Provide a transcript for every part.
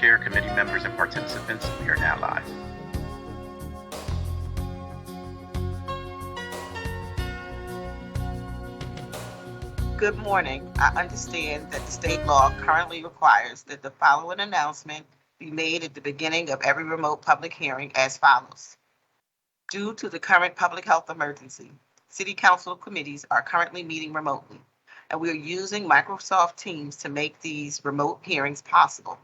Chair, committee members, and participants, we are now live. Good morning. I understand that the state law currently requires that the following announcement be made at the beginning of every remote public hearing as follows. Due to the current public health emergency, City Council committees are currently meeting remotely, and we are using Microsoft Teams to make these remote hearings possible.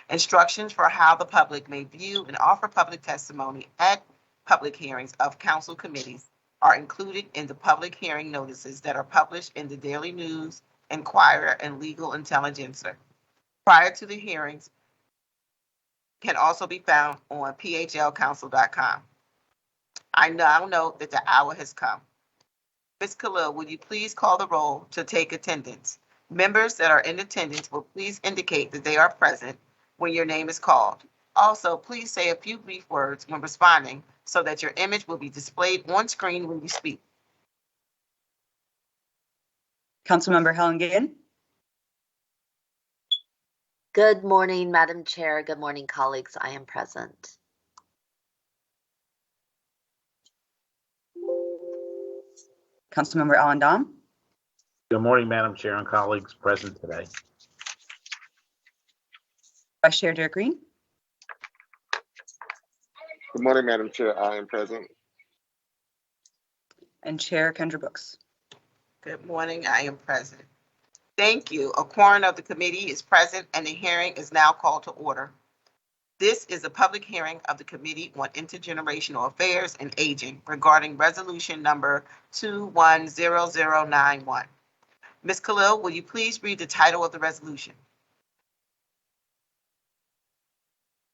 Instructions for how the public may view and offer public testimony at public hearings of council committees are included in the public hearing notices that are published in the Daily News, Enquirer, and Legal Intelligencer. Prior to the hearings can also be found on phlcouncil.com. I now note that the hour has come. Ms. Khalil, will you please call the roll to take attendance? Members that are in attendance will please indicate that they are present when your name is called. Also, please say a few brief words when responding so that your image will be displayed on screen when you speak. Councilmember Helen Ginn. Good morning, Madam Chair. Good morning, colleagues. I am present. Councilmember Allen Dom. Good morning, Madam Chair and colleagues present today. Vice Chair Derek Green. Good morning, Madam Chair. I am present. And Chair Kendra Brooks. Good morning. I am present. Thank you. A quorum of the committee is present and the hearing is now called to order. This is a public hearing of the Committee on Intergenerational Affairs and Aging regarding resolution number 210091. Ms. Khalil, will you please read the title of the resolution?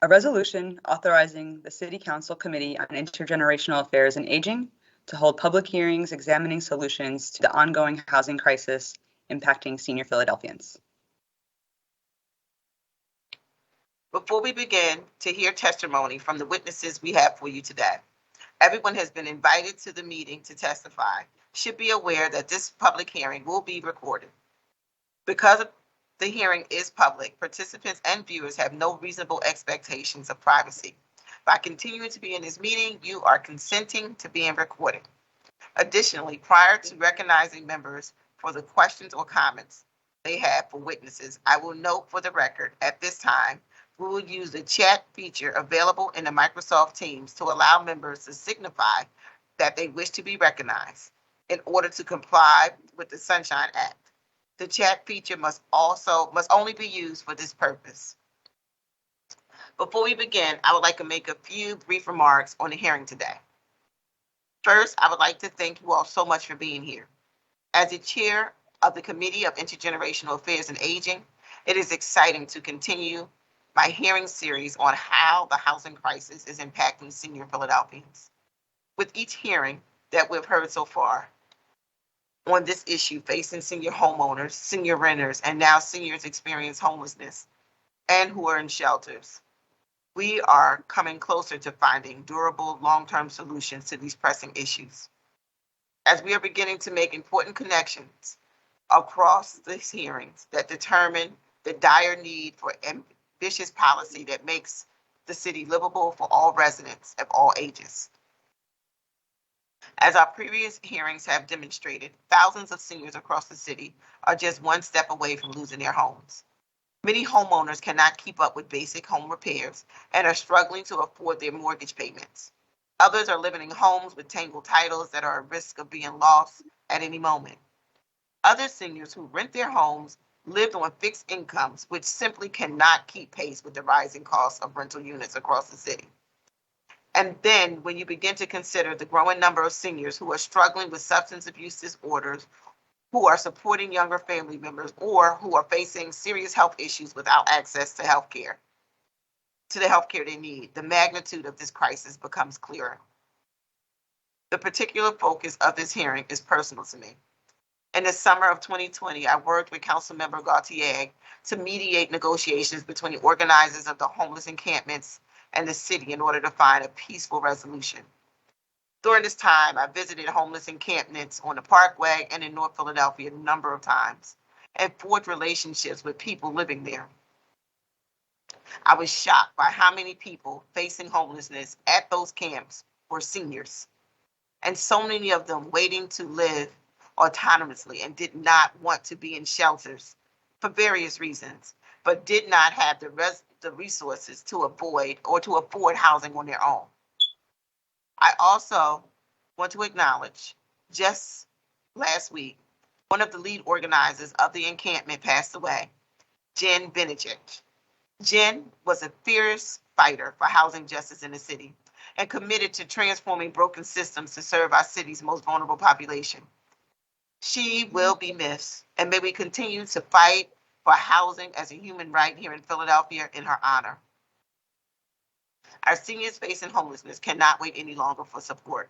A resolution authorizing the City Council Committee on Intergenerational Affairs and Aging to hold public hearings examining solutions to the ongoing housing crisis impacting senior Philadelphians. Before we begin to hear testimony from the witnesses we have for you today, everyone has been invited to the meeting to testify should be aware that this public hearing will be recorded. Because the hearing is public, participants and viewers have no reasonable expectations of privacy. By continuing to be in this meeting, you are consenting to being recorded. Additionally, prior to recognizing members for the questions or comments they have for witnesses, I will note for the record at this time, we will use the chat feature available in the Microsoft Teams to allow members to signify that they wish to be recognized in order to comply with the Sunshine Act. The chat feature must only be used for this purpose. Before we begin, I would like to make a few brief remarks on the hearing today. First, I would like to thank you all so much for being here. As the chair of the Committee of Intergenerational Affairs and Aging, it is exciting to continue my hearing series on how the housing crisis is impacting senior Philadelphians. With each hearing that we've heard so far on this issue facing senior homeowners, senior renters, and now seniors experience homelessness and who are in shelters, we are coming closer to finding durable, long-term solutions to these pressing issues. As we are beginning to make important connections across these hearings that determine the dire need for ambitious policy that makes the city livable for all residents of all ages. As our previous hearings have demonstrated, thousands of seniors across the city are just one step away from losing their homes. Many homeowners cannot keep up with basic home repairs and are struggling to afford their mortgage payments. Others are living in homes with tangled titles that are at risk of being lost at any moment. Other seniors who rent their homes lived on fixed incomes, which simply cannot keep pace with the rising costs of rental units across the city. And then when you begin to consider the growing number of seniors who are struggling with substance abuse disorders, who are supporting younger family members, or who are facing serious health issues without access to healthcare, to the healthcare they need, the magnitude of this crisis becomes clearer. The particular focus of this hearing is personal to me. In the summer of 2020, I worked with Councilmember Gautier to mediate negotiations between the organizers of the homeless encampments and the city in order to find a peaceful resolution. During this time, I visited homeless encampments on the Parkway and in North Philadelphia a number of times and forged relationships with people living there. I was shocked by how many people facing homelessness at those camps were seniors, and so many of them waiting to live autonomously and did not want to be in shelters for various reasons, but did not have the resources to avoid or to afford housing on their own. I also want to acknowledge just last week, one of the lead organizers of the encampment passed away, Jen Benedict. Jen was a fierce fighter for housing justice in the city and committed to transforming broken systems to serve our city's most vulnerable population. She will be missed, and may we continue to fight for housing as a human right here in Philadelphia in her honor. Our seniors facing homelessness cannot wait any longer for support.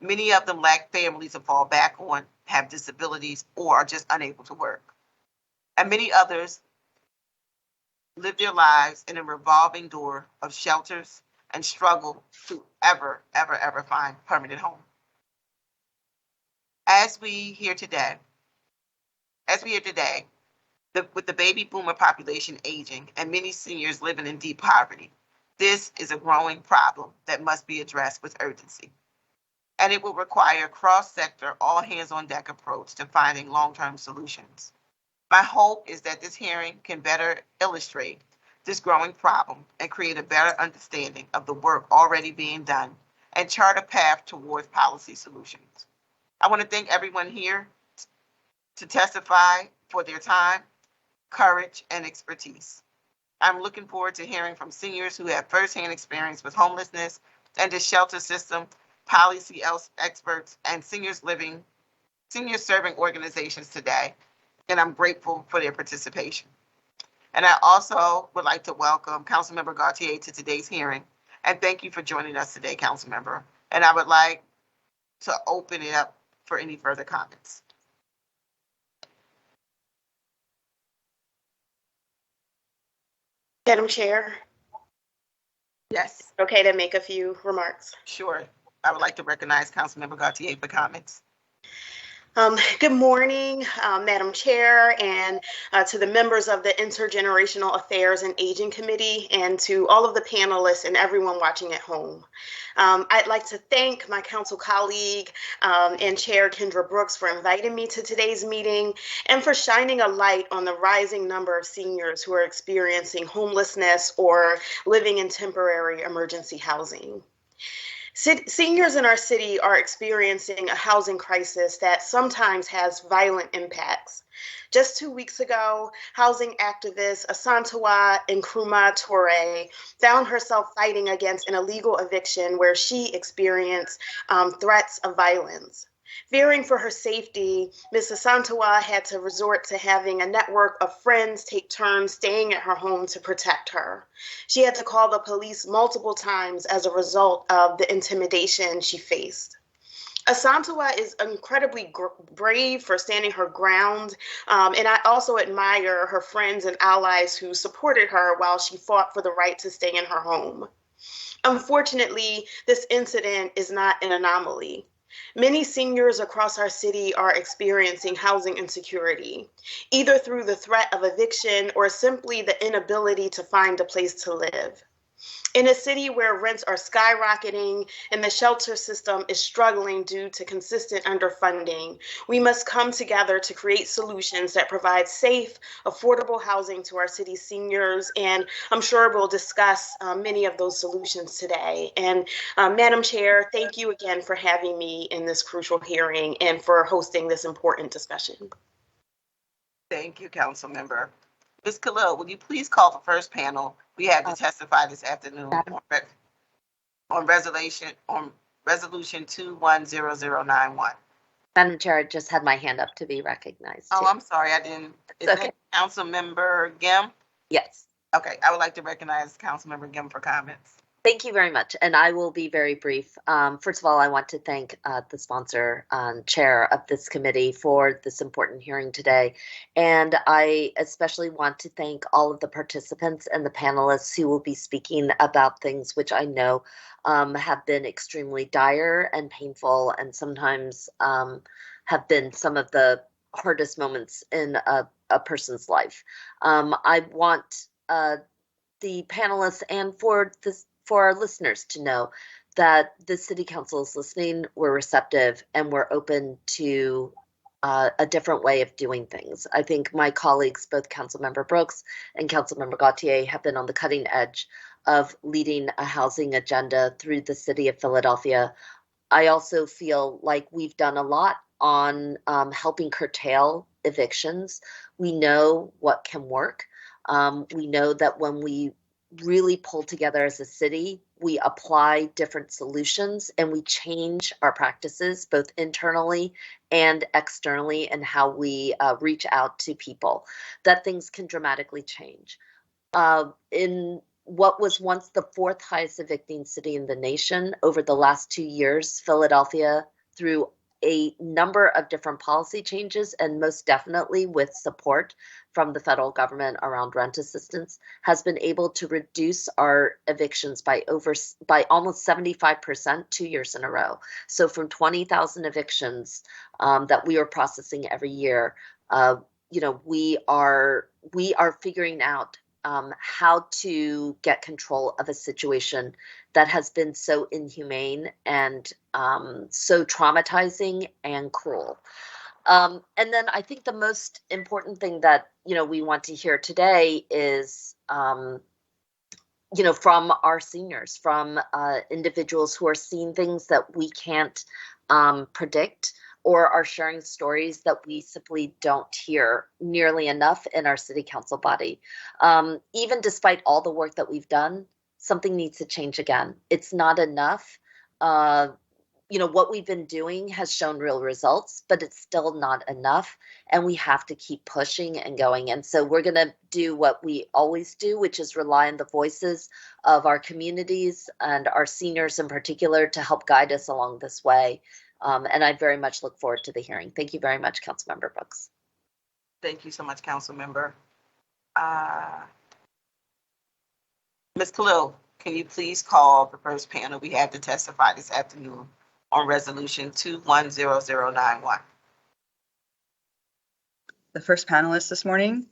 Many of them lack families to fall back on, have disabilities, or are just unable to work. And many others live their lives in a revolving door of shelters and struggle to ever find permanent home. As we hear today, with the baby boomer population aging and many seniors living in deep poverty, this is a growing problem that must be addressed with urgency. And it will require a cross-sector, all-hands-on-deck approach to finding long-term solutions. My hope is that this hearing can better illustrate this growing problem and create a better understanding of the work already being done and chart a path towards policy solutions. I want to thank everyone here to testify for their time, courage, and expertise. I'm looking forward to hearing from seniors who have firsthand experience with homelessness and the shelter system, policy experts, and senior serving organizations today, and I'm grateful for their participation. And I also would like to welcome Councilmember Gautier to today's hearing, and thank you for joining us today, Councilmember. And I would like to open it up for any further comments. Madam Chair, Yes, okay to make a few remarks. sure. I would like to recognize Councilmember Gautier for comments. Good morning, Madam Chair, and to the members of the Intergenerational Affairs and Aging Committee, and to all of the panelists and everyone watching at home. I'd like to thank my council colleague and Chair Kendra Brooks for inviting me to today's meeting and for shining a light on the rising number of seniors who are experiencing homelessness or living in temporary emergency housing. Seniors in our city are experiencing a housing crisis that sometimes has violent impacts. Just 2 weeks ago, housing activist Asantewa Nkrumah Toure found herself fighting against an illegal eviction where she experienced threats of violence. Fearing for her safety, Ms. Asantewa had to resort to having a network of friends take turns staying at her home to protect her. She had to call the police multiple times as a result of the intimidation she faced. Asantewa is incredibly brave for standing her ground, and I also admire her friends and allies who supported her while she fought for the right to stay in her home. Unfortunately, this incident is not an anomaly. Many seniors across our city are experiencing housing insecurity, either through the threat of eviction or simply the inability to find a place to live. In a city where rents are skyrocketing and the shelter system is struggling due to consistent underfunding, we must come together to create solutions that provide safe, affordable housing to our city's seniors, and I'm sure we'll discuss many of those solutions today. And Madam Chair, thank you again for having me in this crucial hearing and for hosting this important discussion. Thank you, Council Member. Ms. Khalil, would you please call the first panel we have to testify this afternoon on resolution 210091. Madam Chair, I just had my hand up to be recognized. Oh, too. I'm sorry, I didn't. Is Okay. that Council Member Gim? Yes. Okay, I would like to recognize Council Member Gim for comments. Thank you very much, and I will be very brief. First of all, I want to thank the sponsor and chair of this committee for this important hearing today, and I especially want to thank all of the participants and the panelists who will be speaking about things which I know have been extremely dire and painful, and sometimes have been some of the hardest moments in a person's life. I want the panelists and for our listeners to know that the City Council is listening, we're receptive, and we're open to a different way of doing things. I think my colleagues, both Councilmember Brooks and Councilmember Gautier, have been on the cutting edge of leading a housing agenda through the city of Philadelphia. I also feel like we've done a lot on helping curtail evictions. We know what can work. We know that when we really pull together as a city, we apply different solutions and we change our practices both internally and externally in how we reach out to people, that things can dramatically change. In what was once the fourth highest evicting city in the nation, over the last 2 years, Philadelphia, through a number of different policy changes and most definitely with support from the federal government around rent assistance, has been able to reduce our evictions by almost 75% 2 years in a row. So from 20,000 evictions that we are processing every year, we are figuring out how to get control of a situation that has been so inhumane and so traumatizing and cruel. And then I think the most important thing that, we want to hear today is, from our seniors, from individuals who are seeing things that we can't predict, or are sharing stories that we simply don't hear nearly enough in our city council body. Even despite all the work that we've done, something needs to change again. It's not enough. What we've been doing has shown real results, but it's still not enough. And we have to keep pushing and going. And so we're going to do what we always do, which is rely on the voices of our communities and our seniors in particular to help guide us along this way. And I very much look forward to the hearing. Thank you very much, Councilmember Brooks. Thank you so much, Councilmember. Ms. Khalil, can you please call the first panel we have to testify this afternoon on Resolution 210091? The first panelist this morning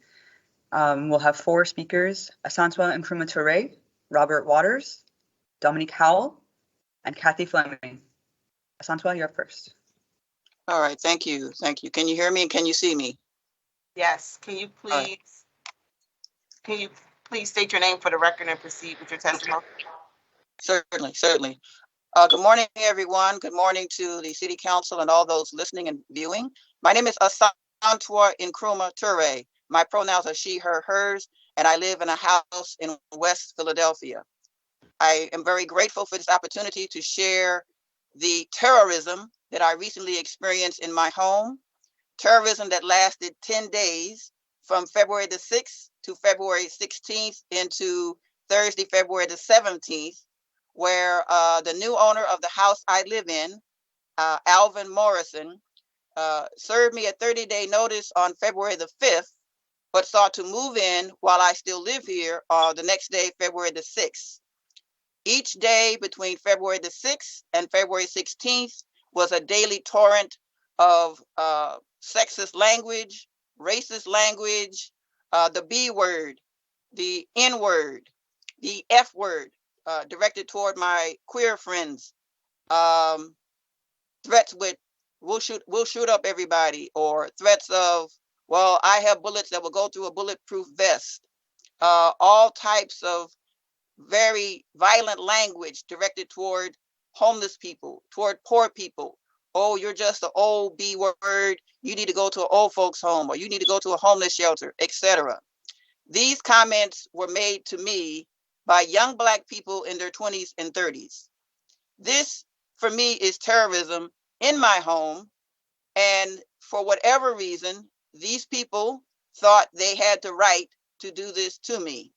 will have 4 speakers: Asantwa Nkrumah Toure, Robert Waters, Dominique Howell, and Kathy Fleming. Asantwa, you're up first. All right, thank you. Thank you. Can you hear me and can you see me? Yes, can you please state your name for the record and proceed with your testimony? Certainly. Good morning, everyone. Good morning to the City Council and all those listening and viewing. My name is Asantwa Nkrumah Toure. My pronouns are she, her, hers, and I live in a house in West Philadelphia. I am very grateful for this opportunity to share the terrorism that I recently experienced in my home, terrorism that lasted 10 days from February the 6th to February 16th into Thursday, February the 17th, where the new owner of the house I live in, Alvin Morrison, served me a 30-day notice on February the 5th, but sought to move in while I still live here the next day, February the 6th. Each day between February the 6th and February 16th was a daily torrent of sexist language, racist language, the B word, the N word, the F word, directed toward my queer friends, threats with we'll shoot up everybody, or threats of, well, I have bullets that will go through a bulletproof vest, all types of very violent language directed toward homeless people, toward poor people. Oh, you're just an old B word. You need to go to an old folks home, or you need to go to a homeless shelter, etc. These comments were made to me by young Black people in their 20s and 30s. This, for me, is terrorism in my home. And for whatever reason, these people thought they had the right to do this to me.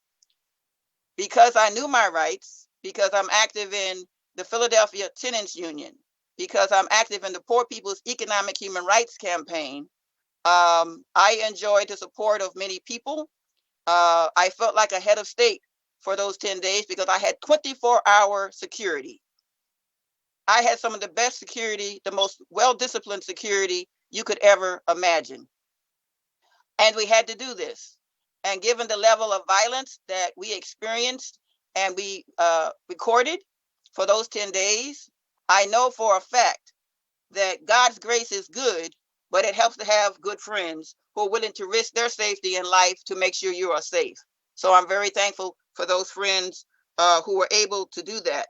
Because I knew my rights, because I'm active in the Philadelphia Tenants Union, because I'm active in the Poor People's Economic Human Rights Campaign, I enjoyed the support of many people. I felt like a head of state for those 10 days because I had 24-hour security. I had some of the best security, the most well-disciplined security you could ever imagine. And we had to do this. and given the level of violence that we experienced and we recorded for those 10 days, I know for a fact that God's grace is good, but it helps to have good friends who are willing to risk their safety and life to make sure you are safe. So I'm very thankful for those friends who were able to do that.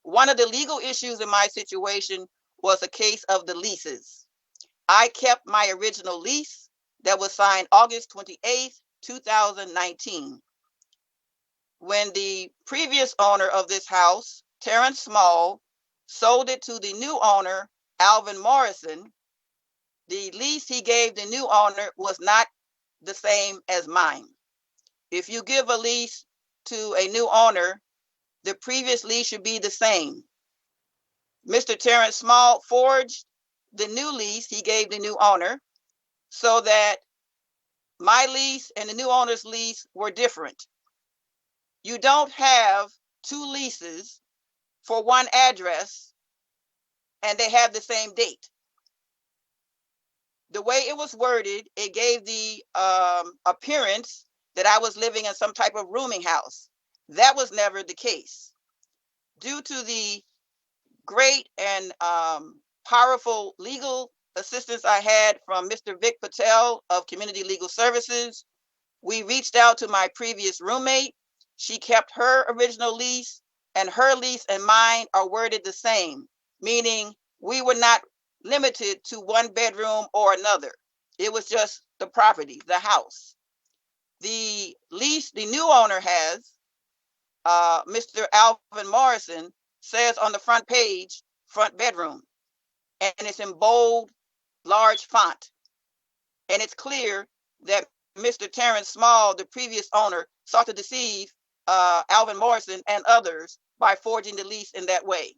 One of the legal issues in my situation was a case of the leases. I kept my original lease that was signed August 28th, 2019. When the previous owner of this house, Terrence Small, sold it to the new owner, Alvin Morrison, the lease he gave the new owner was not the same as mine. If you give a lease to a new owner, the previous lease should be the same. Mr. Terrence Small forged the new lease he gave the new owner so that my lease and the new owner's lease were different. You don't have two leases for one address and they have the same date. The way it was worded, it gave the appearance that I was living in some type of rooming house. That was never the case. Due to the great and powerful legal assistance I had from Mr. Vic Patel of Community Legal Services, we reached out to my previous roommate. She kept her original lease, and her lease and mine are worded the same, meaning we were not limited to one bedroom or another. It was just the property, the house. The lease the new owner has, Mr. Alvin Morrison, says on the front page, front bedroom, and it's in bold, large font. And it's clear that Mr. Terrence Small, the previous owner, sought to deceive Alvin Morrison and others by forging the lease in that way.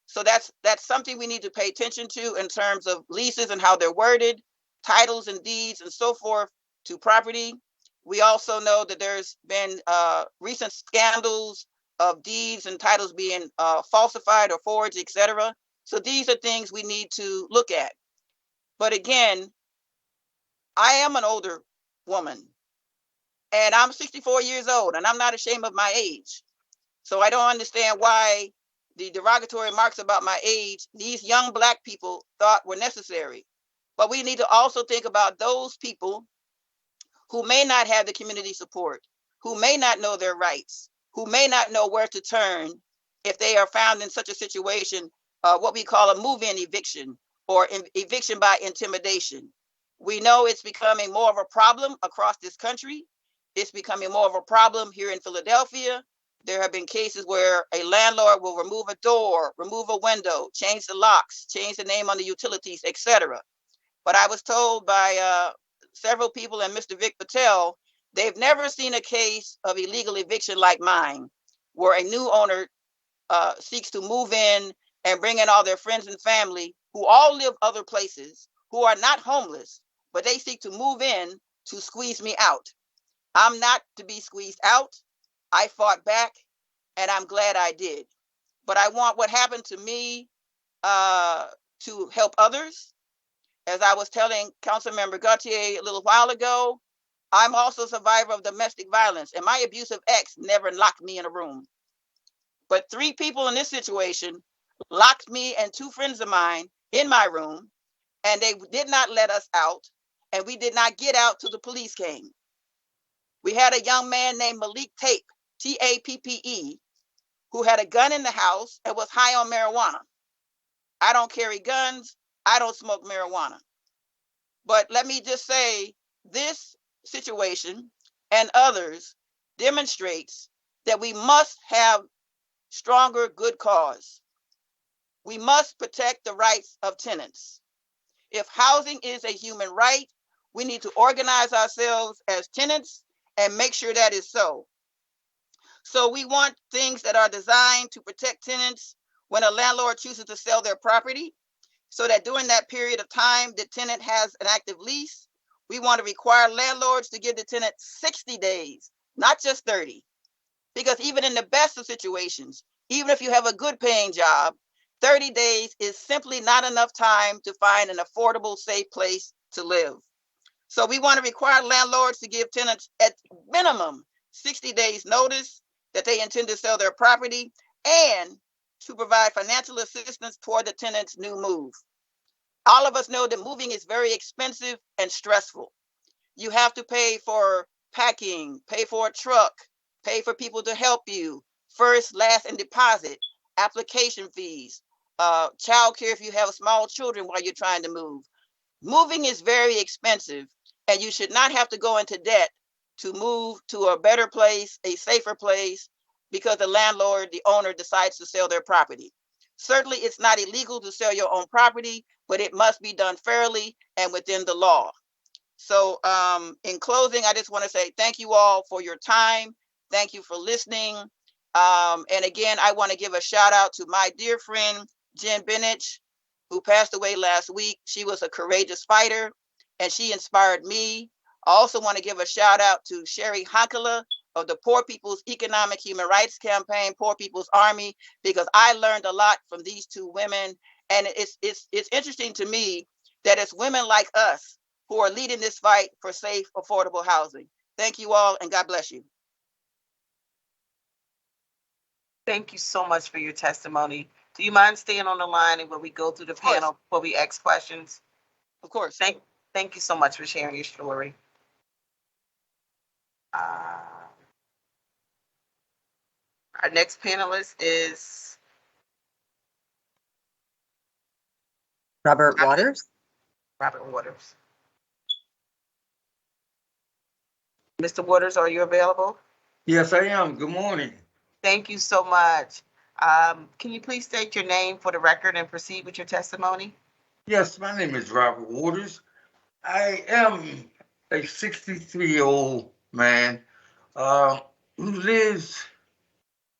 So that's something we need to pay attention to in terms of leases and how they're worded, titles and deeds and so forth to property. We also know that there's been recent scandals of deeds and titles being falsified or forged, etc. So these are things we need to look at. But again, I am an older woman and I'm 64 years old and I'm not ashamed of my age. So I don't understand why the derogatory remarks about my age, these young Black people thought were necessary. But we need to also think about those people who may not have the community support, who may not know their rights, who may not know where to turn if they are found in such a situation, what we call a move-in eviction or eviction by intimidation. We know it's becoming more of a problem across this country. It's becoming more of a problem here in Philadelphia. There have been cases where a landlord will remove a door, remove a window, change the locks, change the name on the utilities, etc. But I was told by several people and Mr. Vic Patel, they've never seen a case of illegal eviction like mine, where a new owner seeks to move in and bring in all their friends and family who all live other places, who are not homeless, but they seek to move in to squeeze me out. I'm not to be squeezed out. I fought back and I'm glad I did. But I want what happened to me to help others. As I was telling Councilmember Gautier a little while ago, I'm also a survivor of domestic violence, and my abusive ex never locked me in a room. But 3 people in this situation locked me and 2 friends of mine in my room, and they did not let us out, and we did not get out till the police came. We had a young man named Malik Tape, Tappe, who had a gun in the house and was high on marijuana. I don't carry guns. I don't smoke marijuana. But let me just say, this situation and others demonstrates that we must have stronger good cause. We must protect the rights of tenants. If housing is a human right, we need to organize ourselves as tenants and make sure that is so. So we want things that are designed to protect tenants when a landlord chooses to sell their property, so that during that period of time the tenant has an active lease. We want to require landlords to give the tenant 60 days, not just 30. Because even in the best of situations, even if you have a good paying job, 30 days is simply not enough time to find an affordable, safe place to live. So we want to require landlords to give tenants at minimum 60 days notice that they intend to sell their property and to provide financial assistance toward the tenant's new move. All of us know that moving is very expensive and stressful. You have to pay for packing, pay for a truck, pay for people to help you, first, last, and deposit, application fees, childcare if you have small children while you're trying to move. Moving is very expensive, and you should not have to go into debt to move to a better place, a safer place, because the landlord, the owner, decides to sell their property. Certainly, it's not illegal to sell your own property, but it must be done fairly and within the law. So in closing, I just want to say thank you all for your time. Thank you for listening. And again, I want to give a shout out to my dear friend, Jen Bennett, who passed away last week. She was a courageous fighter and she inspired me. I also want to give a shout out to Sherry Hankala of the Poor People's Economic Human Rights Campaign, Poor People's Army, because I learned a lot from these two women. And it's interesting to me that it's women like us who are leading this fight for safe, affordable housing. Thank you all, and God bless you. Thank you so much for your testimony. Do you mind staying on the line and when we go through the panel, before we ask questions? Of course. Thank you so much for sharing your story. Our next panelist is Robert Waters. Robert Waters. Mr. Waters, are you available? Yes, I am. Good morning. Thank you so much. Can you please state your name for the record and proceed with your testimony? Yes, my name is Robert Waters. I am a 63-year-old man who lives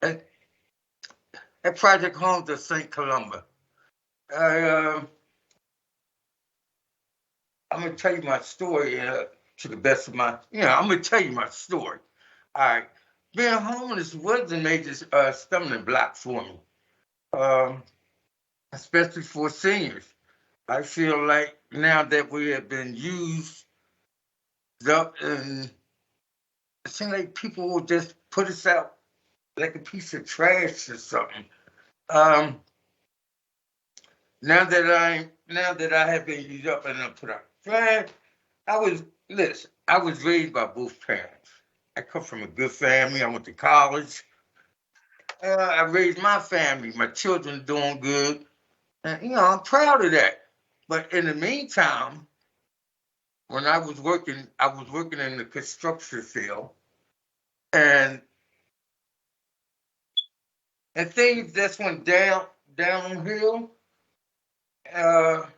at Project Homes of St. Columba. I'm going to tell you my story to the best of my, I'm going to tell you my story. All right. Being homeless was a major stumbling block for me, especially for seniors. I feel like now that we have been used up, and it seems like people will just put us out like a piece of trash or something. Now that I have been used up and put out trash, I was raised by both parents. I come from a good family. I went to college. I raised my family. My children doing good. And, I'm proud of that. But in the meantime, when I was working in the construction field. And things just went downhill. I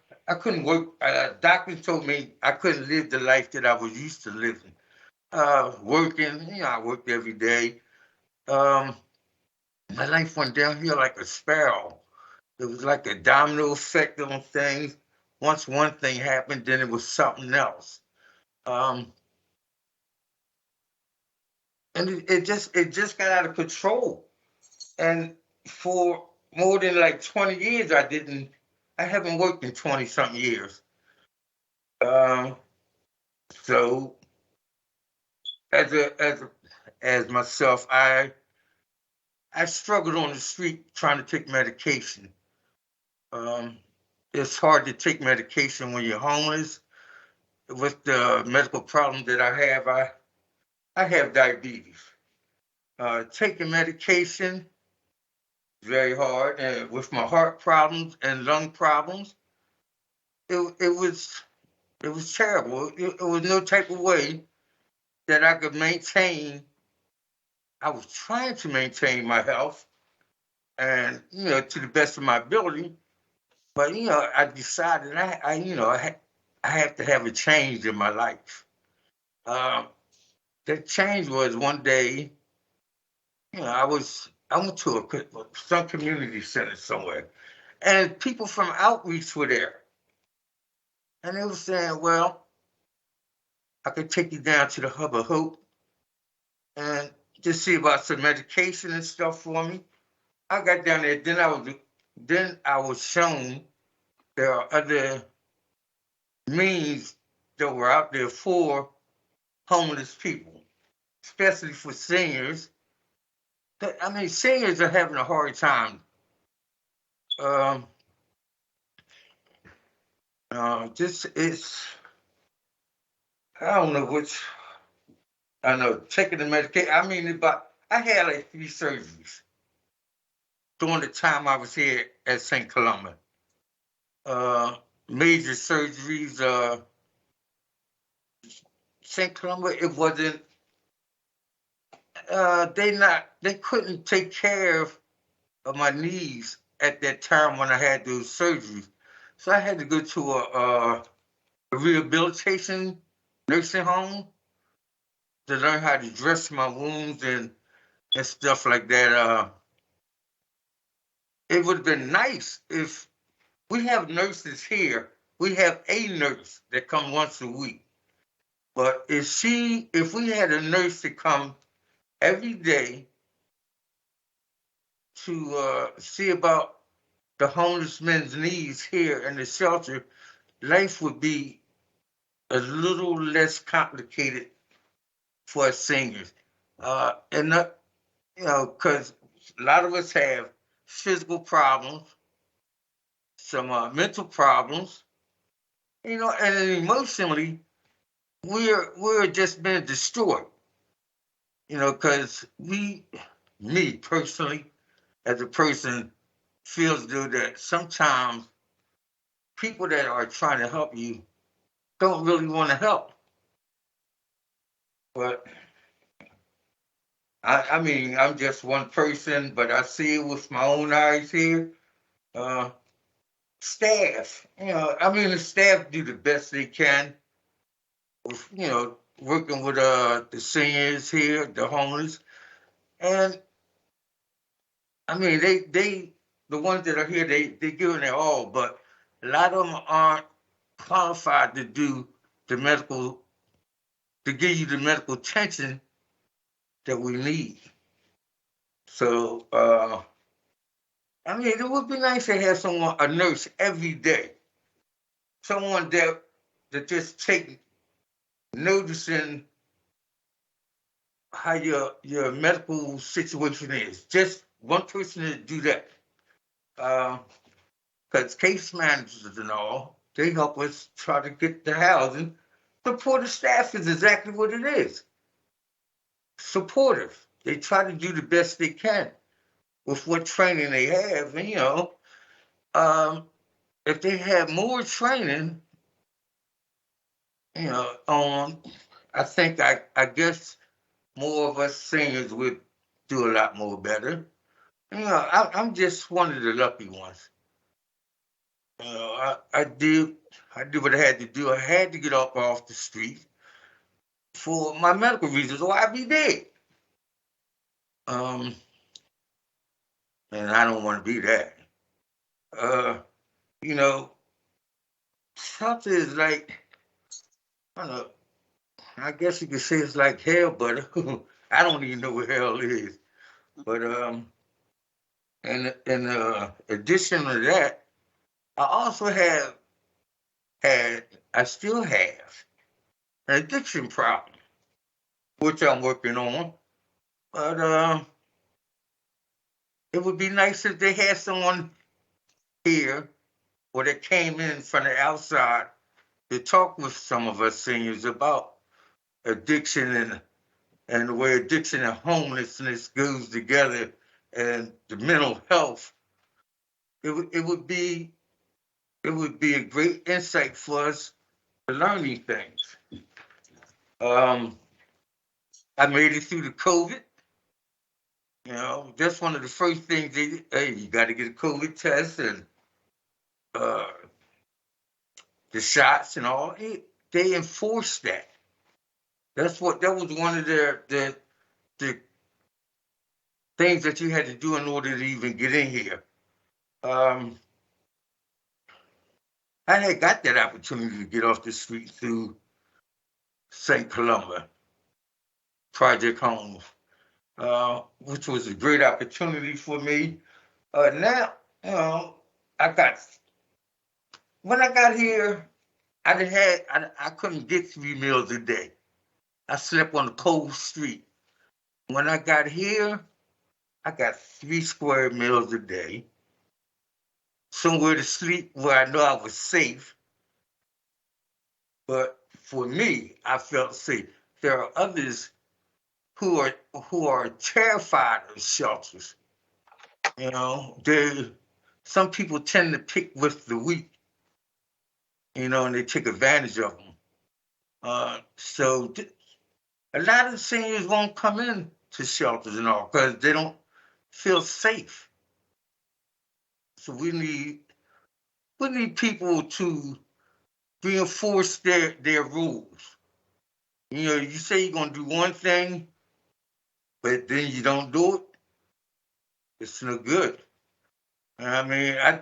couldn't work. Doctors told me I couldn't live the life that I was used to living. Working, I worked every day. My life went downhill like a sparrow. It was like a domino effect on things. Once one thing happened, then it was something else. And it just got out of control. And for more than like 20 years, I haven't worked in 20 something years. So as myself, I struggled on the street trying to take medication. It's hard to take medication when you're homeless. With the medical problem that I have diabetes. Taking medication is very hard, and with my heart problems and lung problems, it was terrible. It was no type of way that I could maintain. I was trying to maintain my health, and to the best of my ability. But I decided I have to have a change in my life. That change was one day. I went to some community center somewhere, and people from outreach were there, and they were saying, "Well, I could take you down to the Hub of Hope and just see about some medication and stuff for me." I got down there. Then I was shown there are other means that were out there for homeless people, especially for seniors. I mean, seniors are having a hard time. Just it's I don't know which. I know taking the medication. I mean, I had like 3 surgeries during the time I was here at St. Columba. Major surgeries. St. Columba, it wasn't. They couldn't take care of my knees at that time when I had those surgeries, so I had to go to a rehabilitation nursing home to learn how to dress my wounds and stuff like that. It would have been nice if we have nurses here. We have a nurse that come once a week. But if we had a nurse to come every day to see about the homeless men's needs here in the shelter, life would be a little less complicated for us seniors. Because a lot of us have physical problems, some mental problems, and emotionally, we're just being destroyed. Because me personally, as a person, feels though that sometimes people that are trying to help you don't really want to help. But I mean, I'm just one person, but I see it with my own eyes here. Staff, I mean, the staff do the best they can with, working with the seniors here, the homeless, and I mean, the ones that are here, they giving it all, but a lot of them aren't qualified to do to give you the medical attention that we need. So, I mean, it would be nice to have a nurse every day, someone that just take noticing how your medical situation is. Just one person to do that. Because case managers and all, they help us try to get the housing. Supportive staff is exactly what it is. Supportive. They try to do the best they can with what training they have. And, if they had more training, I think I guess more of us seniors would do a lot more better. I'm just one of the lucky ones. I did what I had to do. I had to get up off the street for my medical reasons, or I'd be dead. And I don't want to be that. You know, Something is like, I don't know, I guess you could say it's like hell, but I don't even know what hell is. But in addition to that, I also I still have an addiction problem, which I'm working on. But it would be nice if they had someone here or that came in from the outside to talk with some of us seniors about addiction and the way addiction and homelessness goes together and the mental health. It would be a great insight for us to learn these things. I made it through the COVID. That's one of the first things you got to get a COVID test and the shots and all. They enforced that. That was one of the things that you had to do in order to even get in here. I had got that opportunity to get off the street through St. Columba Project Homes, which was a great opportunity for me. Now, when I got here, I couldn't get 3 meals a day. I slept on a cold street. When I got here, I got 3 square meals a day, somewhere to sleep where I know I was safe. But for me, I felt safe. There are others who are terrified of shelters. You know, some people tend to pick with the weak, and they take advantage of them. So a lot of seniors won't come in to shelters and all because they don't feel safe. So we need people to reinforce their rules. You say you're gonna do one thing, but then you don't do it. It's no good. I mean, I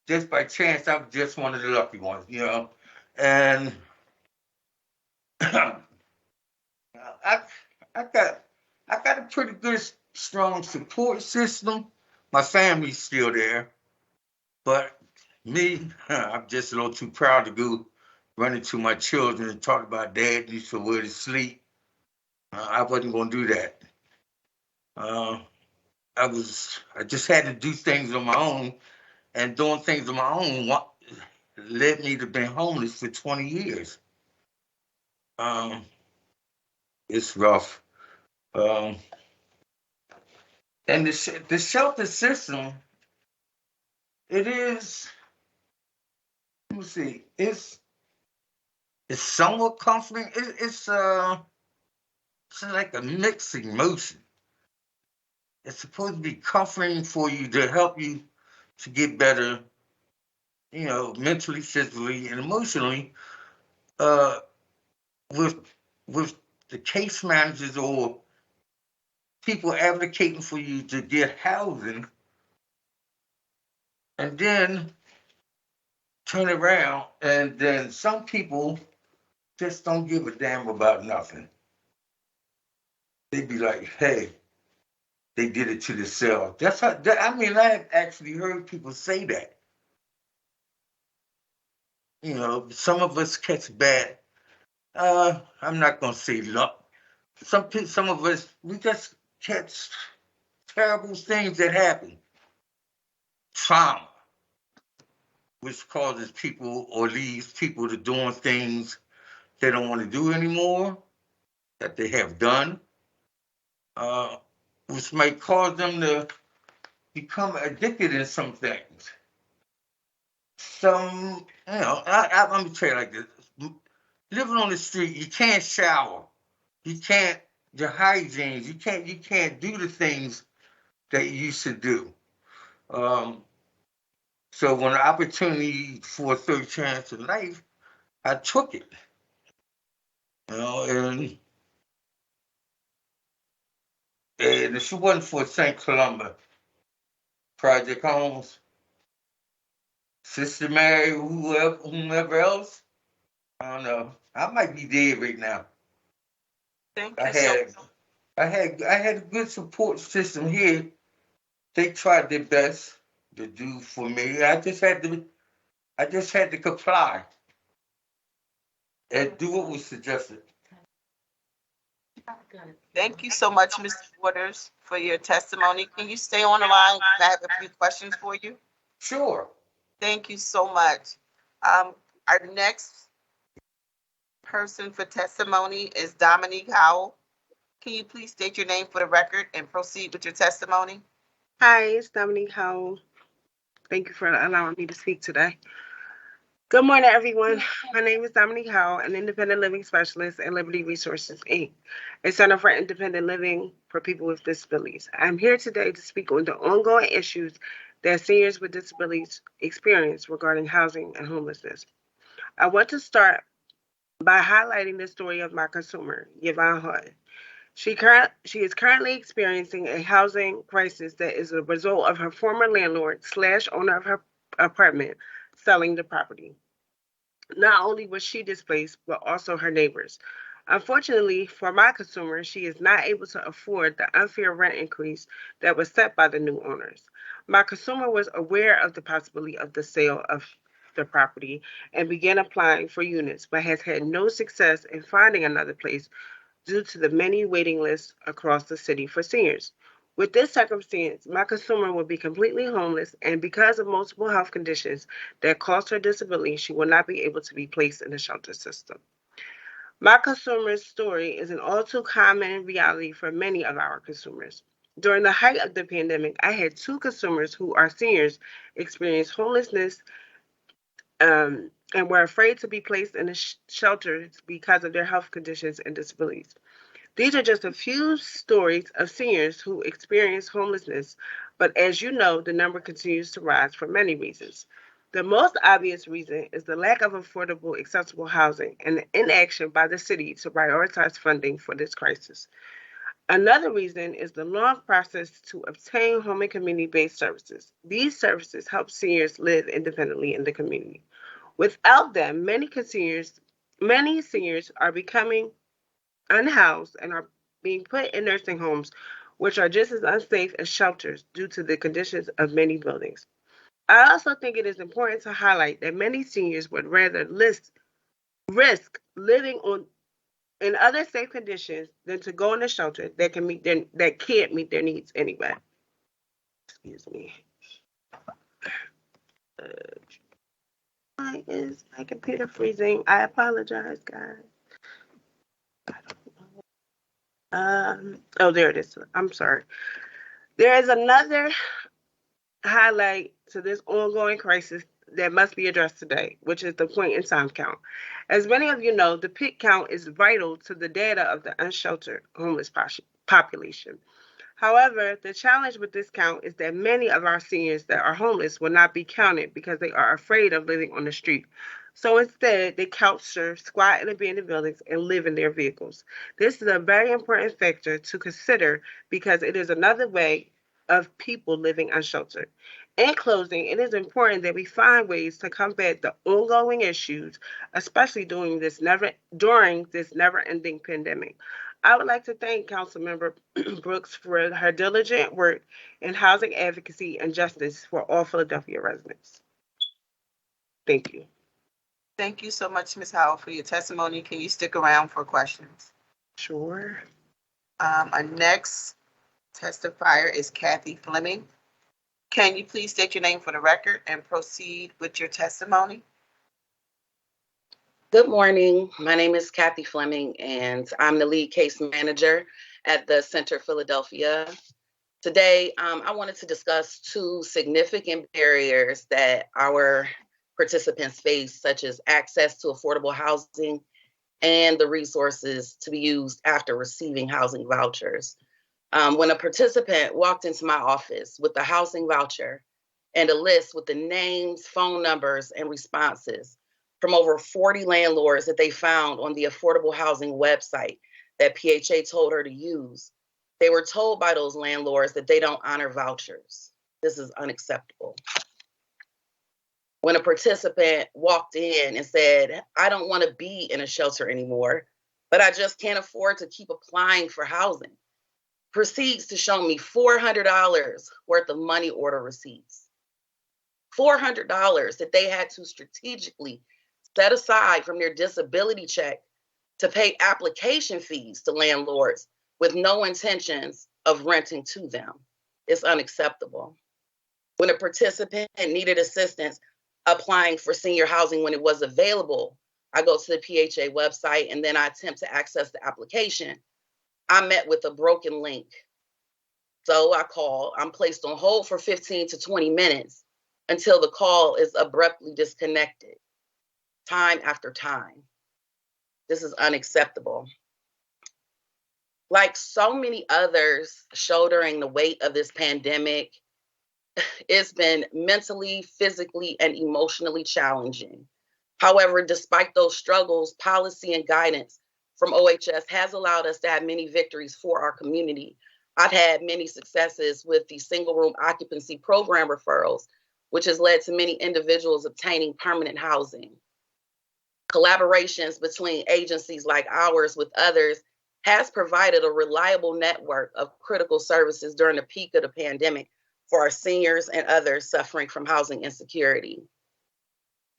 just by chance I'm just one of the lucky ones. And I I got a pretty good strong support system. My family's still there, but me, I'm just a little too proud to go running to my children and talk about dad needs somewhere to sleep. I wasn't going to do that. Uh, I just had to do things on my own, and doing things on my own led me to being homeless for 20 years. It's rough. Um, and the shelter system, it is, let me see, it's somewhat comforting. It's like a mixed emotion. It's supposed to be comforting for you to help you to get better, mentally, physically, and emotionally. Uh, with the case managers or people advocating for you to get housing, and then turn around, and then some people just don't give a damn about nothing. They be like, "Hey, they did it to themselves." That's how. I have actually heard people say that. Some of us catch bad. I'm not gonna say luck. Some of us, we just catch terrible things that happen. Trauma, which causes people or leads people to doing things they don't want to do anymore, that they have done, which might cause them to become addicted in some things. Let me tell you like this. Living on the street, you can't shower. You can't, your hygiene, you can't do the things that you used to do. So when the opportunity for a third chance in life, I took it. And if it wasn't for St. Columba, Project Homes, Sister Mary, whomever else, I don't know. I might be dead right now. Thank I you so had much. I had a good support system here. They tried their best to do for me. I just had to comply and do what was suggested. Thank you so much, Mr. Waters, for your testimony. Can you stay on the line? I have a few questions for you. Sure. Thank you so much. Our next person for testimony is Dominique Howell. Can you please state your name for the record and proceed with your testimony? Hi, it's Dominique Howell. Thank you for allowing me to speak today. Good morning, everyone. My name is Dominique Howell, an independent living specialist at Liberty Resources, Inc., a center for independent living for people with disabilities. I'm here today to speak on the ongoing issues that seniors with disabilities experience regarding housing and homelessness. I want to start by highlighting the story of my consumer, Yvonne Hood. She is currently experiencing a housing crisis that is a result of her former landlord / owner of her apartment selling the property. Not only was she displaced, but also her neighbors. Unfortunately for my consumer, she is not able to afford the unfair rent increase that was set by the new owners. My consumer was aware of the possibility of the sale of the property and began applying for units, but has had no success in finding another place due to the many waiting lists across the city for seniors. With this circumstance, my consumer will be completely homeless, and because of multiple health conditions that cause her disability, she will not be able to be placed in the shelter system. My consumer's story is an all too common reality for many of our consumers. During the height of the pandemic, I had two consumers who are seniors experience homelessness and were afraid to be placed in the shelters because of their health conditions and disabilities. These are just a few stories of seniors who experience homelessness, but as you know, the number continues to rise for many reasons. The most obvious reason is the lack of affordable, accessible housing and the inaction by the city to prioritize funding for this crisis. Another reason is the long process to obtain home and community-based services. These services help seniors live independently in the community. Without them, many seniors are becoming unhoused and are being put in nursing homes, which are just as unsafe as shelters due to the conditions of many buildings. I also think it is important to highlight that many seniors would rather risk living in other safe conditions than to go in a shelter that can't meet their needs anyway. Excuse me. Why is my computer freezing? I apologize, guys. Oh, there it is. I'm sorry. There is another highlight to this ongoing crisis that must be addressed today, which is the point in time count. As many of you know, the PIC count is vital to the data of the unsheltered homeless population. However, the challenge with this count is that many of our seniors that are homeless will not be counted because they are afraid of living on the street. So instead, they couch surf, squat in abandoned buildings, and live in their vehicles. This is a very important factor to consider because it is another way of people living unsheltered. In closing, it is important that we find ways to combat the ongoing issues, especially during this never-ending pandemic. I would like to thank Councilmember Brooks for her diligent work in housing advocacy and justice for all Philadelphia residents. Thank you. Thank you so much, Ms. Howell, for your testimony. Can you stick around for questions? Sure. Our next testifier is Kathy Fleming. Can you please state your name for the record and proceed with your testimony? Good morning. My name is Kathy Fleming, and I'm the lead case manager at the Center Philadelphia. Today, I wanted to discuss two significant barriers that our participants face, such as access to affordable housing and the resources to be used after receiving housing vouchers. When a participant walked into my office with a housing voucher and a list with the names, phone numbers, and responses from over 40 landlords that they found on the affordable housing website that PHA told her to use, they were told by those landlords that they don't honor vouchers. This is unacceptable. When a participant walked in and said, I don't want to be in a shelter anymore, but I just can't afford to keep applying for housing, proceeds to show me $400 worth of money order receipts. $400 that they had to strategically set aside from their disability check to pay application fees to landlords with no intentions of renting to them. It's unacceptable. When a participant needed assistance applying for senior housing when it was available, I go to the PHA website and then I attempt to access the application. I met with a broken link. So I call, I'm placed on hold for 15 to 20 minutes until the call is abruptly disconnected, time after time. This is unacceptable. Like so many others shouldering the weight of this pandemic, it's been mentally, physically, and emotionally challenging. However, despite those struggles, policy and guidance from OHS has allowed us to have many victories for our community. I've had many successes with the single room occupancy program referrals, which has led to many individuals obtaining permanent housing. Collaborations between agencies like ours with others has provided a reliable network of critical services during the peak of the pandemic for our seniors and others suffering from housing insecurity.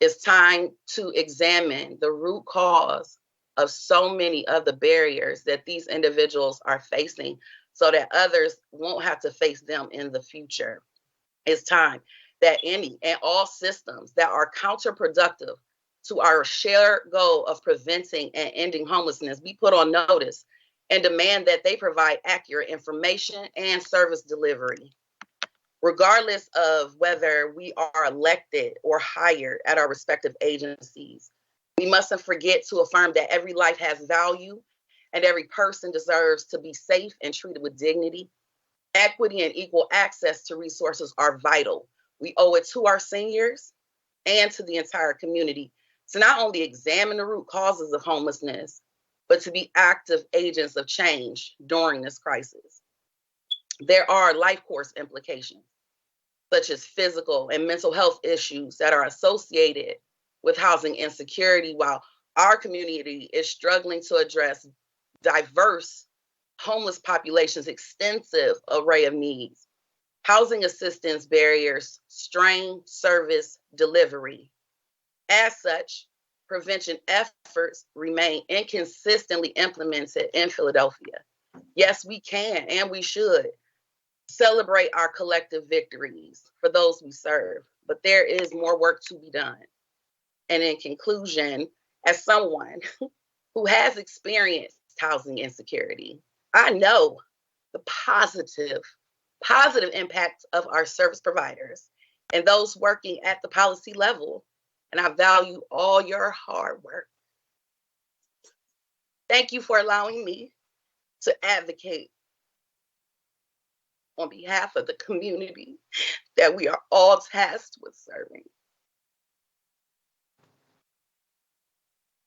It's time to examine the root cause of so many of the barriers that these individuals are facing so that others won't have to face them in the future. It's time that any and all systems that are counterproductive to our shared goal of preventing and ending homelessness be put on notice and demand that they provide accurate information and service delivery. Regardless of whether we are elected or hired at our respective agencies, we mustn't forget to affirm that every life has value and every person deserves to be safe and treated with dignity. Equity and equal access to resources are vital. We owe it to our seniors and to the entire community to not only examine the root causes of homelessness, but to be active agents of change during this crisis. There are life course implications, such as physical and mental health issues that are associated with housing insecurity, while our community is struggling to address diverse homeless population's extensive array of needs. Housing assistance barriers strain service delivery. As such, prevention efforts remain inconsistently implemented in Philadelphia. Yes, we can and we should celebrate our collective victories for those we serve, but there is more work to be done. And in conclusion, as someone who has experienced housing insecurity, I know the positive impact of our service providers and those working at the policy level, and I value all your hard work. Thank you for allowing me to advocate on behalf of the community that we are all tasked with serving.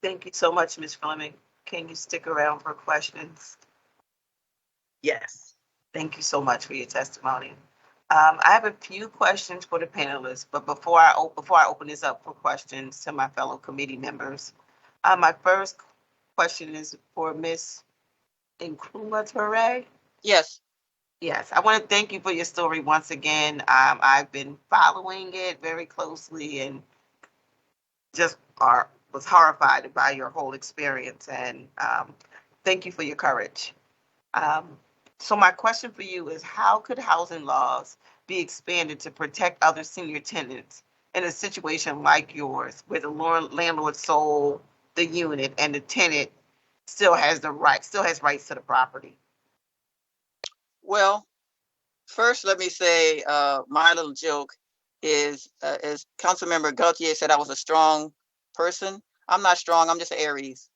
Thank you so much, Ms. Fleming. Can you stick around for questions? Yes. Thank you so much for your testimony. I have a few questions for the panelists, but before I open this up for questions to my fellow committee members, my first question is for Ms. Nkrumah. Yes. Yes, I want to thank you for your story once again. I've been following it very closely and just was horrified by your whole experience, and thank you for your courage. So my question for you is, how could housing laws be expanded to protect other senior tenants in a situation like yours, where the landlord sold the unit and the tenant still has rights to the property? Well, first, let me say my little joke is, as Councilmember Gauthier said, I was a strong person. I'm not strong. I'm just an Aries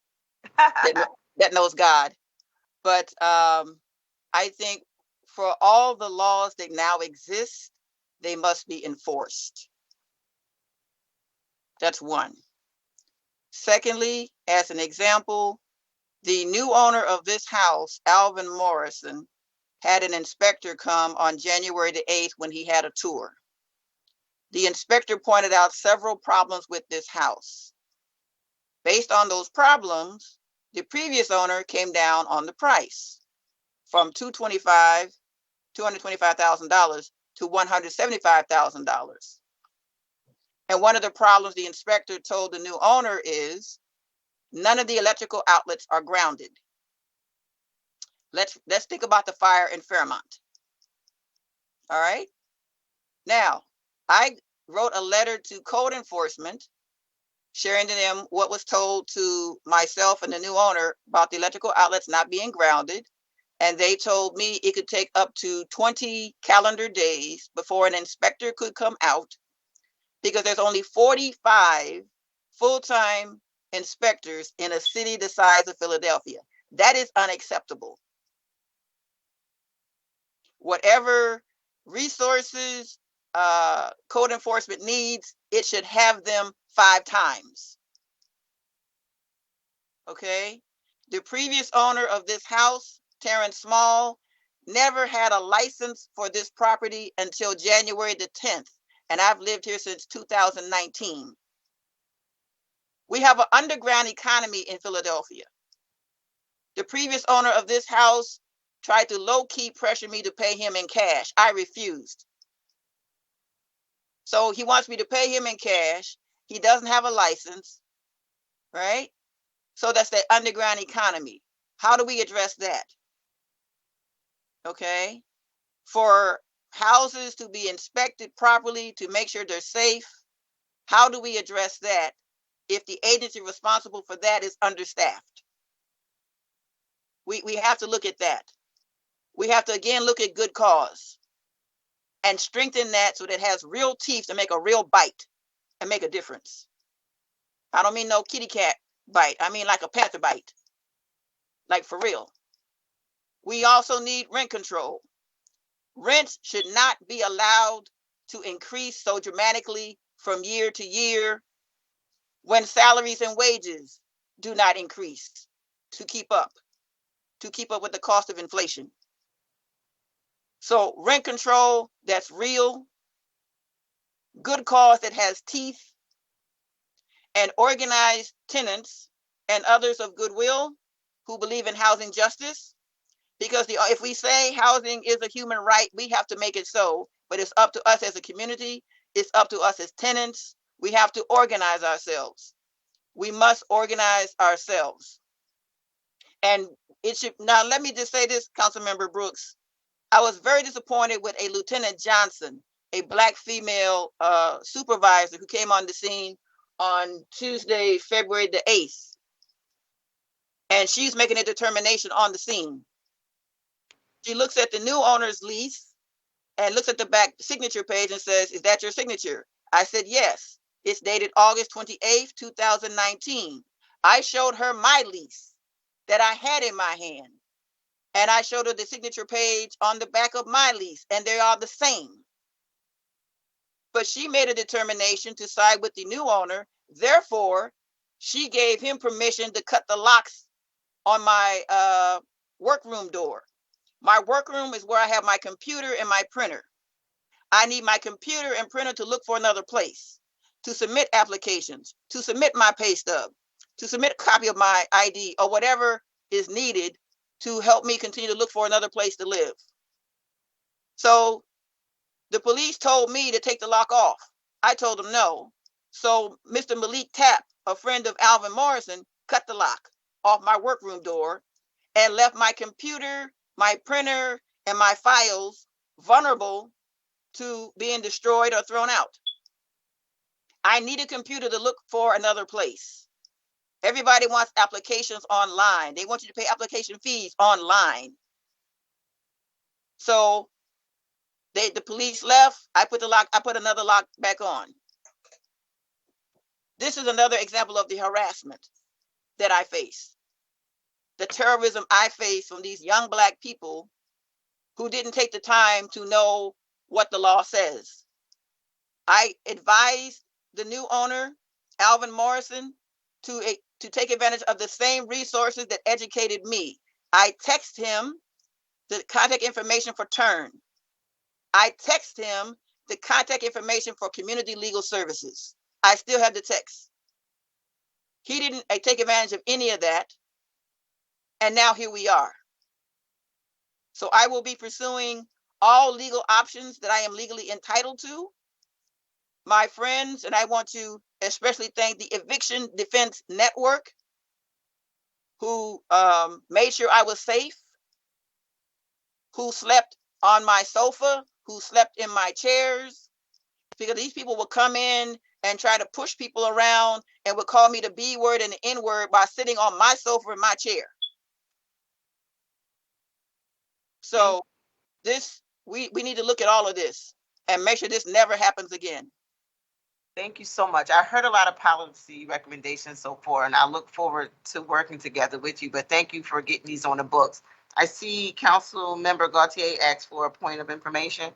that knows God. But I think for all the laws that now exist, they must be enforced. That's one. Secondly, as an example, the new owner of this house, Alvin Morrison, had an inspector come on January the 8th when he had a tour. The inspector pointed out several problems with this house. Based on those problems, the previous owner came down on the price from $225,000 to $175,000. And one of the problems the inspector told the new owner is none of the electrical outlets are grounded. Let's think about the fire in Fairmont. All right. Now, I wrote a letter to code enforcement, sharing to them what was told to myself and the new owner about the electrical outlets not being grounded. And they told me it could take up to 20 calendar days before an inspector could come out, because there's only 45 full-time inspectors in a city the size of Philadelphia. That is unacceptable. Whatever resources code enforcement needs, it should have them 5 times. Okay? The previous owner of this house, Terrence Small, never had a license for this property until January the 10th, and I've lived here since 2019. We have an underground economy in Philadelphia. The previous owner of this house tried to low-key pressure me to pay him in cash. I refused. So he wants me to pay him in cash. He doesn't have a license, right? So that's the underground economy. How do we address that? Okay. For houses to be inspected properly to make sure they're safe, how do we address that if the agency responsible for that is understaffed? We have to look at that. We have to, again, look at good cause and strengthen that so that it has real teeth to make a real bite and make a difference. I don't mean no kitty cat bite. I mean like a panther bite, like for real. We also need rent control. Rents should not be allowed to increase so dramatically from year to year when salaries and wages do not increase to keep up with the cost of inflation. So rent control that's real, good cause that has teeth, and organized tenants and others of goodwill who believe in housing justice. Because if we say housing is a human right, we have to make it so, but it's up to us as a community. It's up to us as tenants. We have to organize ourselves. We must organize ourselves. And it should, now let me just say this, Councilmember Brooks. I was very disappointed with a Lieutenant Johnson, a Black female supervisor who came on the scene on Tuesday, February the 8th. And she's making a determination on the scene. She looks at the new owner's lease and looks at the back signature page and says, "Is that your signature?" I said, "Yes." It's dated August 28th, 2019. I showed her my lease that I had in my hand. And I showed her the signature page on the back of my lease, and they are the same. But she made a determination to side with the new owner. Therefore, she gave him permission to cut the locks on my workroom door. My workroom is where I have my computer and my printer. I need my computer and printer to look for another place, to submit applications, to submit my pay stub, to submit a copy of my ID or whatever is needed to help me continue to look for another place to live. So the police told me to take the lock off. I told them no. So Mr. Malik Tapp, a friend of Alvin Morrison, cut the lock off my workroom door and left my computer, my printer, and my files vulnerable to being destroyed or thrown out. I need a computer to look for another place. Everybody wants applications online. They want you to pay application fees online. So the police left. I put another lock back on. This is another example of the harassment that I face. The terrorism I face from these young Black people who didn't take the time to know what the law says. I advised the new owner, Alvin Morrison, to take advantage of the same resources that educated me. I text him the contact information for Turn. I text him the contact information for Community Legal Services. I still have the text. He didn't take advantage of any of that. And now here we are. So I will be pursuing all legal options that I am legally entitled to. My friends, and I want to especially thank the Eviction Defense Network, who made sure I was safe, who slept on my sofa, who slept in my chairs, because these people would come in and try to push people around and would call me the B word and the N word by sitting on my sofa in my chair. So we need to look at all of this and make sure this never happens again. Thank you so much. I heard a lot of policy recommendations so far, and I look forward to working together with you, but thank you for getting these on the books. I see Council Member Gautier asked for a point of information.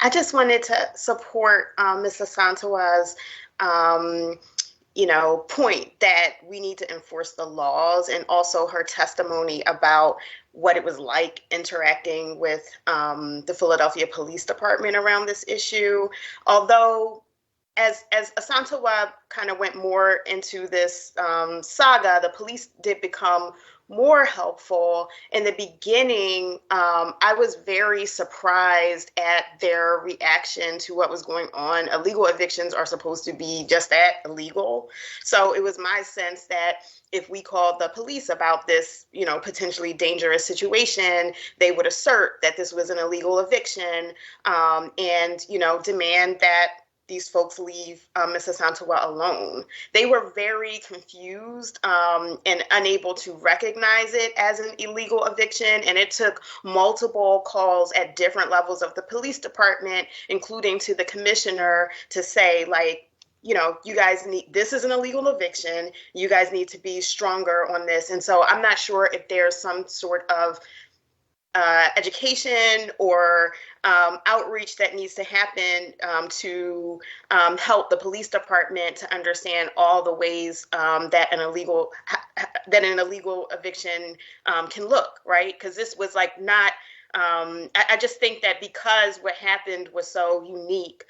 I just wanted to support Ms. Asantewa's point that we need to enforce the laws, and also her testimony about what it was like interacting with the Philadelphia Police Department around this issue. Although as Asantewa kind of went more into this saga, the police did become more helpful. In the beginning, I was very surprised at their reaction to what was going on. Illegal evictions are supposed to be just that, illegal. So it was my sense that if we called the police about this, potentially dangerous situation, they would assert that this was an illegal eviction, and, demand that these folks leave Ms. Asantewa alone. They were very confused and unable to recognize it as an illegal eviction. And it took multiple calls at different levels of the police department, including to the commissioner, to say, like, you guys this is an illegal eviction. You guys need to be stronger on this. And so I'm not sure if there's some sort of education or outreach that needs to happen to help the police department to understand all the ways that an illegal eviction can look, right? Because this was like not. I just think that because what happened was so unique,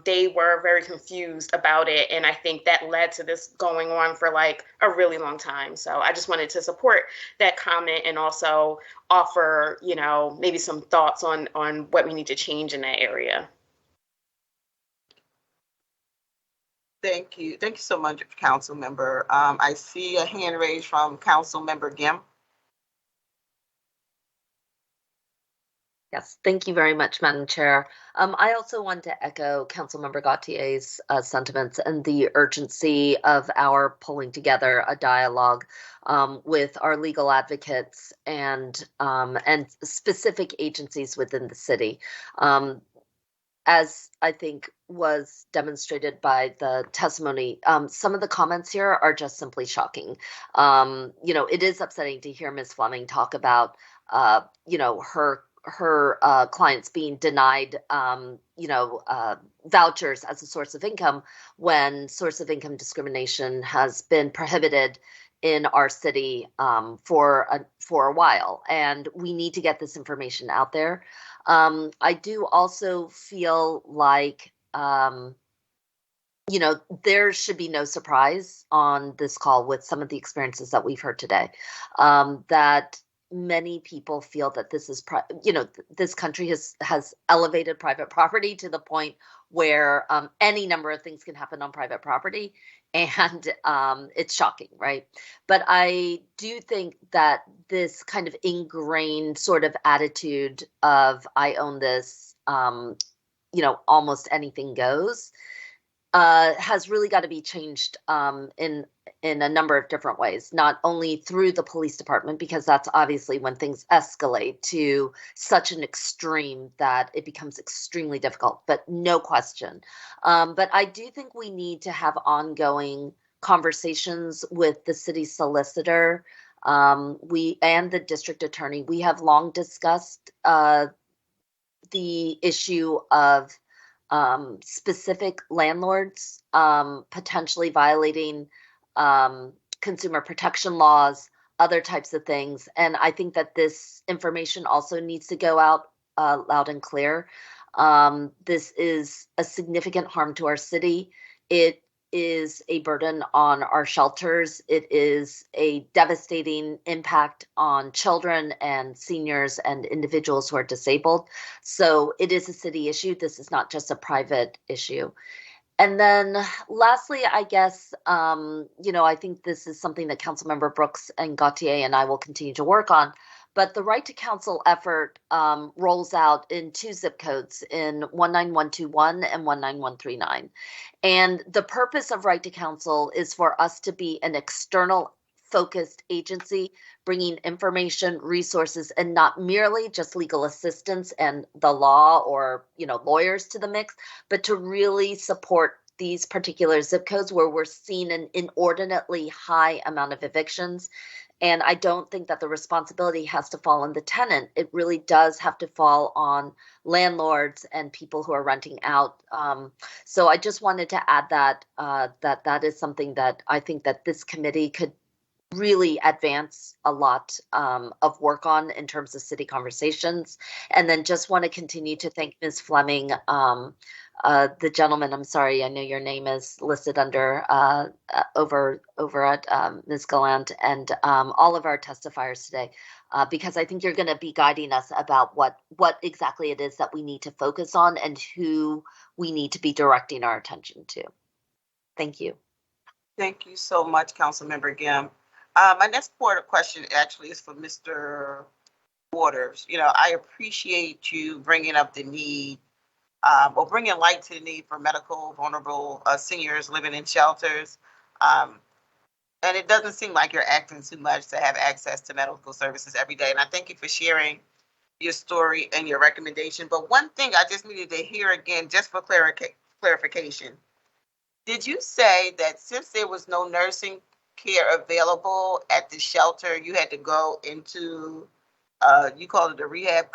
they were very confused about it. And I think that led to this going on for like a really long time. So I just wanted to support that comment and also offer, maybe some thoughts on what we need to change in that area. Thank you. Thank you so much, Council Member. I see a hand raised from Council Member Gim. Yes, thank you very much, Madam Chair. I also want to echo Councilmember Gautier's sentiments and the urgency of our pulling together a dialogue with our legal advocates and specific agencies within the city. As I think was demonstrated by the testimony, some of the comments here are just simply shocking. It is upsetting to hear Ms. Fleming talk about, her clients being denied, vouchers as a source of income when source of income discrimination has been prohibited in our city for a while, and we need to get this information out there. I do also feel like, there should be no surprise on this call with some of the experiences that we've heard today, that many people feel that this is, this country has elevated private property to the point where any number of things can happen on private property, and it's shocking, right? But I do think that this kind of ingrained sort of attitude of I own this, almost anything goes, has really got to be changed in a number of different ways, not only through the police department, because that's obviously when things escalate to such an extreme that it becomes extremely difficult, but no question. But I do think we need to have ongoing conversations with the city solicitor, and the district attorney. We have long discussed the issue of specific landlords potentially violating consumer protection laws, other types of things. And I think that this information also needs to go out loud and clear. This is a significant harm to our city. It is a burden on our shelters. It is a devastating impact on children and seniors and individuals who are disabled. So it is a city issue. This is not just a private issue. And then lastly, I guess, I think this is something that Councilmember Brooks and Gautier and I will continue to work on. But the right to counsel effort rolls out in 2 zip codes, in 19121 and 19139. And the purpose of right to counsel is for us to be an external focused agency, bringing information, resources, and not merely just legal assistance and the law or, lawyers to the mix, but to really support these particular zip codes where we're seeing an inordinately high amount of evictions. And I don't think that the responsibility has to fall on the tenant. It really does have to fall on landlords and people who are renting out. So I just wanted to add that that is something that I think that this committee could really advance a lot of work on in terms of city conversations. And then just want to continue to thank Ms. Fleming, the gentleman, I'm sorry, I know your name is listed under over at Ms. Gallant, and all of our testifiers today, because I think you're going to be guiding us about what exactly it is that we need to focus on and who we need to be directing our attention to. Thank you. Thank you so much, Councilmember Gim. My next question actually is for Mr. Waters. I appreciate you bringing up the need, or bringing light to the need for medical vulnerable seniors living in shelters. And it doesn't seem like you're acting too much to have access to medical services every day. And I thank you for sharing your story and your recommendation. But one thing I just needed to hear again, just for clarification. Did you say that since there was no nursing care available at the shelter, you had to go into, you call it a rehab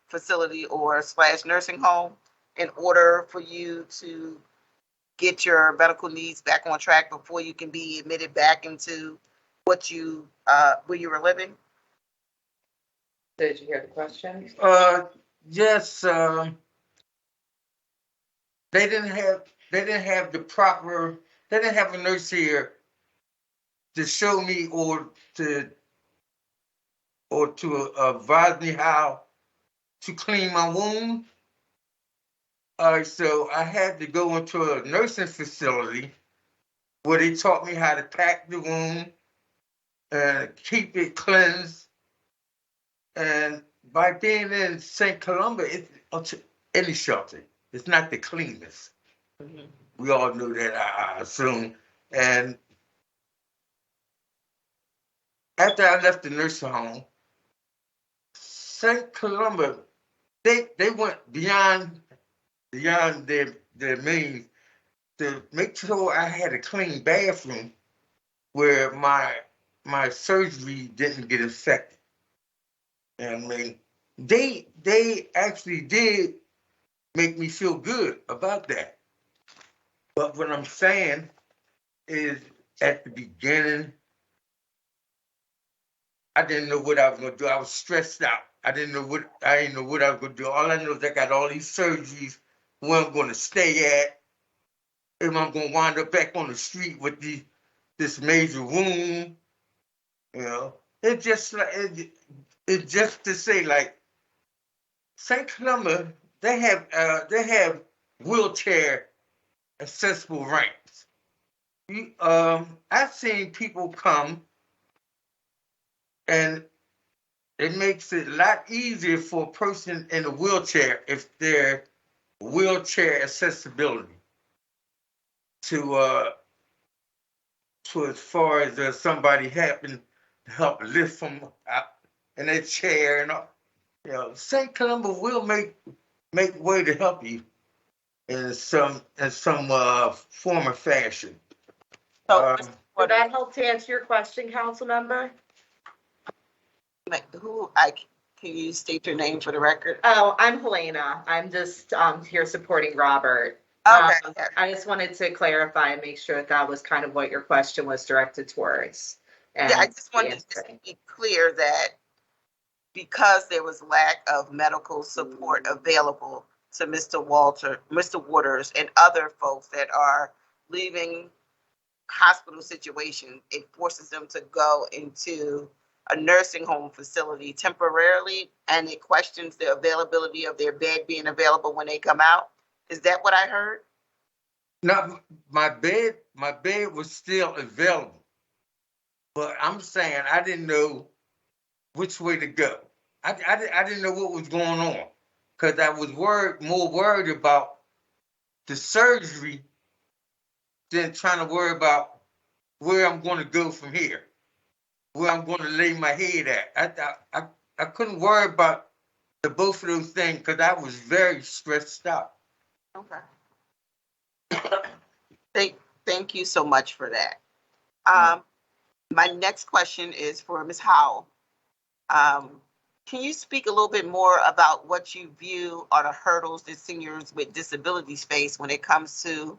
facility or / nursing home in order for you to get your medical needs back on track before you can be admitted back into where you were living? Did you hear the question? Yes. They didn't have a nurse here to show me or to advise me how to clean my wound. So I had to go into a nursing facility where they taught me how to pack the wound and keep it cleansed. And by being in St. Columba, it's any shelter. It's not the cleanest. Mm-hmm. We all know that, I assume. And after I left the nursing home, St. Columba, they went beyond their means to make sure I had a clean bathroom where my surgery didn't get infected. And I mean, they actually did make me feel good about that. But what I'm saying is, at the beginning, I didn't know what I was gonna do. I was stressed out. I didn't know what I was gonna do. All I know is I got all these surgeries, where I'm gonna stay at, and I'm gonna wind up back on the street with this major wound. It's just to say, like, St. Columba, they have wheelchair accessible ramps. I've seen people come, and it makes it a lot easier for a person in a wheelchair if they're wheelchair accessibility to as far as somebody happen to help lift them out in their chair and all. St. Columba will make way to help you in some form or fashion. So, would that help to answer your question, council member? Can you state your name for the record? Oh, I'm Helena. I'm just here supporting Robert. Okay. I just wanted to clarify and make sure that was kind of what your question was directed towards. Yeah, I just wanted to be clear that because there was lack of medical support available to Mr. Waters, and other folks that are leaving hospital situations, it forces them to go into a nursing home facility temporarily, and it questions the availability of their bed being available when they come out. Is that what I heard? No, my bed was still available, but I'm saying I didn't know which way to go. I didn't know what was going on, because I was more worried about the surgery than trying to worry about where I'm going to go from here, where I'm going to lay my head at. I couldn't worry about both of those things because I was very stressed out. Okay. Thank you so much for that. My next question is for Ms. Howell. Can you speak a little bit more about what you view are the hurdles that seniors with disabilities face when it comes to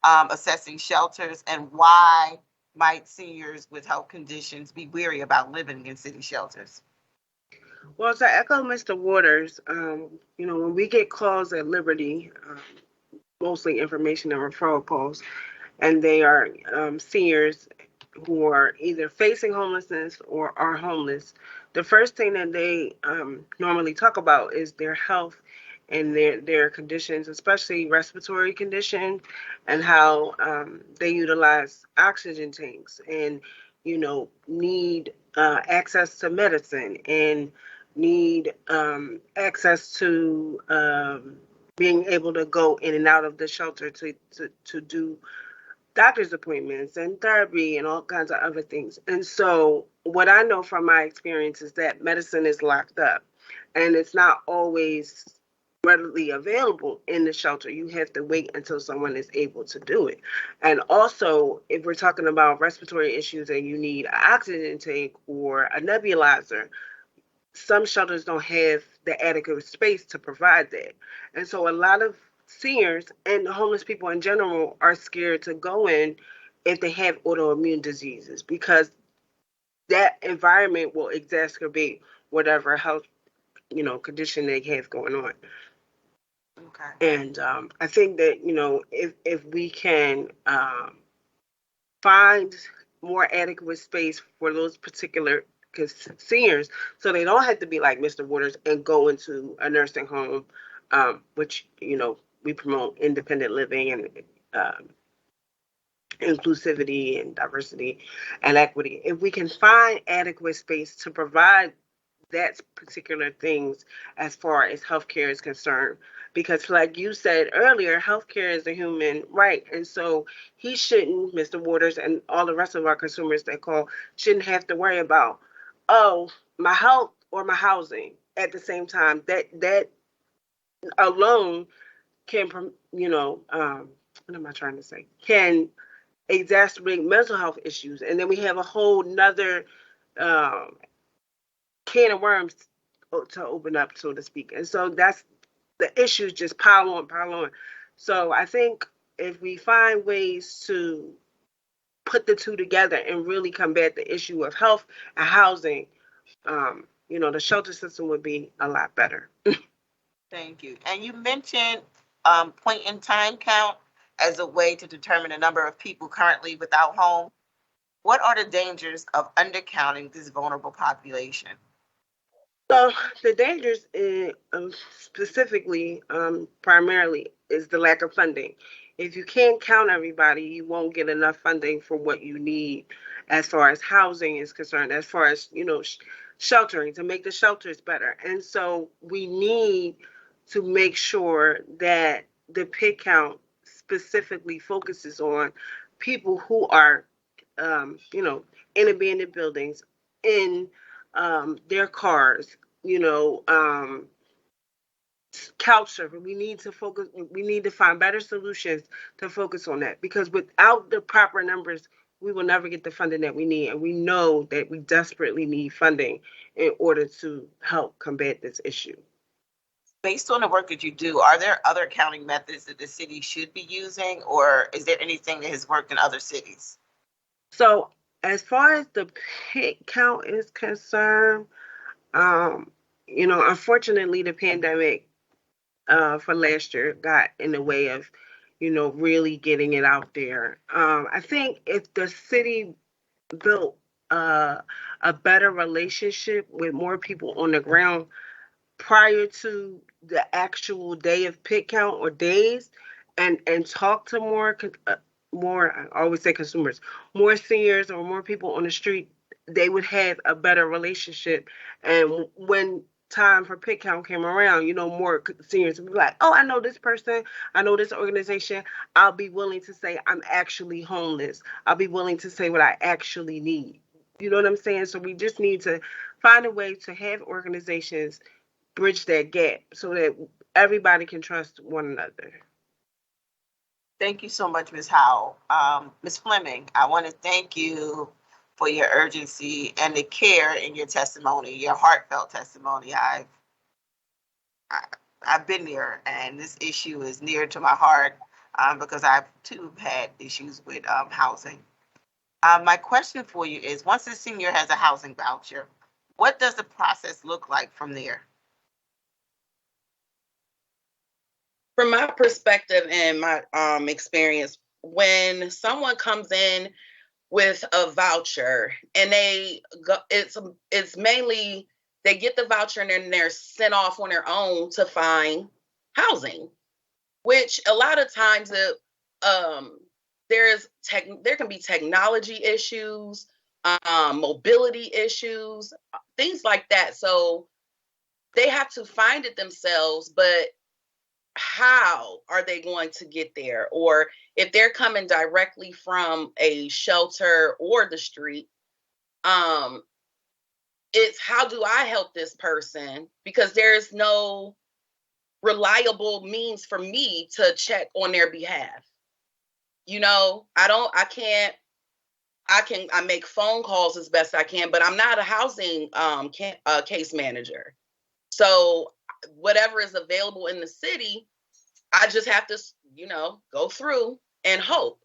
assessing shelters, and why might seniors with health conditions be wary about living in city shelters? Well, to echo Mr. Waters, when we get calls at Liberty, mostly information and referral calls, and they are seniors who are either facing homelessness or are homeless, the first thing that they normally talk about is their health and their conditions, especially respiratory condition, and how they utilize oxygen tanks and need access to medicine and need access to being able to go in and out of the shelter to do doctor's appointments and therapy and all kinds of other things. And so what I know from my experience is that medicine is locked up and it's not always readily available in the shelter. You have to wait until someone is able to do it. And also, if we're talking about respiratory issues and you need an oxygen tank or a nebulizer, some shelters don't have the adequate space to provide that. And so a lot of seniors and homeless people in general are scared to go in if they have autoimmune diseases, because that environment will exacerbate whatever health condition they have going on. Okay. And I think that if we can find more adequate space for those particular seniors, so they don't have to be like Mr. Waters and go into a nursing home, which we promote independent living and inclusivity and diversity and equity. If we can find adequate space to provide that particular things as far as healthcare is concerned, because like you said earlier, healthcare is a human right. And so he shouldn't, Mr. Waters and all the rest of our consumers that call, shouldn't have to worry about, my health or my housing at the same time. That alone can, what am I trying to say? Can exacerbate mental health issues. And then we have a whole nother can of worms to open up, so to speak. And so that's the issues just pile on. So I think if we find ways to put the two together and really combat the issue of health and housing, the shelter system would be a lot better. Thank you. And you mentioned point in time count as a way to determine the number of people currently without home. What are the dangers of undercounting this vulnerable population? So the dangers specifically, primarily, is the lack of funding. If you can't count everybody, you won't get enough funding for what you need as far as housing is concerned, as far as, sheltering, to make the shelters better. And so we need to make sure that the PID count specifically focuses on people who are, in abandoned buildings, in their cars, couch surfing. We need to find better solutions to focus on that, because without the proper numbers, we will never get the funding that we need. And we know that we desperately need funding in order to help combat this issue. Based on the work that you do, are there other counting methods that the city should be using, or is there anything that has worked in other cities? So as far as the PID count is concerned, unfortunately, the pandemic for last year got in the way of, really getting it out there. I think if the city built a better relationship with more people on the ground prior to the actual day of PID count or days, and talk to more, I always say consumers, more seniors or more people on the street, they would have a better relationship. And when time for PID count came around, more seniors would be like, oh, I know this person, I know this organization. I'll be willing to say I'm actually homeless. I'll be willing to say what I actually need. You know what I'm saying? So we just need to find a way to have organizations bridge that gap so that everybody can trust one another. Thank you so much, Ms. Howell. Ms. Fleming, I want to thank you for your urgency and the care in your testimony, your heartfelt testimony. I've been there, and this issue is near to my heart because I've too had issues with housing. My question for you is, once a senior has a housing voucher, what does the process look like from there? From my perspective and my experience, when someone comes in with a voucher and they go, it's mainly they get the voucher and then they're sent off on their own to find housing, which a lot of times there can be technology issues, mobility issues, things like that. So they have to find it themselves, but how are they going to get there? Or if they're coming directly from a shelter or the street, it's how do I help this person? Because there's no reliable means for me to check on their behalf. I make phone calls as best I can, but I'm not a housing case manager. So whatever is available in the city, I just have to, go through and hope.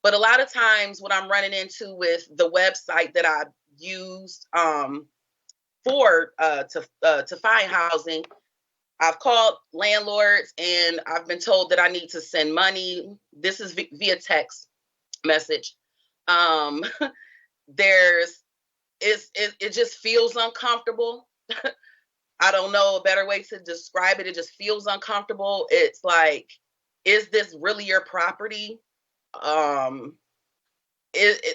But a lot of times what I'm running into with the website that I used to find housing, I've called landlords and I've been told that I need to send money. This is via text message. It just feels uncomfortable. I don't know a better way to describe it. It just feels uncomfortable. It's like, is this really your property? I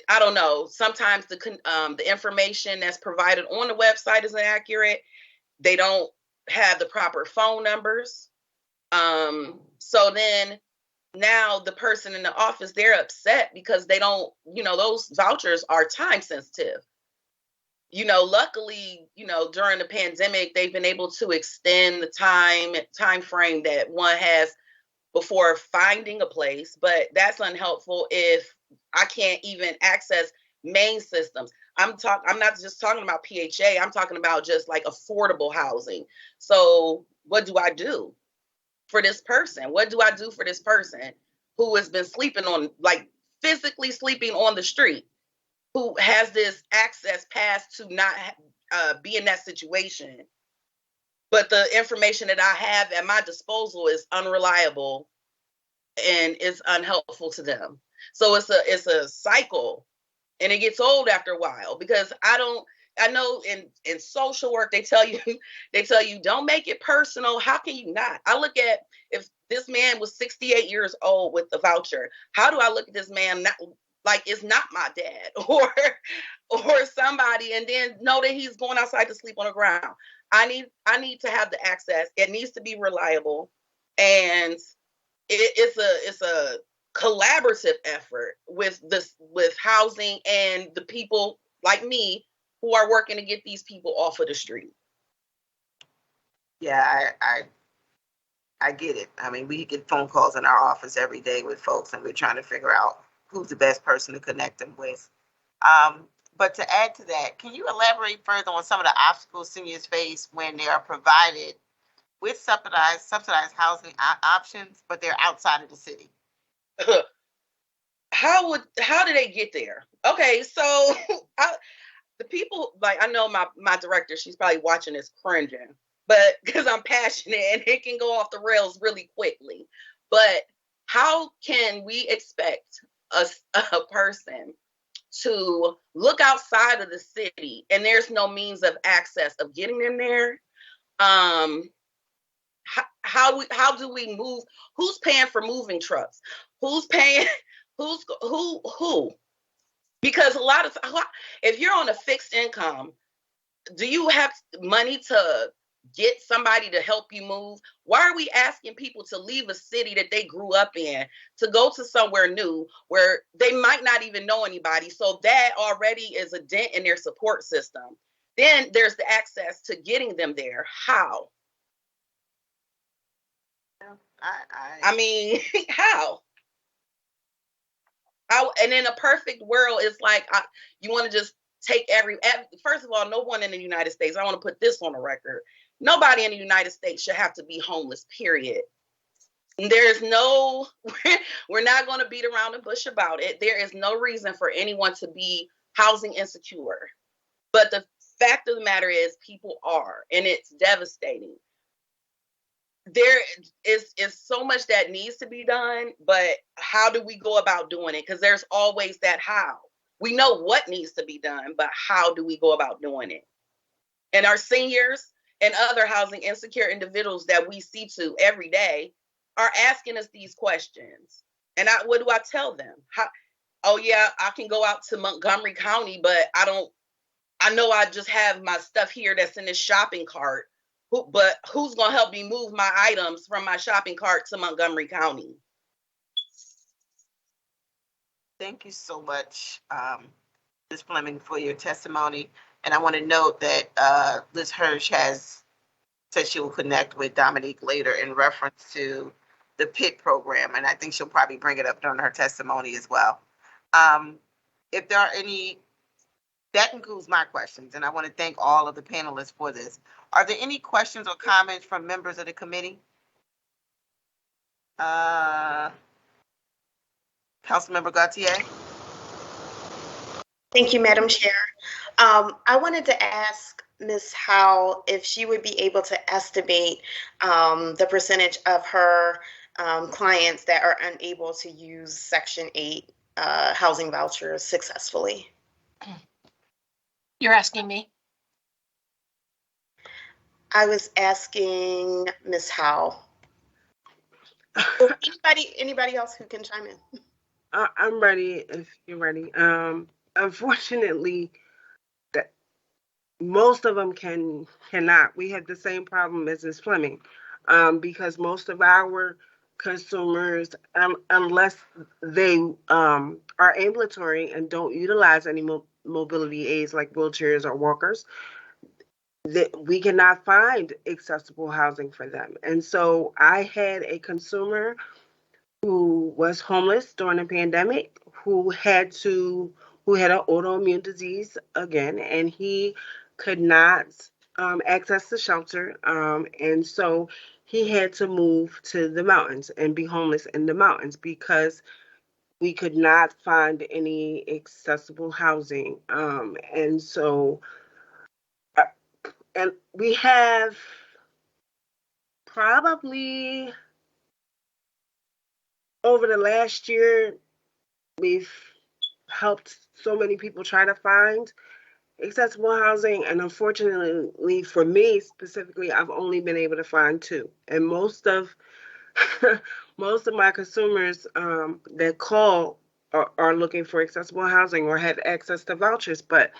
don't know. Sometimes the information that's provided on the website isn't accurate. They don't have the proper phone numbers. So then now the person in the office, they're upset because they don't, those vouchers are time sensitive. Luckily, during the pandemic, they've been able to extend the time frame that one has before finding a place, but that's unhelpful if I can't even access main systems. I'm not just talking about PHA, I'm talking about just like affordable housing. So what do I do for this person? What do I do for this person who has been sleeping on, like physically sleeping on the street, who has this access pass to not be in that situation? But the information that I have at my disposal is unreliable and is unhelpful to them. So it's a cycle, and it gets old after a while, because I know in social work they tell you don't make it personal. How can you not? I look at, if this man was 68 years old with the voucher, how do I look at this man not like it's not my dad or somebody, and then know that he's going outside to sleep on the ground? I need to have the access. It needs to be reliable, and it's a collaborative effort with housing and the people like me who are working to get these people off of the street. Yeah, I get it. I mean, we get phone calls in our office every day with folks, and we're trying to figure out who's the best person to connect them with. But to add to that, can you elaborate further on some of the obstacles seniors face when they are provided with subsidized housing options, but they're outside of the city? How do they get there? Okay, so the people, like, I know my director, she's probably watching this cringing, but because I'm passionate and it can go off the rails really quickly. But how can we expect a person to look outside of the city and there's no means of access of getting them there? How do we move? Who's paying for moving trucks? Who's paying? Who? Because if you're on a fixed income, do you have money to get somebody to help you move? Why are we asking people to leave a city that they grew up in to go to somewhere new where they might not even know anybody? So that already is a dent in their support system. Then there's the access to getting them there. How? I mean, how? And in a perfect world, it's like you want to just take first of all, no one in the United States, I want to put this on the record, nobody in the United States should have to be homeless, period. There's no, we're not going to beat around the bush about it. There is no reason for anyone to be housing insecure. But the fact of the matter is people are, and it's devastating. There is so much that needs to be done, but how do we go about doing it? Because there's always that how. We know what needs to be done, but how do we go about doing it? And our seniors and other housing insecure individuals that we see to every day are asking us these questions. And what do I tell them? Oh yeah, I can go out to Montgomery County, but I know I just have my stuff here that's in this shopping cart. But who's going to help me move my items from my shopping cart to Montgomery County? Thank you so much, Ms. Fleming, for your testimony. And I want to note that Liz Hirsch has said she will connect with Dominique later in reference to the PIT program. And I think she'll probably bring it up during her testimony as well. If there are any, that concludes my questions. And I want to thank all of the panelists for this. Are there any questions or comments from members of the committee? Councilmember Gautier? Thank you, Madam Chair. I wanted to ask Ms. Howe if she would be able to estimate the percentage of her clients that are unable to use Section 8 housing vouchers successfully. You're asking me? I was asking Ms. Howe. Anybody else who can chime in? I'm ready if you're ready. Unfortunately, that most of them cannot. We have the same problem as Ms. Fleming, because most of our consumers, unless they are ambulatory and don't utilize any mobility aids like wheelchairs or walkers, that we cannot find accessible housing for them. And so I had a consumer who was homeless during the pandemic, who had an autoimmune disease again, and he could not access the shelter. And so he had to move to the mountains and be homeless in the mountains because we could not find any accessible housing. And so, and we have probably over the last year, we've helped so many people try to find accessible housing. And unfortunately, for me specifically, I've only been able to find 2. And most of my consumers that call are looking for accessible housing or have access to vouchers. But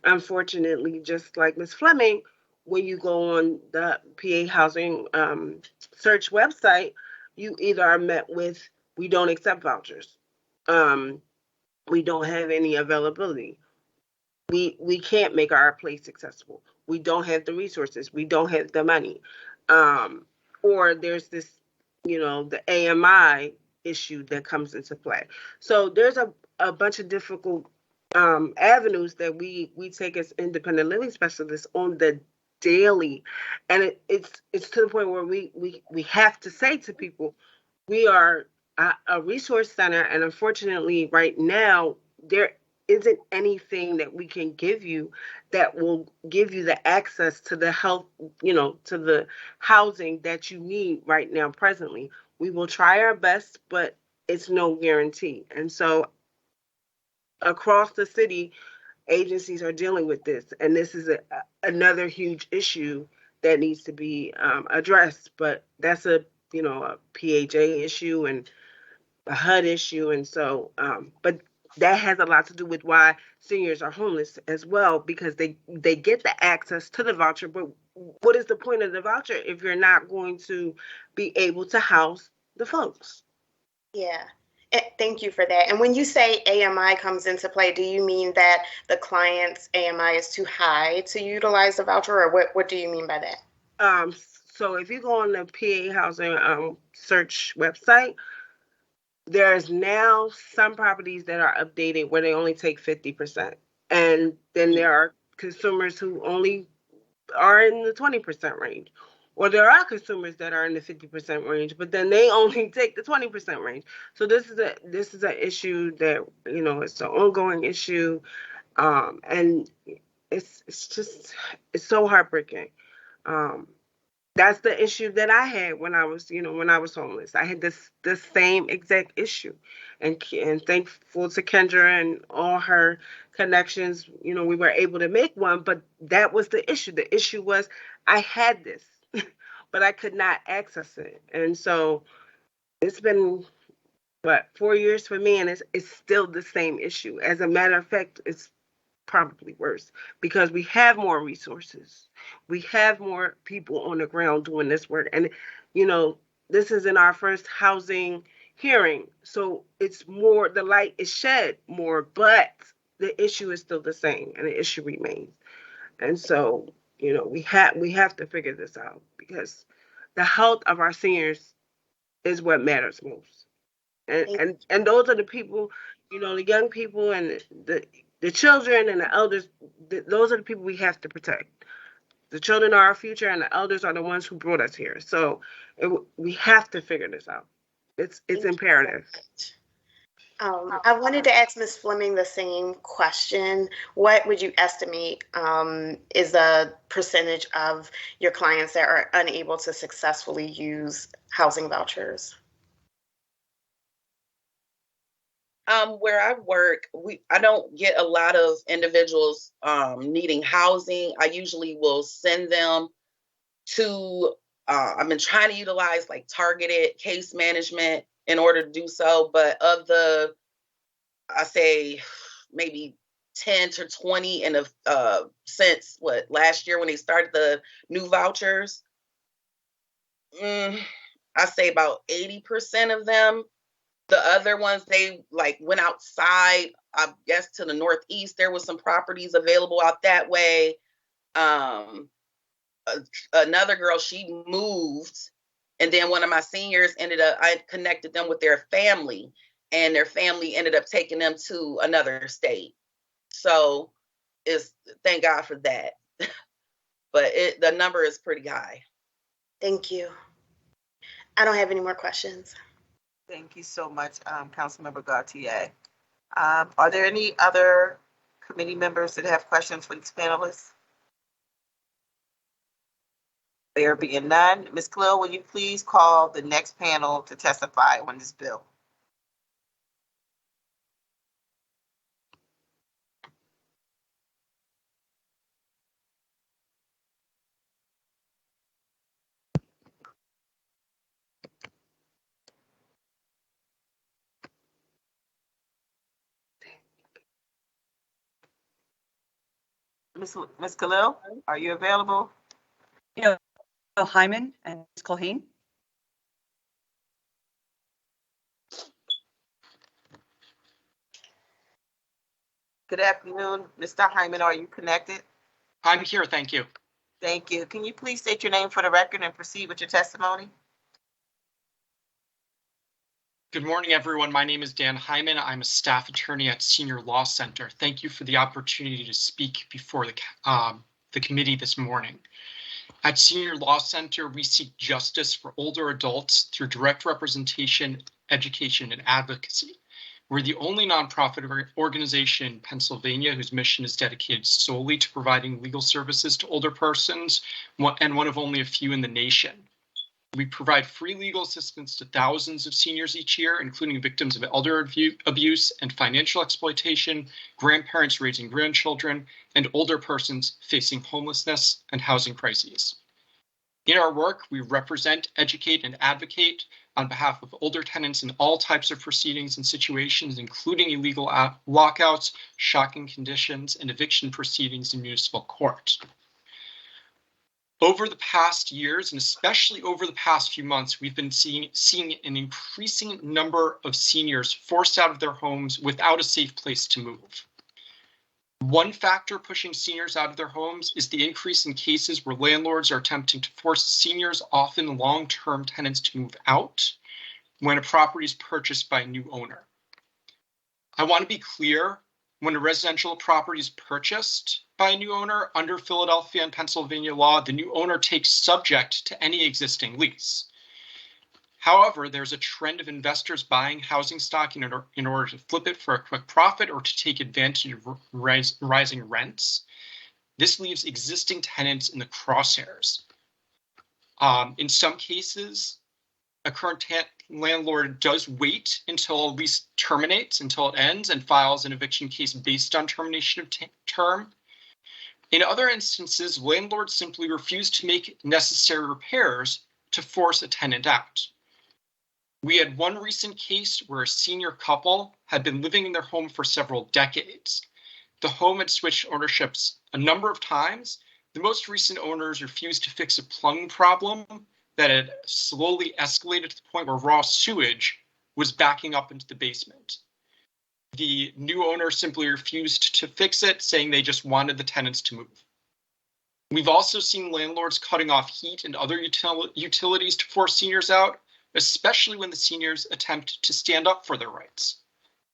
unfortunately, just like Ms. Fleming, when you go on the PA Housing search website, you either are met with, we don't accept vouchers. We don't have any availability. We can't make our place accessible. We don't have the resources. We don't have the money. Or there's this, the AMI issue that comes into play. So there's a bunch of difficult avenues that we take as independent living specialists on the daily. And it's to the point where we have to say to people, we are a resource center, and unfortunately right now there isn't anything that we can give you that will give you the access to the health, to the housing that you need right now presently. We will try our best, but it's no guarantee. And so across the city, agencies are dealing with this, and this is another huge issue that needs to be addressed. But that's a PHA issue and a HUD issue, and so but that has a lot to do with why seniors are homeless as well, because they get the access to the voucher, but what is the point of the voucher if you're not going to be able to house the folks? Yeah. Thank you for that. And when you say AMI comes into play, do you mean that the client's AMI is too high to utilize the voucher, or what do you mean by that? So if you go on the PA Housing search website, there's now some properties that are updated where they only take 50%. And then there are consumers who only are in the 20% range. or there are consumers that are in the 50% range, but then they only take the 20% range. So this is an issue that, you know, it's an ongoing issue, and it's so heartbreaking. That's the issue that I had when I was homeless. I had the same exact issue, and thankful to Kendra and all her connections, you know, we were able to make one. But that was the issue. The issue was I had this, but I could not access it, and so it's been 4 years for me, and it's still the same issue. As a matter of fact, it's probably worse because we have more resources. We have more people on the ground doing this work. And, you know, this isn't our first housing hearing. So it's more, the light is shed more, but the issue is still the same and the issue remains. And so, you know, we have to figure this out because the health of our seniors is what matters most. And those are the people, you know, the young people and the children and the elders, those are the people we have to protect. The children are our future, and the elders are the ones who brought us here. So we have to figure this out. It's imperative. I wanted to ask Ms. Fleming the same question. What would you estimate is the percentage of your clients that are unable to successfully use housing vouchers? Where I work, I don't get a lot of individuals needing housing. I usually will send them to, I've been trying to utilize like targeted case management in order to do so. But of the, I say maybe 10 to 20 in since last year when they started the new vouchers, I say about 80% of them. The other ones, they like went outside, I guess, to the Northeast. There was some properties available out that way. Another girl, she moved. And then one of my seniors I connected them with their family. And their family ended up taking them to another state. So thank God for that. But the number is pretty high. Thank you. I don't have any more questions. Thank you so much, Councilmember Gautier. Are there any other committee members that have questions for these panelists? There being none, Ms. Khalil, will you please call the next panel to testify on this bill? Ms. Khalil, are you available? You know, Hyman and Ms. Culhane. Good afternoon. Mr. Hyman, are you connected? I'm here, thank you. Thank you. Can you please state your name for the record and proceed with your testimony? Good morning, everyone. My name is Dan Hyman. I'm a staff attorney at Senior Law Center. Thank you for the opportunity to speak before the committee this morning. At Senior Law Center, we seek justice for older adults through direct representation, education, and advocacy. We're the only nonprofit organization in Pennsylvania whose mission is dedicated solely to providing legal services to older persons, and one of only a few in the nation. We provide free legal assistance to thousands of seniors each year, including victims of elder abuse and financial exploitation, grandparents raising grandchildren, and older persons facing homelessness and housing crises. In our work, we represent, educate, and advocate on behalf of older tenants in all types of proceedings and situations, including illegal lockouts, shocking conditions, and eviction proceedings in municipal court. Over the past years, and especially over the past few months, we've been seeing an increasing number of seniors forced out of their homes without a safe place to move. One factor pushing seniors out of their homes is the increase in cases where landlords are attempting to force seniors, often long-term tenants, to move out when a property is purchased by a new owner. I want to be clear, When a residential property is purchased by a new owner under Philadelphia and Pennsylvania law, the new owner takes subject to any existing lease. However, there's a trend of investors buying housing stock in order to flip it for a quick profit or to take advantage of rising rents. This leaves existing tenants in the crosshairs. In some cases, a current landlord does wait until a lease terminates, until it ends, and files an eviction case based on termination of term. In other instances, landlords simply refuse to make necessary repairs to force a tenant out. We had one recent case where a senior couple had been living in their home for several decades. The home had switched ownerships a number of times. The most recent owners refused to fix a plumbing problem that had slowly escalated to the point where raw sewage was backing up into the basement. The new owner simply refused to fix it, saying they just wanted the tenants to move. We've also seen landlords cutting off heat and other utilities to force seniors out, especially when the seniors attempt to stand up for their rights.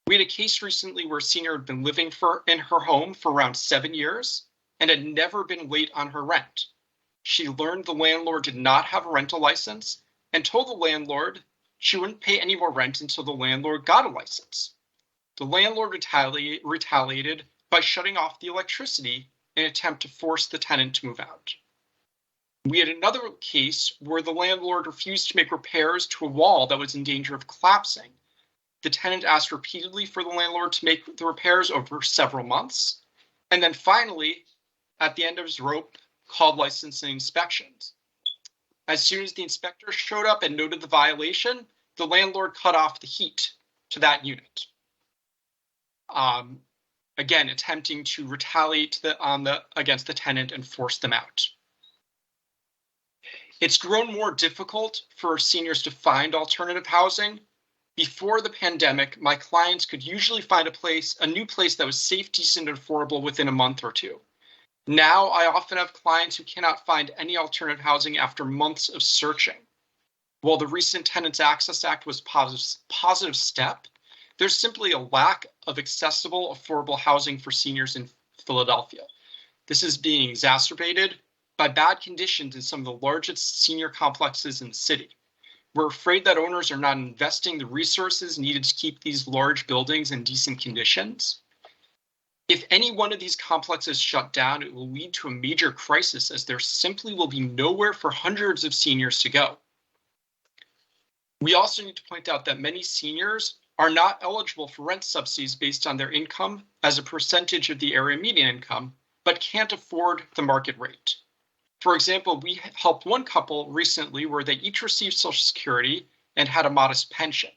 We had a case recently where a senior had been living in her home for around 7 years and had never been late on her rent. She learned the landlord did not have a rental license and told the landlord she wouldn't pay any more rent until the landlord got a license. The landlord retaliated by shutting off the electricity in an attempt to force the tenant to move out. We had another case where the landlord refused to make repairs to a wall that was in danger of collapsing. The tenant asked repeatedly for the landlord to make the repairs over several months, and then finally, at the end of his rope, called licensing inspections. As soon as the inspector showed up and noted the violation, the landlord cut off the heat to that unit. Again, attempting to retaliate against the tenant and force them out. It's grown more difficult for seniors to find alternative housing. Before the pandemic, my clients could usually find a new place that was safe, decent, and affordable within a month or two. Now, I often have clients who cannot find any alternative housing after months of searching. While the recent Tenants Access Act was a positive step, there's simply a lack of accessible, affordable housing for seniors in Philadelphia. This is being exacerbated by bad conditions in some of the largest senior complexes in the city. We're afraid that owners are not investing the resources needed to keep these large buildings in decent conditions. If any one of these complexes shut down, it will lead to a major crisis, as there simply will be nowhere for hundreds of seniors to go. We also need to point out that many seniors are not eligible for rent subsidies based on their income as a percentage of the area median income, but can't afford the market rate. For example, we helped one couple recently where they each received Social Security and had a modest pension.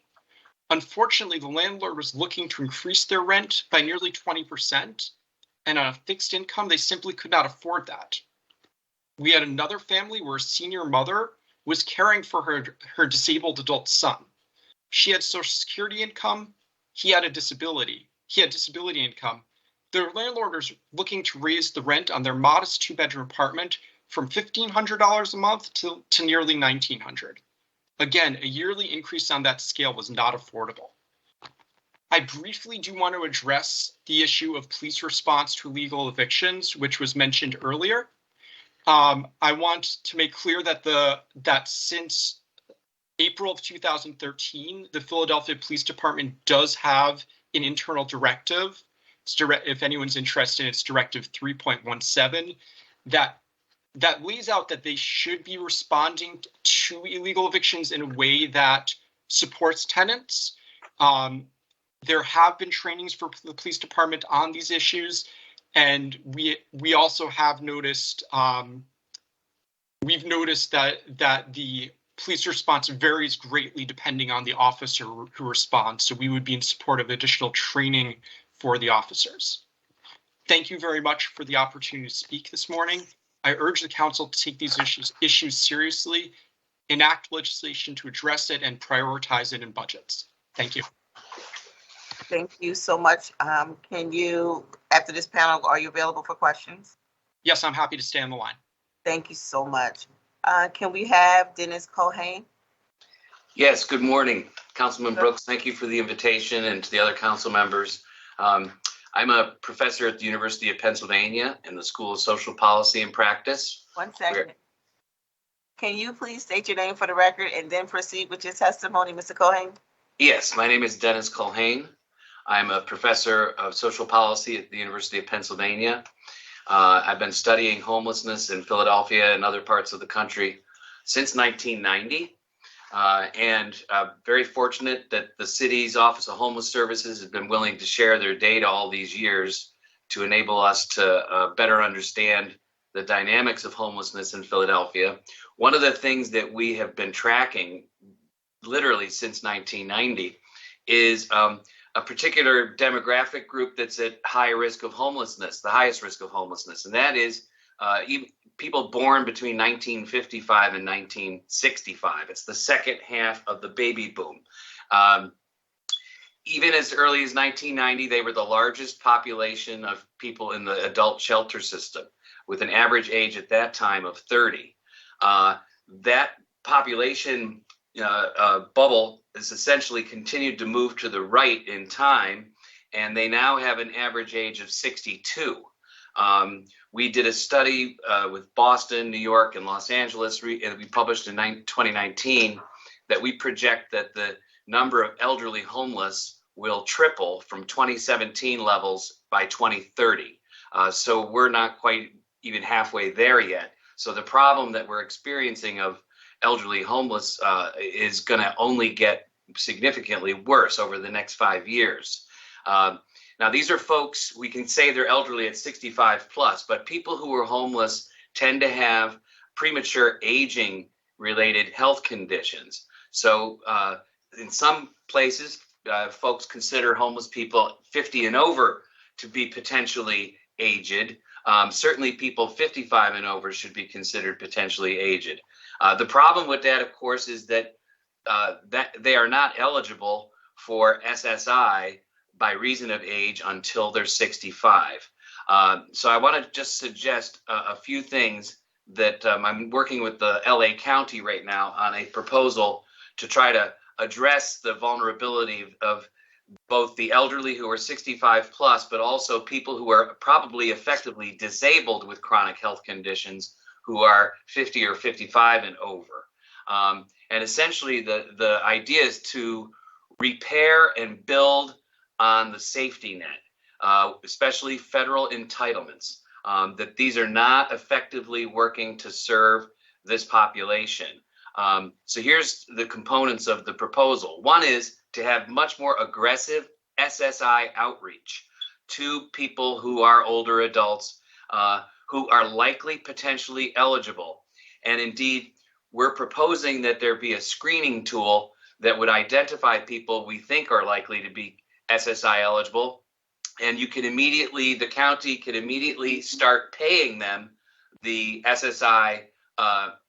Unfortunately, the landlord was looking to increase their rent by nearly 20%, and on a fixed income, they simply could not afford that. We had another family where a senior mother was caring for her disabled adult son. She had Social Security income, he had disability income. The landlord was looking to raise the rent on their modest 2-bedroom apartment from $1,500 a month to nearly $1,900. Again, a yearly increase on that scale was not affordable. I briefly do want to address the issue of police response to illegal evictions, which was mentioned earlier. I want to make clear that since April of 2013, the Philadelphia Police Department does have an internal directive. If anyone's interested, it's Directive 3.17 that lays out that they should be responding to illegal evictions in a way that supports tenants. There have been trainings for the police department on these issues, and we also have noticed that the police response varies greatly depending on the officer who responds. So we would be in support of additional training for the officers. Thank you very much for the opportunity to speak this morning. I urge the council to take these issues seriously, enact legislation to address it, and prioritize it in budgets. Thank you. Thank you so much. Can you, after this panel, are you available for questions? Yes, I'm happy to stay on the line. Thank you so much. Can we have Dennis Cohane? Yes, good morning, Councilman Brooks. Thank you for the invitation, and to the other council members. I'm a professor at the University of Pennsylvania in the School of Social Policy and Practice. 1 second. Can you please state your name for the record and then proceed with your testimony, Mr. Cohen? Yes, my name is Dennis Culhane. I'm a professor of social policy at the University of Pennsylvania. I've been studying homelessness in Philadelphia and other parts of the country since 1990. And very fortunate that the city's Office of Homeless Services has been willing to share their data all these years to enable us to better understand the dynamics of homelessness in Philadelphia. One of the things that we have been tracking literally since 1990 is a particular demographic group that's at high risk of homelessness, the highest risk of homelessness, and that is people born between 1955 and 1965. It's the second half of the baby boom. Even as early as 1990, they were the largest population of people in the adult shelter system, with an average age at that time of 30. That population bubble has essentially continued to move to the right in time, and they now have an average age of 62. We did a study with Boston, New York, and Los Angeles, and we published in 2019 that we project that the number of elderly homeless will triple from 2017 levels by 2030. So we're not quite even halfway there yet. So the problem that we're experiencing of elderly homeless is going to only get significantly worse over the next 5 years. Now, these are folks, we can say they're elderly at 65 plus, but people who are homeless tend to have premature aging related health conditions. So in some places, folks consider homeless people 50 and over to be potentially aged. Certainly people 55 and over should be considered potentially aged. The problem with that, of course, is that they are not eligible for SSI by reason of age until they're 65. So I want to just suggest a few things that I'm working with the LA County right now on a proposal to try to address the vulnerability of both the elderly who are 65 plus, but also people who are probably effectively disabled with chronic health conditions who are 50 or 55 and over. And essentially the idea is to repair and build on the safety net, especially federal entitlements, that these are not effectively working to serve this population. So here's the components of the proposal. One is to have much more aggressive SSI outreach to people who are older adults who are likely potentially eligible. And indeed, we're proposing that there be a screening tool that would identify people we think are likely to be SSI eligible. And you can immediately, the county can immediately start paying them the SSI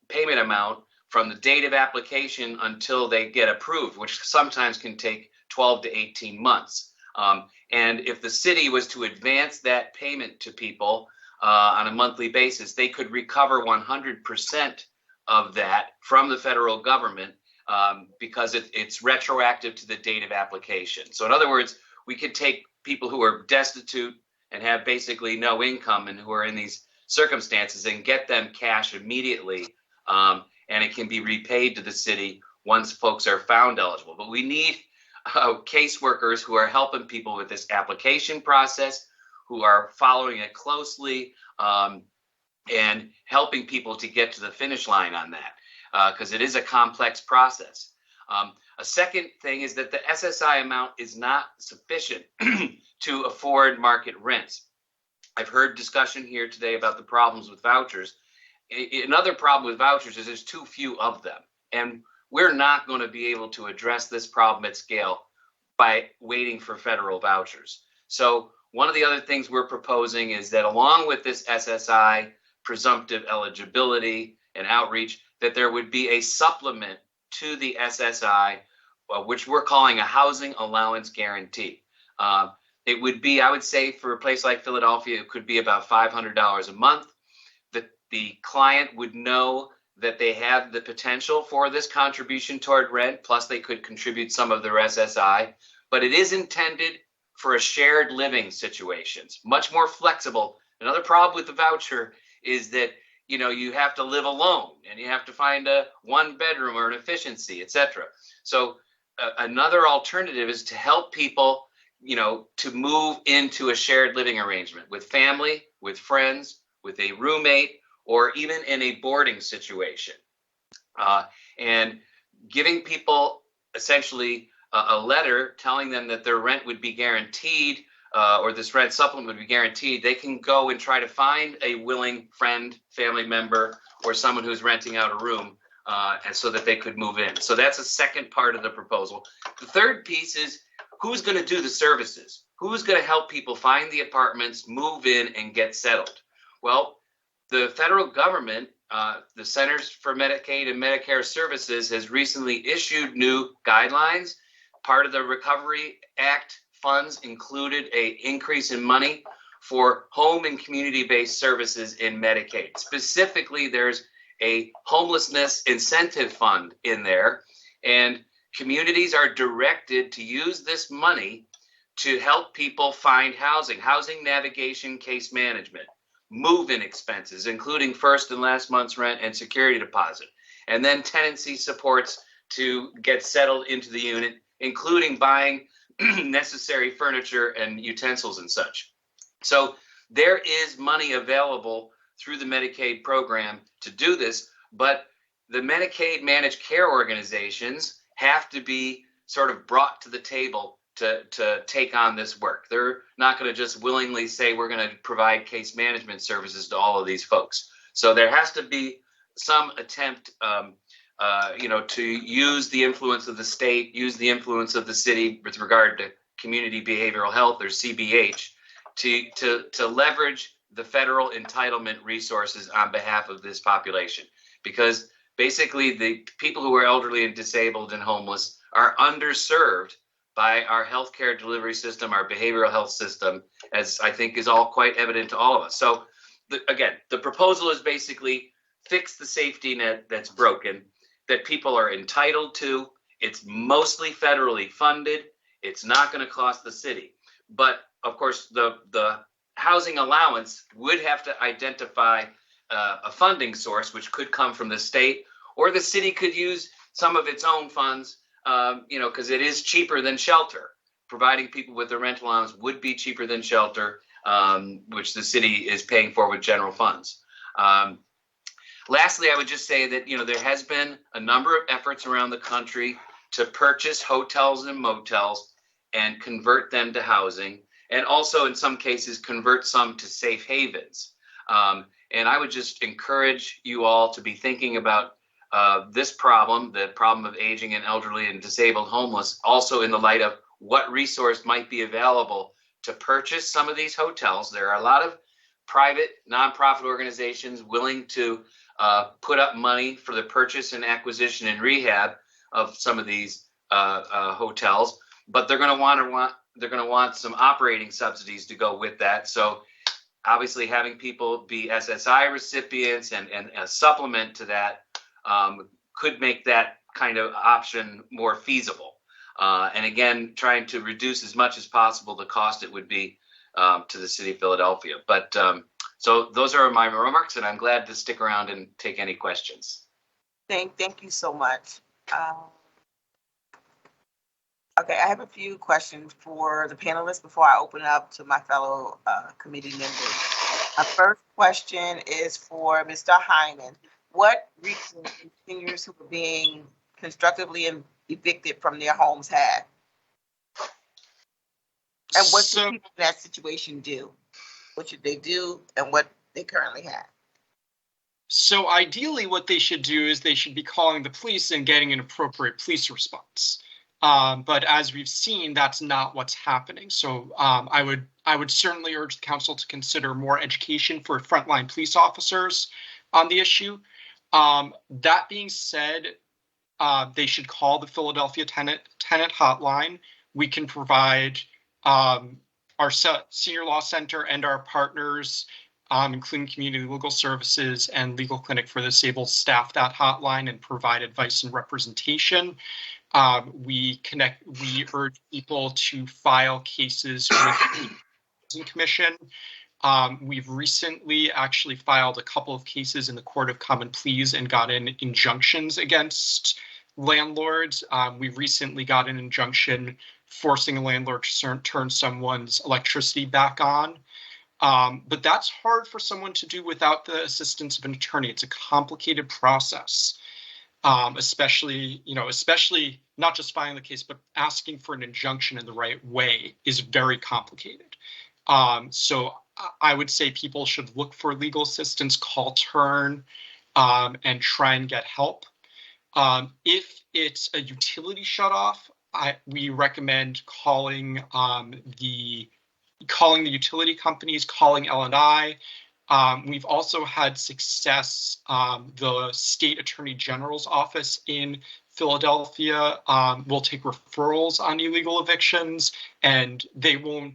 payment amount from the date of application until they get approved, which sometimes can take 12 to 18 months. And if the city was to advance that payment to people on a monthly basis, they could recover 100% of that from the federal government because it's retroactive to the date of application. So in other words, we could take people who are destitute and have basically no income and who are in these circumstances and get them cash immediately. And it can be repaid to the city once folks are found eligible. But we need caseworkers who are helping people with this application process, who are following it closely and helping people to get to the finish line on that, because it is a complex process. A second thing is that the SSI amount is not sufficient to afford market rents. I've heard discussion here today about the problems with vouchers. Another problem with vouchers is there's too few of them. And we're not going to be able to address this problem at scale by waiting for federal vouchers. So one of the other things we're proposing is that along with this SSI presumptive eligibility and outreach, that there would be a supplement to the SSI, which we're calling a housing allowance guarantee. It would be, I would say, for a place like Philadelphia, it could be about $500 a month. The client would know that they have the potential for this contribution toward rent, plus they could contribute some of their SSI, but it is intended for a shared living situations, much more flexible. Another problem with the voucher is that, you know, you have to live alone and you have to find a 1-bedroom or an efficiency, etc. So another alternative is to help people, you know, to move into a shared living arrangement with family, with friends, with a roommate, or even in a boarding situation. And giving people essentially a letter telling them that their rent would be guaranteed, or this rent supplement would be guaranteed. They can go and try to find a willing friend, family member, or someone who's renting out a room, and so that they could move in. So that's a second part of the proposal. The third piece is who's going to do the services? Who's going to help people find the apartments, move in, and get settled? Well, the federal government, the Centers for Medicaid and Medicare Services, has recently issued new guidelines. Part of the Recovery Act funds included an increase in money for home and community-based services in Medicaid. Specifically, there's a homelessness incentive fund in there, and communities are directed to use this money to help people find housing navigation, case management, move-in expenses, including first and last month's rent and security deposit, and then tenancy supports to get settled into the unit, including buying necessary furniture and utensils and such. So there is money available through the Medicaid program to do this, but the Medicaid managed care organizations have to be sort of brought to the table to take on this work. They're not going to just willingly say we're going to provide case management services to all of these folks. So there has to be some attempt, to use the influence of the state, use the influence of the city with regard to community behavioral health, or CBH, to leverage the federal entitlement resources on behalf of this population. Because basically the people who are elderly and disabled and homeless are underserved by our healthcare delivery system, our behavioral health system, as I think is all quite evident to all of us. So again, the proposal is basically fix the safety net that's broken, that people are entitled to. It's mostly federally funded. It's not going to cost the city. But of course, the housing allowance would have to identify a funding source, which could come from the state, or the city could use some of its own funds, because it is cheaper than shelter. Providing people with a rental allowance would be cheaper than shelter, which the city is paying for with general funds. Lastly, I would just say that, there has been a number of efforts around the country to purchase hotels and motels and convert them to housing, and also in some cases convert some to safe havens. And I would just encourage you all to be thinking about this problem, the problem of aging and elderly and disabled homeless, also in the light of what resource might be available to purchase some of these hotels. There are a lot of private nonprofit organizations willing to put up money for the purchase and acquisition and rehab of some of these hotels, but they're going to want some operating subsidies to go with that. So obviously having people be SSI recipients and a supplement to that could make that kind of option more feasible. And again, trying to reduce as much as possible the cost it would be to the city of Philadelphia. But so those are my remarks, and I'm glad to stick around and take any questions. Thank you so much. Okay, I have a few questions for the panelists before I open it up to my fellow committee members. My first question is for Mr. Hyman. What reasons do seniors who are being constructively evicted from their homes have? And what should people in that situation do? What should they do and what they currently have? So ideally what they should do is they should be calling the police and getting an appropriate police response. But as we've seen, that's not what's happening. So I would certainly urge the council to consider more education for frontline police officers on the issue. That being said, they should call the Philadelphia tenant hotline. We can provide our senior law center and our partners, including community legal services and legal clinic for the disabled staff, that hotline, and provide advice and representation. We urge people to file cases with the Housing Commission. We've recently actually filed a couple of cases in the Court of Common Pleas and gotten injunctions against landlords. We recently got an injunction forcing a landlord to turn someone's electricity back on. But that's hard for someone to do without the assistance of an attorney. It's a complicated process, especially not just filing the case, but asking for an injunction in the right way is very complicated. So I would say people should look for legal assistance, call TURN, and try and get help. If it's a utility shutoff, we recommend calling the utility companies, calling L&I. We've also had success. The state attorney general's office in Philadelphia will take referrals on illegal evictions, and they will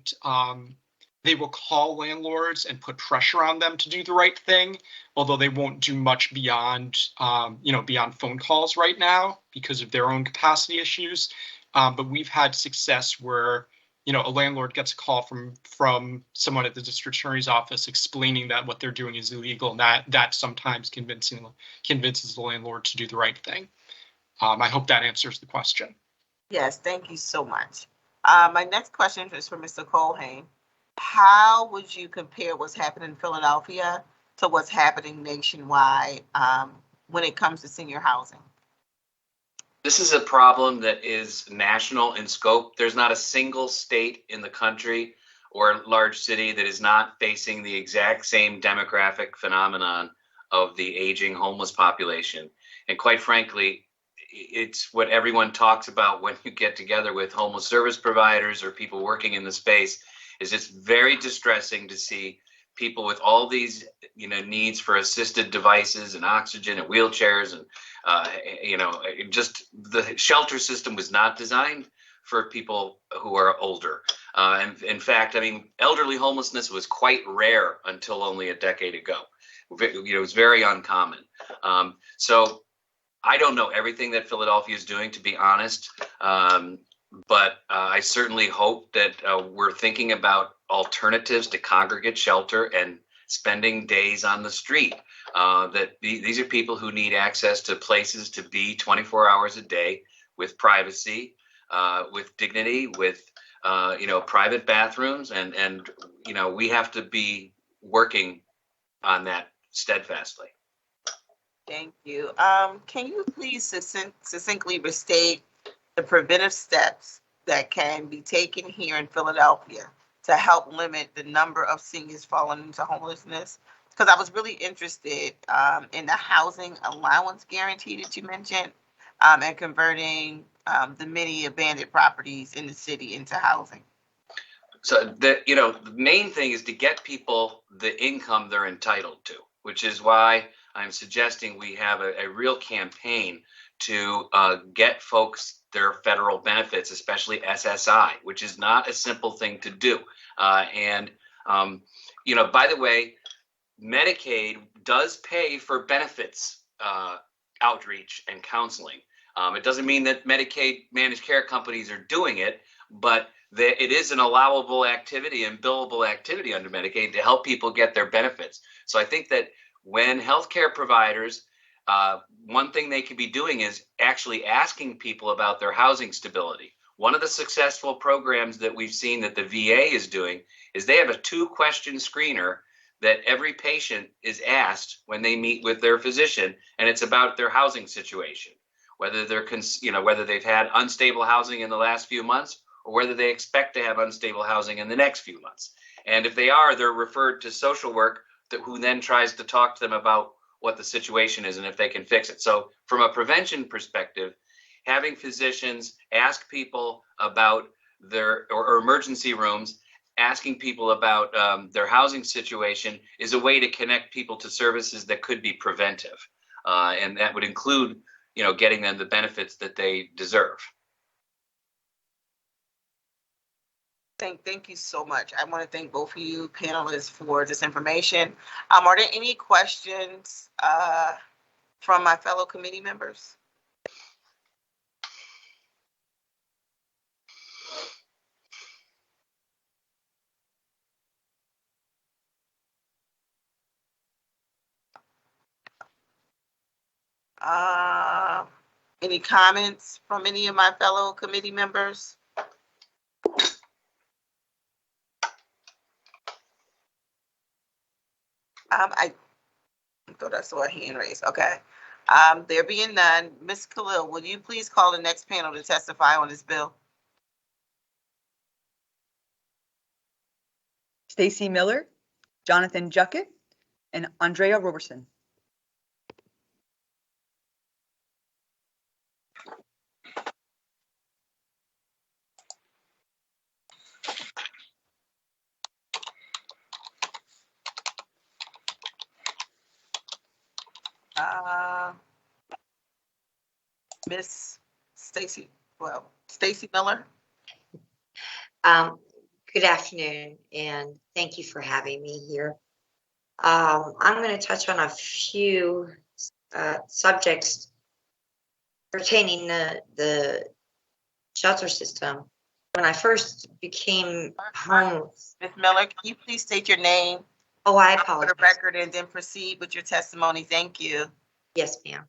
call landlords and put pressure on them to do the right thing, although they won't do much beyond phone calls right now because of their own capacity issues. But we've had success where, a landlord gets a call from someone at the district attorney's office explaining that what they're doing is illegal, and that sometimes convinces the landlord to do the right thing. I hope that answers the question. Yes, thank you so much. My next question is for Mr. Colhane. How would you compare what's happening in Philadelphia to what's happening nationwide when it comes to senior housing? This is a problem that is national in scope. There's not a single state in the country or large city that is not facing the exact same demographic phenomenon of the aging homeless population. And quite frankly, it's what everyone talks about when you get together with homeless service providers or people working in the space. Is it's very distressing to see people with all these, needs for assisted devices and oxygen and wheelchairs and, just the shelter system was not designed for people who are older. And in fact, elderly homelessness was quite rare until only a decade ago. It was very uncommon. So I don't know everything that Philadelphia is doing, to be honest. But I certainly hope that we're thinking about alternatives to congregate shelter and spending days on the street. That these are people who need access to places to be 24 hours a day with privacy, with dignity, with private bathrooms, and we have to be working on that steadfastly. Thank you. Can you please succinctly restate the preventive steps that can be taken here in Philadelphia to help limit the number of seniors falling into homelessness? Because I was really interested in the housing allowance guarantee that you mentioned and converting the many abandoned properties in the city into housing. So the main thing is to get people the income they're entitled to, which is why I'm suggesting we have a real campaign to get folks their federal benefits, especially SSI, which is not a simple thing to do. By the way, Medicaid does pay for benefits outreach and counseling. It doesn't mean that Medicaid managed care companies are doing it, but it is an allowable activity and billable activity under Medicaid to help people get their benefits. So I think that when healthcare providers, one thing they could be doing is actually asking people about their housing stability. One of the successful programs that we've seen that the VA is doing is they have a 2-question screener that every patient is asked when they meet with their physician, and it's about their housing situation, whether whether they've had unstable housing in the last few months or whether they expect to have unstable housing in the next few months. And if they are, they're referred to social work who then tries to talk to them about what the situation is and if they can fix it. So from a prevention perspective, having physicians ask people about or emergency rooms, asking people about their housing situation is a way to connect people to services that could be preventive. And that would include, getting them the benefits that they deserve. Thank you so much. I want to thank both of you panelists for this information. Are there any questions from my fellow committee members? Any comments from any of my fellow committee members? I thought I saw a hand raised. Okay. There being none, Ms. Khalil, will you please call the next panel to testify on this bill? Stacy Miller, Jonathan Juckett, and Andrea Roberson. Miss Stacy Miller. Good afternoon, and thank you for having me here. I'm going to touch on a few subjects pertaining the shelter system. When I first became homeless. Ms. Miller, can you please state your name? Oh, I For apologize. the record, and then proceed with your testimony. Thank you. Yes, ma'am.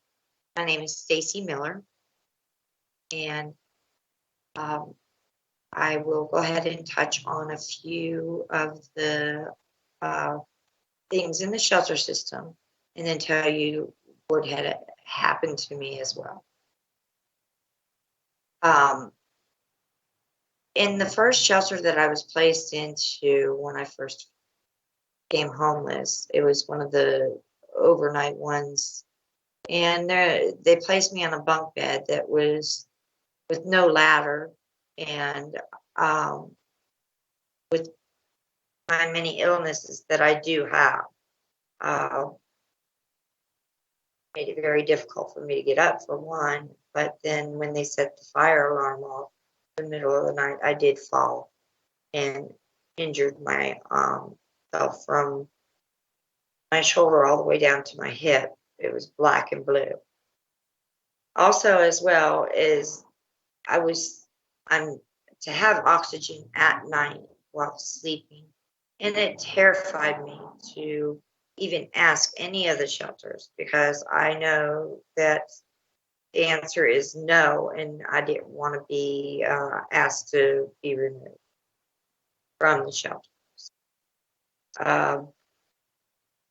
My name is Stacy Miller, and I will go ahead and touch on a few of the things in the shelter system, and then tell you what had happened to me as well. In the first shelter that I was placed into when I first became homeless, it was one of the overnight ones, and they placed me on a bunk bed that was with no ladder, and with my many illnesses that I do have, made it very difficult for me to get up, for one. But then when they set the fire alarm off in the middle of the night, I did fall and injured my self from my shoulder all the way down to my hip. It was black and blue. Also, as well, is I'm to have oxygen at night while sleeping, and it terrified me to even ask any of the shelters, because I know that the answer is no, and I didn't want to be asked to be removed from the shelters.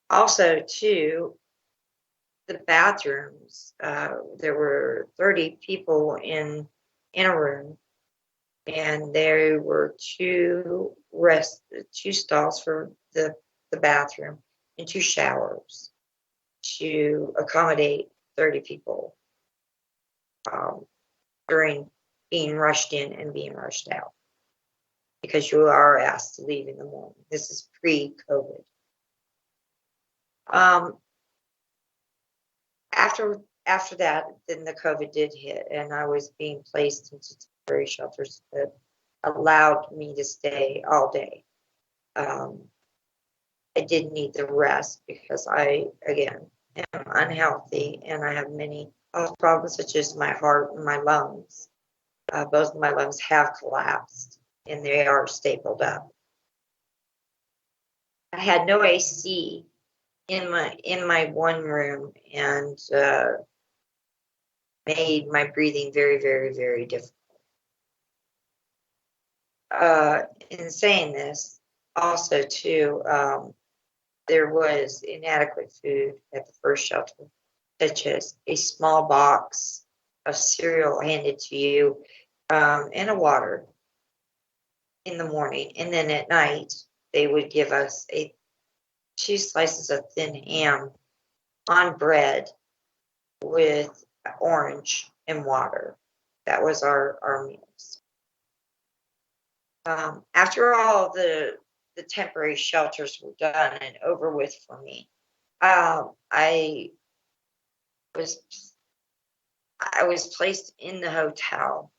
Also, too, the bathrooms. There were 30 people in a room, and there were two stalls for the bathroom and 2 showers to accommodate 30 people during being rushed in and being rushed out, because you are asked to leave in the morning. This is pre-COVID. After that, then the COVID did hit, and I was being placed into temporary shelters that allowed me to stay all day. I did need the rest because I, again, am unhealthy, and I have many health problems such as my heart and my lungs. Both of my lungs have collapsed, and they are stapled up. I had no AC in my one room, and made my breathing very, very, very difficult. In saying this, also too, there was inadequate food at the first shelter, such as a small box of cereal handed to you, and a water in the morning, and then at night they would give us 2 slices of thin ham on bread with orange and water. That was our meals. After all the temporary shelters were done and over with for me, I was placed in the hotel,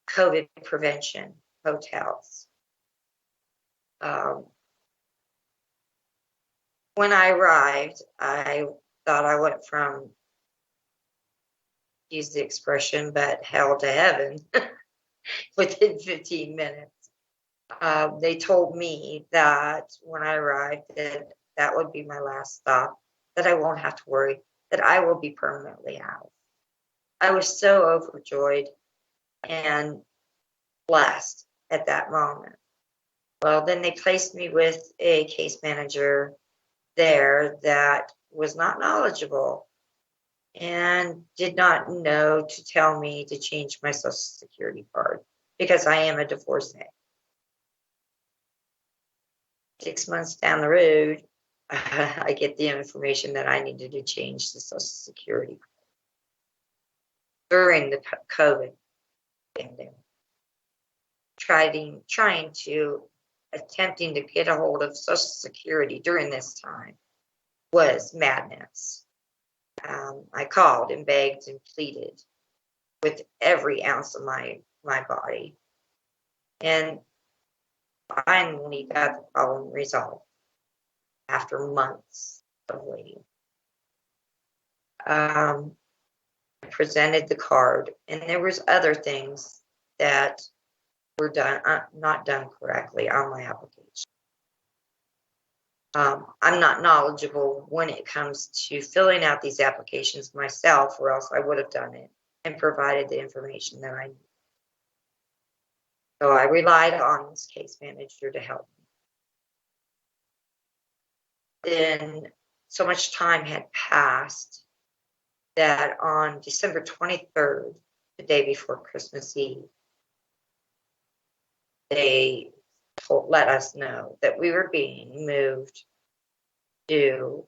COVID prevention hotels. When I arrived, I thought I went from, use the expression, but hell to heaven within 15 minutes. They told me that when I arrived that would be my last stop, that I won't have to worry that I will be permanently housed. I was so overjoyed and blessed at that moment. Well, then they placed me with a case manager there that was not knowledgeable and did not know to tell me to change my Social Security card because I am a divorcee. 6 months down the road, I get the information that I needed to change the Social Security card during the COVID pandemic. Attempting to get a hold of Social Security during this time was madness. I called and begged and pleaded with every ounce of my body, and finally got the problem resolved after months of waiting. I presented the card, and there was other things that were not done correctly on my application. I'm not knowledgeable when it comes to filling out these applications myself, or else I would have done it and provided the information that I need. So I relied on this case manager to help me. Then so much time had passed that on December 23rd, the day before Christmas Eve, they let us know that we were being moved to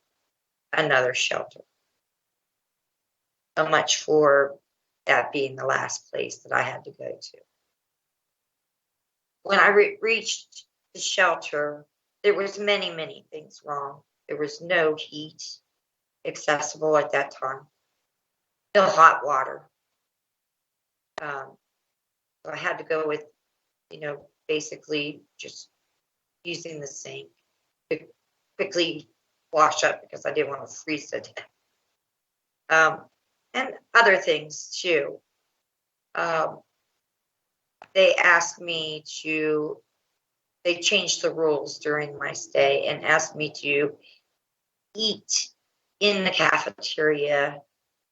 another shelter. So much for that being the last place that I had to go to. When I reached the shelter, there was many things wrong. There was no heat accessible at that time, no hot water. So I had to go with, basically just using the sink to quickly wash up because I didn't want to freeze to death. And other things too. They changed the rules during my stay and asked me to eat in the cafeteria.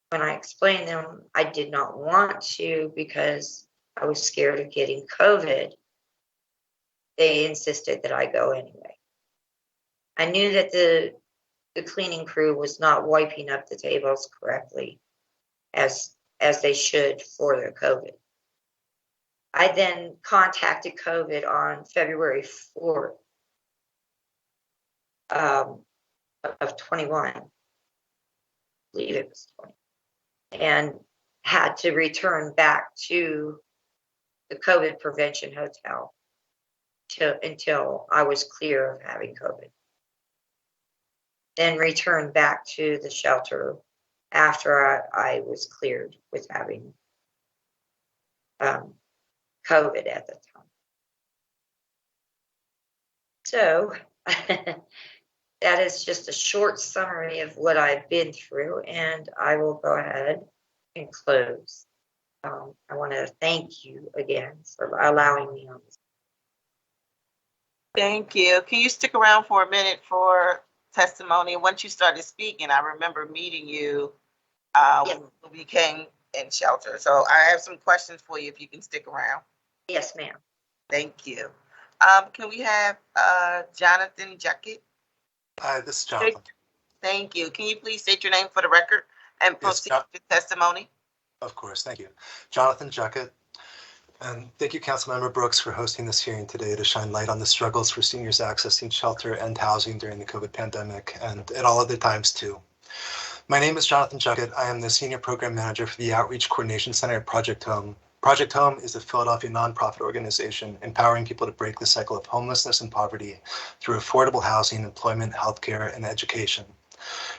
When I explained them I did not want to because I was scared of getting COVID, they insisted that I go anyway. I knew that the cleaning crew was not wiping up the tables correctly as they should for their COVID. I then contacted COVID on February 4th of 21. I believe it was 20. And had to return back to the COVID prevention hotel until I was clear of having COVID. Then returned back to the shelter after I was cleared with having COVID at the time. So that is just a short summary of what I've been through, and I will go ahead and close. I want to thank you again for allowing me on this. Thank you. Can you stick around for a minute for testimony? Once you started speaking, I remember meeting you when we came in shelter. So I have some questions for you if you can stick around. Yes, ma'am. Thank you. Can we have Jonathan Juckett? Hi, this is Jonathan. Thank you. Can you please state your name for the record and proceed with testimony? Of course, thank you. Jonathan Juckett. And thank you, Councilmember Brooks, for hosting this hearing today to shine light on the struggles for seniors accessing shelter and housing during the COVID pandemic and at all other times too. My name is Jonathan Juckett. I am the Senior Program Manager for the Outreach Coordination Center at Project Home. Project Home is a Philadelphia nonprofit organization empowering people to break the cycle of homelessness and poverty through affordable housing, employment, healthcare, and education.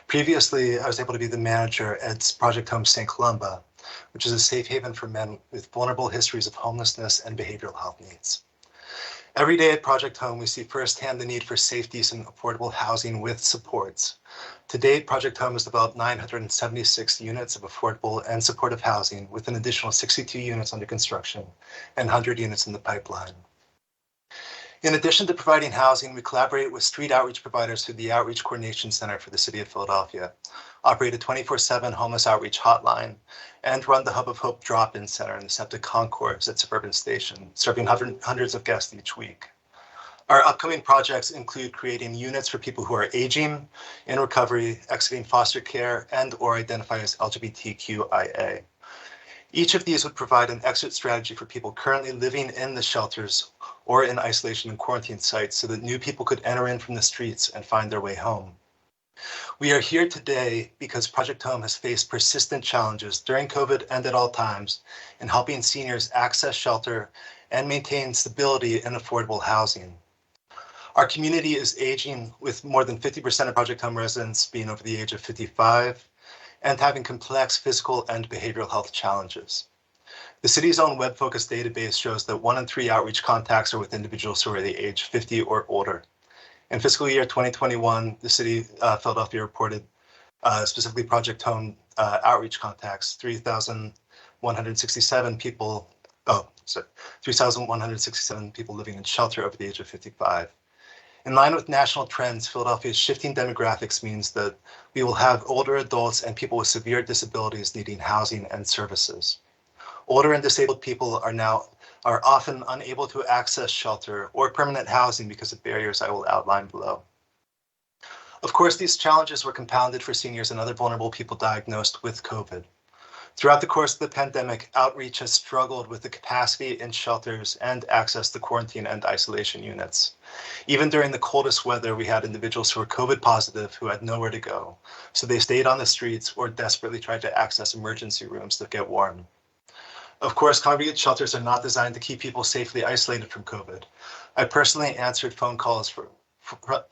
Previously, I was able to be the manager at Project Home St. Columba, which is a safe haven for men with vulnerable histories of homelessness and behavioral health needs. Every day at Project Home, we see firsthand the need for safe, decent, affordable housing with supports. To date, Project Home has developed 976 units of affordable and supportive housing, with an additional 62 units under construction and 100 units in the pipeline. In addition to providing housing, we collaborate with street outreach providers through the Outreach Coordination Center for the City of Philadelphia. operate a 24/7 homeless outreach hotline, and run the Hub of Hope drop-in center in the Septic Concourse at Suburban Station, serving hundreds of guests each week. Our upcoming projects include creating units for people who are aging, in recovery, exiting foster care, and or identify as LGBTQIA. Each of these would provide an exit strategy for people currently living in the shelters or in isolation and quarantine sites so that new people could enter in from the streets and find their way home. We are here today because Project Home has faced persistent challenges during COVID and at all times in helping seniors access shelter and maintain stability and affordable housing. Our community is aging, with more than 50% of Project Home residents being over the age of 55 and having complex physical and behavioral health challenges. The city's own web-focused database shows that 1 in 3 outreach contacts are with individuals who are the age 50 or older. In fiscal year 2021, the city Philadelphia reported specifically Project Home outreach contacts, 3,167 people. 3,167 people living in shelter over the age of 55. In line with national trends, Philadelphia's shifting demographics means that we will have older adults and people with severe disabilities needing housing and services. Older and disabled people are often unable to access shelter or permanent housing because of barriers I will outline below. Of course, these challenges were compounded for seniors and other vulnerable people diagnosed with COVID. Throughout the course of the pandemic, outreach has struggled with the capacity in shelters and access to quarantine and isolation units. Even during the coldest weather, we had individuals who were COVID positive who had nowhere to go, so they stayed on the streets or desperately tried to access emergency rooms to get warm. Of course, congregate shelters are not designed to keep people safely isolated from COVID. I personally answered phone calls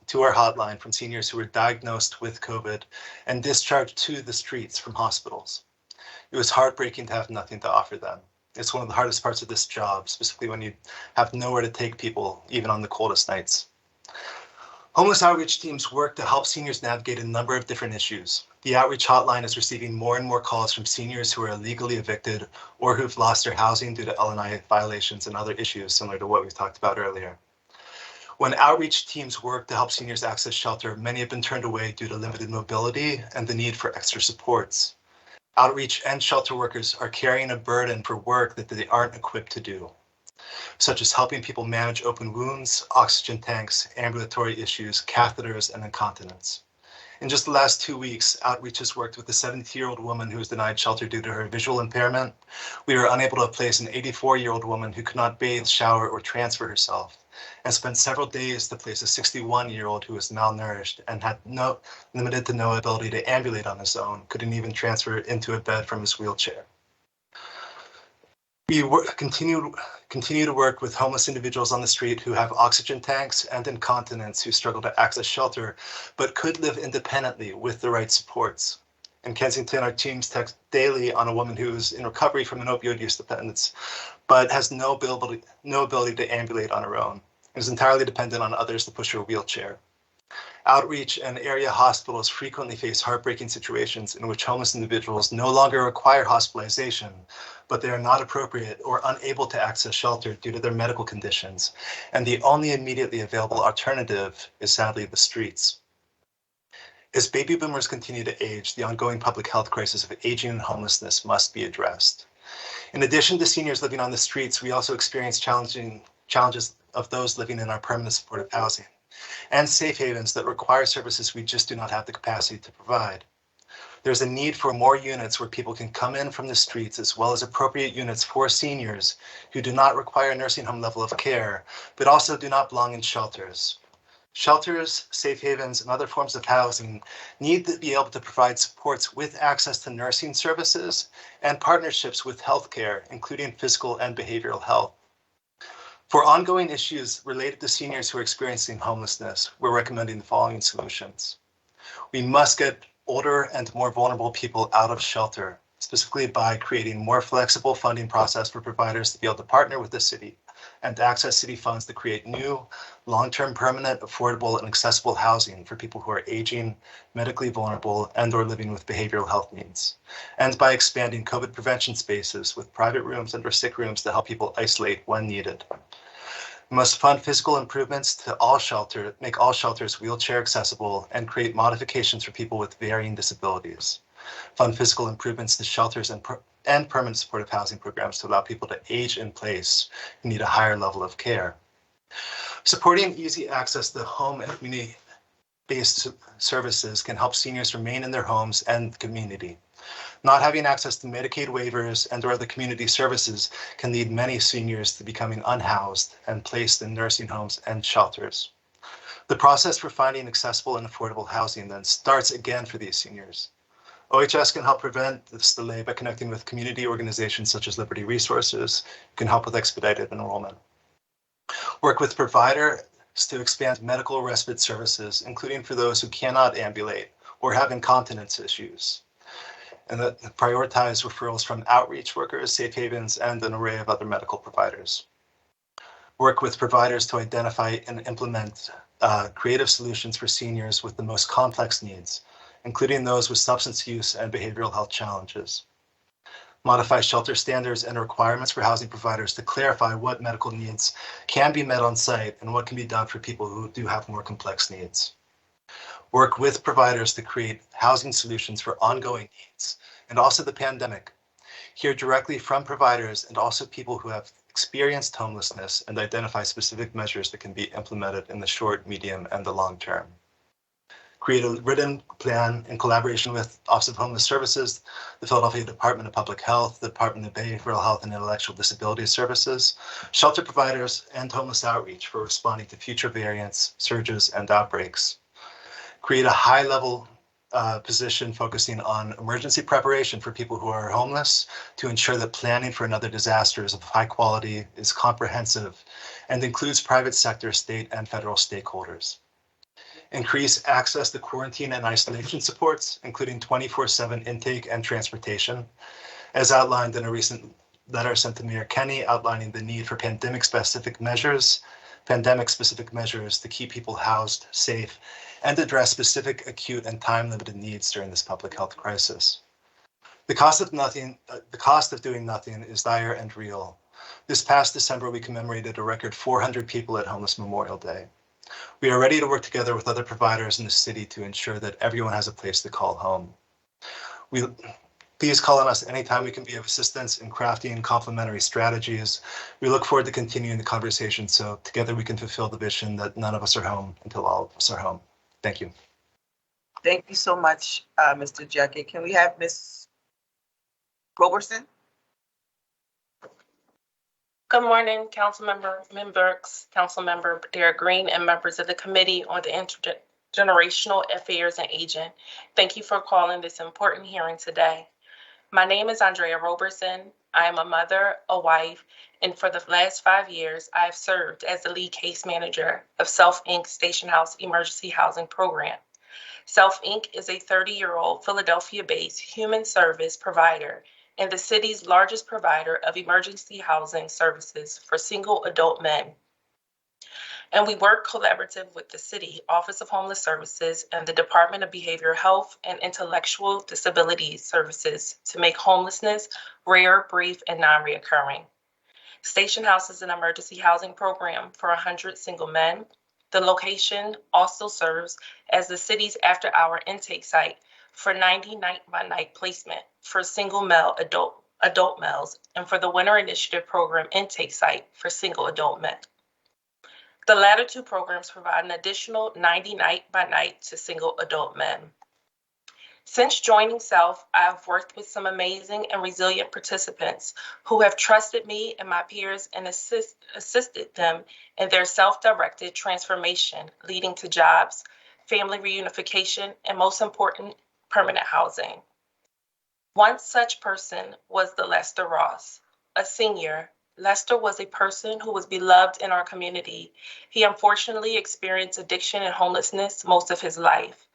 to our hotline from seniors who were diagnosed with COVID and discharged to the streets from hospitals. It was heartbreaking to have nothing to offer them. It's one of the hardest parts of this job, specifically when you have nowhere to take people, even on the coldest nights. Homeless outreach teams work to help seniors navigate a number of different issues. The outreach hotline is receiving more and more calls from seniors who are illegally evicted or who've lost their housing due to LNI violations and other issues similar to what we talked about earlier. When outreach teams work to help seniors access shelter, many have been turned away due to limited mobility and the need for extra supports. Outreach and shelter workers are carrying a burden for work that they aren't equipped to do, such as helping people manage open wounds, oxygen tanks, ambulatory issues, catheters, and incontinence. In just the last 2 weeks, outreach has worked with a 70-year-old woman who was denied shelter due to her visual impairment. We were unable to place an 84-year-old woman who could not bathe, shower, or transfer herself, and spent several days to place a 61-year-old who was malnourished and had limited to no ability to ambulate on his own, couldn't even transfer into a bed from his wheelchair. We continue to work with homeless individuals on the street who have oxygen tanks and incontinence who struggle to access shelter, but could live independently with the right supports. In Kensington, our teams text daily on a woman who is in recovery from an opioid use dependence, but has no ability to ambulate on her own, and is entirely dependent on others to push her wheelchair. Outreach and area hospitals frequently face heartbreaking situations in which homeless individuals no longer require hospitalization, but they are not appropriate or unable to access shelter due to their medical conditions, and the only immediately available alternative is sadly the streets. As baby boomers continue to age, the ongoing public health crisis of aging and homelessness must be addressed. In addition to seniors living on the streets, we also experience challenges of those living in our permanent supportive housing and safe havens that require services we just do not have the capacity to provide. There's a need for more units where people can come in from the streets, as well as appropriate units for seniors who do not require nursing home level of care, but also do not belong in shelters. Shelters, safe havens, and other forms of housing need to be able to provide supports with access to nursing services and partnerships with healthcare, including physical and behavioral health. For ongoing issues related to seniors who are experiencing homelessness, we're recommending the following solutions. We must get older and more vulnerable people out of shelter, specifically by creating a more flexible funding process for providers to be able to partner with the city and access city funds to create new, long-term, permanent, affordable, and accessible housing for people who are aging, medically vulnerable, and or living with behavioral health needs. And by expanding COVID prevention spaces with private rooms and or sick rooms to help people isolate when needed. We must fund physical improvements to make all shelters wheelchair accessible, and create modifications for people with varying disabilities. Fund physical improvements to shelters and permanent supportive housing programs to allow people to age in place who need a higher level of care. Supporting easy access to home and community-based services can help seniors remain in their homes and the community. Not having access to Medicaid waivers and or other community services can lead many seniors to becoming unhoused and placed in nursing homes and shelters. The process for finding accessible and affordable housing then starts again for these seniors. OHS can help prevent this delay by connecting with community organizations such as Liberty Resources, who can help with expedited enrollment. Work with providers to expand medical respite services, including for those who cannot ambulate or have incontinence issues, and that prioritize referrals from outreach workers, safe havens, and an array of other medical providers. Work with providers to identify and implement creative solutions for seniors with the most complex needs, including those with substance use and behavioral health challenges. Modify shelter standards and requirements for housing providers to clarify what medical needs can be met on site and what can be done for people who do have more complex needs. Work with providers to create housing solutions for ongoing needs and also the pandemic. Hear directly from providers and also people who have experienced homelessness and identify specific measures that can be implemented in the short, medium, and the long term. Create a written plan in collaboration with Office of Homeless Services, the Philadelphia Department of Public Health, the Department of Behavioral Health and Intellectual Disability Services, shelter providers, and homeless outreach for responding to future variants, surges, and outbreaks. Create a high-level position focusing on emergency preparation for people who are homeless to ensure that planning for another disaster is of high quality, is comprehensive, and includes private sector, state, and federal stakeholders. Increase access to quarantine and isolation supports, including 24/7 intake and transportation, as outlined in a recent letter sent to Mayor Kenny outlining the need for pandemic-specific measures to keep people housed, safe, and address specific acute and time-limited needs during this public health crisis. The cost of doing nothing is dire and real. This past December, we commemorated a record 400 people at Homeless Memorial Day. We are ready to work together with other providers in the city to ensure that everyone has a place to call home. Please call on us anytime we can be of assistance in crafting complementary strategies. We look forward to continuing the conversation so together we can fulfill the vision that none of us are home until all of us are home. Thank you. Thank you so much, Mr. Juckett. Can we have Ms. Roberson? Good morning, Councilmember Burks, Councilmember Derek Green, and members of the Committee on the Intergenerational Affairs and Aging. Thank you for calling this important hearing today. My name is Andrea Roberson. I am a mother, a wife, and for the last 5 years, I have served as the lead case manager of Self Inc. Station House Emergency Housing Program. Self Inc. is a 30-year-old Philadelphia-based human service provider and the city's largest provider of emergency housing services for single adult men. And we work collaborative with the City Office of Homeless Services and the Department of Behavioral Health and Intellectual Disabilities Services to make homelessness rare, brief, and non-reoccurring. Station House is an emergency housing program for 100 single men. The location also serves as the city's after-hour intake site for 90 night-by-night placement for single male adult males and for the Winter Initiative Program intake site for single adult men. The latter two programs provide an additional 90 night-by-night to single adult men. Since joining SELF, I have worked with some amazing and resilient participants who have trusted me and my peers and assisted them in their self-directed transformation, leading to jobs, family reunification, and most important, permanent housing. One such person was the Lester Ross, a senior. Lester was a person who was beloved in our community. He unfortunately experienced addiction and homelessness most of his life.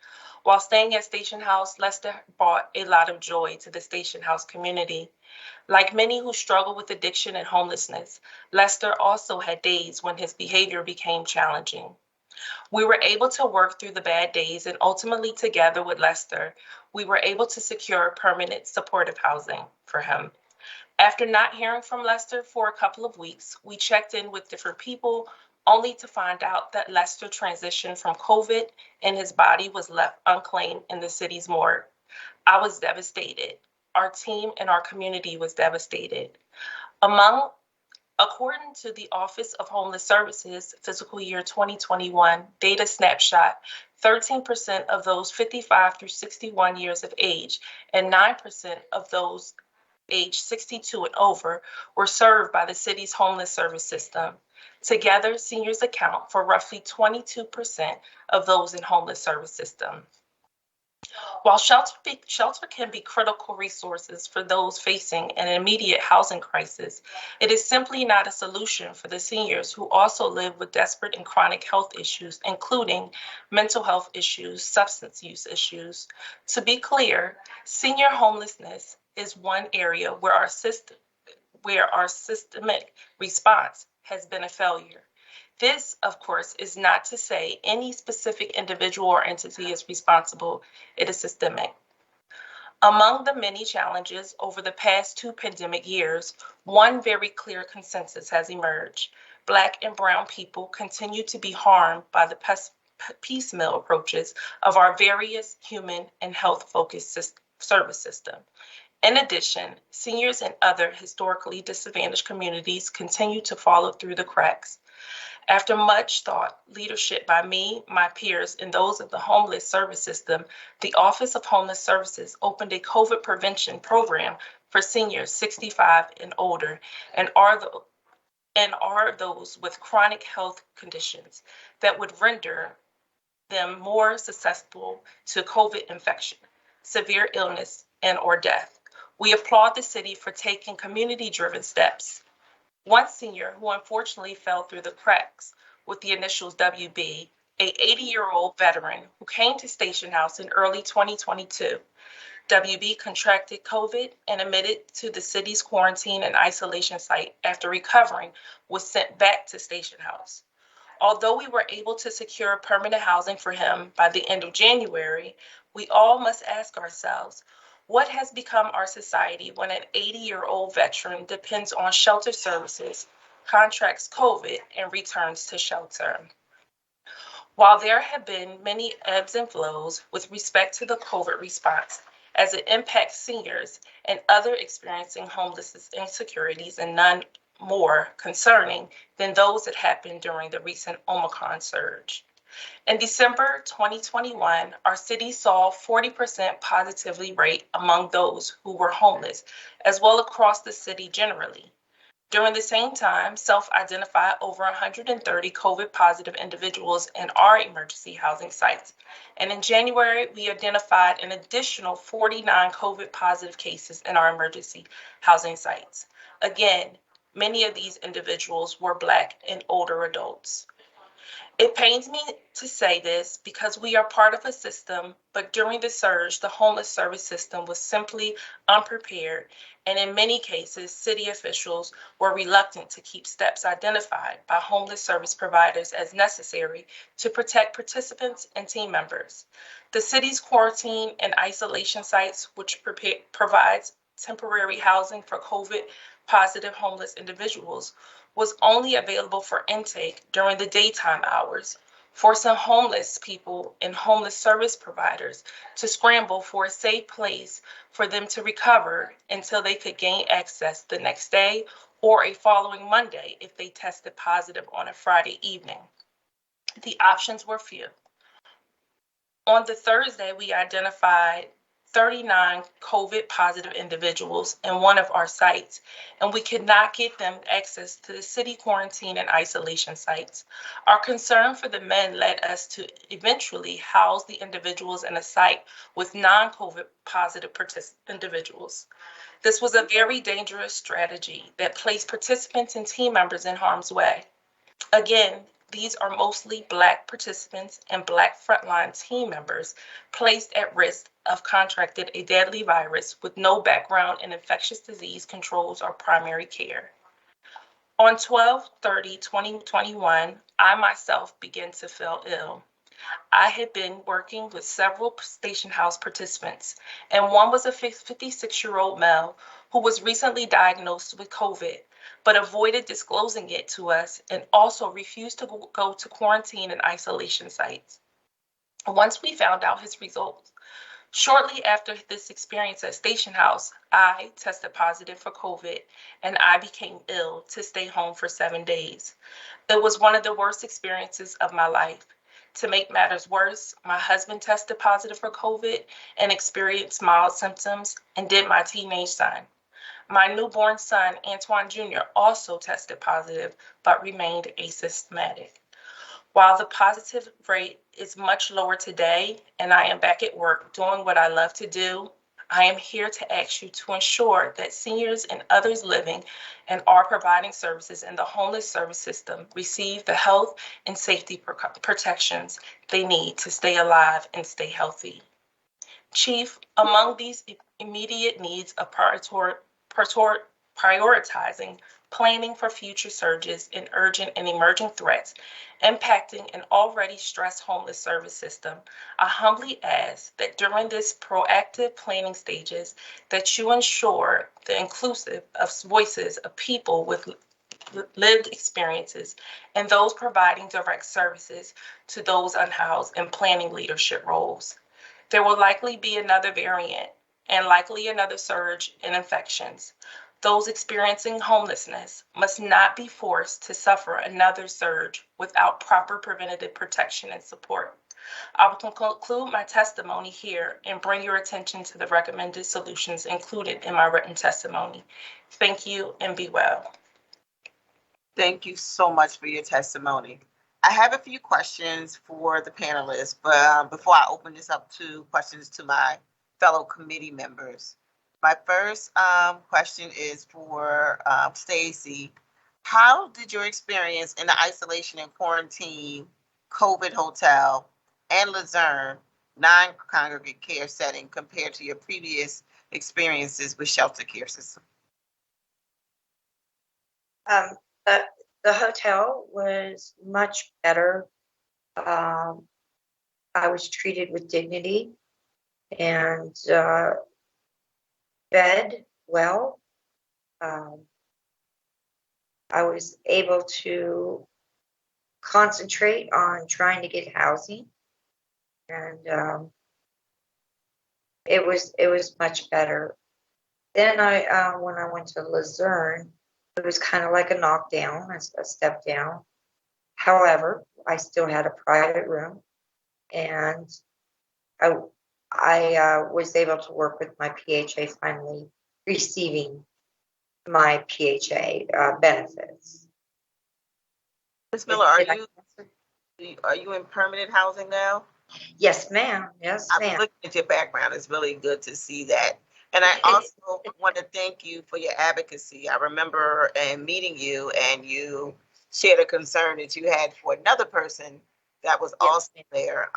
While staying at Station House, Lester brought a lot of joy to the Station House community. Like many who struggle with addiction and homelessness, Lester also had days when his behavior became challenging. We were able to work through the bad days, and ultimately together with Lester, we were able to secure permanent supportive housing for him. After not hearing from Lester for a couple of weeks, we checked in with different people only to find out that Lester transitioned from COVID and his body was left unclaimed in the city's morgue. I was devastated. Our team and our community was devastated. According to the Office of Homeless Services fiscal year 2021 data snapshot, 13% of those 55 through 61 years of age and 9% of those age 62 and over were served by the city's homeless service system. Together, seniors account for roughly 22% of those in homeless service system. While shelter can be critical resources for those facing an immediate housing crisis, it is simply not a solution for the seniors who also live with desperate and chronic health issues, including mental health issues, substance use issues. To be clear, senior homelessness is one area where our systemic response has been a failure. This, of course, is not to say any specific individual or entity is responsible. It is systemic. Among the many challenges over the past 2 pandemic years, one very clear consensus has emerged. Black and brown people continue to be harmed by the piecemeal approaches of our various human and health-focused service system. In addition, seniors and other historically disadvantaged communities continue to fall through the cracks. After much thought, leadership by me, my peers, and those of the homeless service system, the Office of Homeless Services opened a COVID prevention program for seniors 65 and older and are those with chronic health conditions that would render them more susceptible to COVID infection, severe illness, and or death. We applaud the city for taking community-driven steps. One senior who unfortunately fell through the cracks with the initials WB, a 80-year-old veteran who came to Station House in early 2022. WB contracted COVID and admitted to the city's quarantine and isolation site after recovering, was sent back to Station House. Although we were able to secure permanent housing for him by the end of January, we all must ask ourselves, what has become our society when an 80-year-old veteran depends on shelter services, contracts COVID, and returns to shelter? While there have been many ebbs and flows with respect to the COVID response, as it impacts seniors and others experiencing homelessness insecurities, and none more concerning than those that happened during the recent Omicron surge. In December 2021, our city saw 40% positivity rate among those who were homeless, as well across the city generally. During the same time, self-identified over 130 COVID positive individuals in our emergency housing sites. And in January, we identified an additional 49 COVID positive cases in our emergency housing sites. Again, many of these individuals were Black and older adults. It pains me to say this because we are part of a system, but during the surge, the homeless service system was simply unprepared, and in many cases, city officials were reluctant to keep steps identified by homeless service providers as necessary to protect participants and team members. The city's quarantine and isolation sites, which provides temporary housing for COVID-positive homeless individuals, was only available for intake during the daytime hours, forcing homeless people and homeless service providers to scramble for a safe place for them to recover until they could gain access the next day or a following Monday if they tested positive on a Friday evening. The options were few. On the Thursday, we identified 39 COVID positive individuals in one of our sites, and we could not get them access to the city quarantine and isolation sites. Our concern for the men led us to eventually house the individuals in a site with non-COVID positive individuals. This was a very dangerous strategy that placed participants and team members in harm's way. Again, these are mostly Black participants and Black frontline team members placed at risk of contracting a deadly virus with no background in infectious disease controls or primary care. On 12/30/2021, I myself began to feel ill. I had been working with several Station House participants, and one was a 56-year-old male who was recently diagnosed with COVID. but avoided disclosing it to us and also refused to go to quarantine and isolation sites. Once we found out his results, shortly after this experience at Station House, I tested positive for COVID and I became ill to stay home for 7 days. It was one of the worst experiences of my life. To make matters worse, my husband tested positive for COVID and experienced mild symptoms, and did my teenage son. My newborn son, Antoine Jr., also tested positive, but remained asymptomatic. While the positive rate is much lower today, and I am back at work doing what I love to do, I am here to ask you to ensure that seniors and others living and are providing services in the homeless service system receive the health and safety protections they need to stay alive and stay healthy. Chief, among these immediate needs of prioritizing planning for future surges in urgent and emerging threats impacting an already stressed homeless service system, I humbly ask that during this proactive planning stages that you ensure the inclusive of voices of people with lived experiences and those providing direct services to those unhoused in planning leadership roles. There will likely be another variant and likely another surge in infections. Those experiencing homelessness must not be forced to suffer another surge without proper preventative protection and support. I will conclude my testimony here and bring your attention to the recommended solutions included in my written testimony. Thank you and be well. Thank you so much for your testimony. I have a few questions for the panelists, but before I open this up to questions to my fellow committee members, my first question is for Stacy. How did your experience in the isolation and quarantine COVID hotel and Luzerne non-congregate care setting compare to your previous experiences with shelter care system? The hotel was much better. I was treated with dignity and fed well. I was able to concentrate on trying to get housing, and it was much better. Then when I went to Luzerne, it was kind of like a knockdown, a step down. However, I still had a private room, and I was able to work with my PHA, finally receiving my PHA benefits. Ms. Miller, are you in permanent housing now? Yes, ma'am. Yes, ma'am. I'm looking at your background. It's really good to see that. And I also want to thank you for your advocacy. I remember meeting you, and you shared a concern that you had for another person that was also there.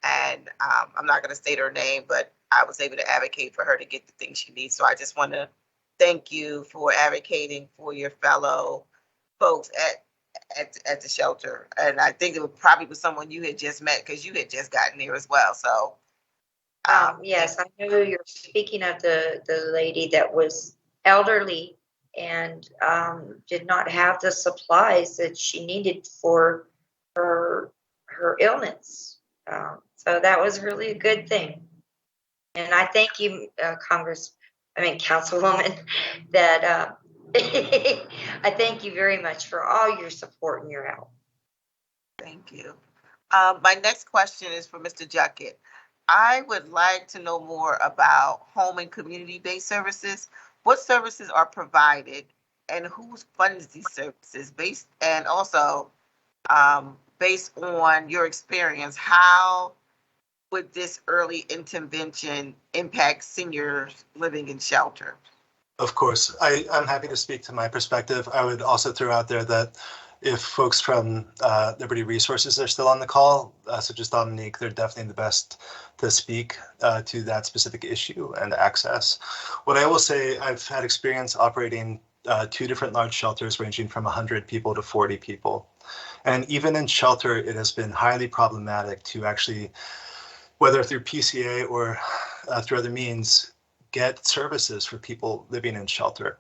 And I'm not going to state her name, but I was able to advocate for her to get the things she needs. So I just want to thank you for advocating for your fellow folks at the shelter. And I think it probably was someone you had just met because you had just gotten there as well. So yes, I know you're speaking of the lady that was elderly and did not have the supplies that she needed for her illness. So that was really a good thing. And I thank you, Councilwoman, that I thank you very much for all your support and your help. Thank you. My next question is for Mr. Juckett. I would like to know more about home and community-based services. What services are provided and who funds these services? Based on your experience, how would this early intervention impact seniors living in shelter? Of course, I'm happy to speak to my perspective. I would also throw out there that if folks from Liberty Resources are still on the call, such as Dominique, they're definitely the best to speak to that specific issue and access. What I will say, I've had experience operating 2 different large shelters ranging from 100 people to 40 people. And even in shelter, it has been highly problematic to actually, whether through PCA or through other means, get services for people living in shelter.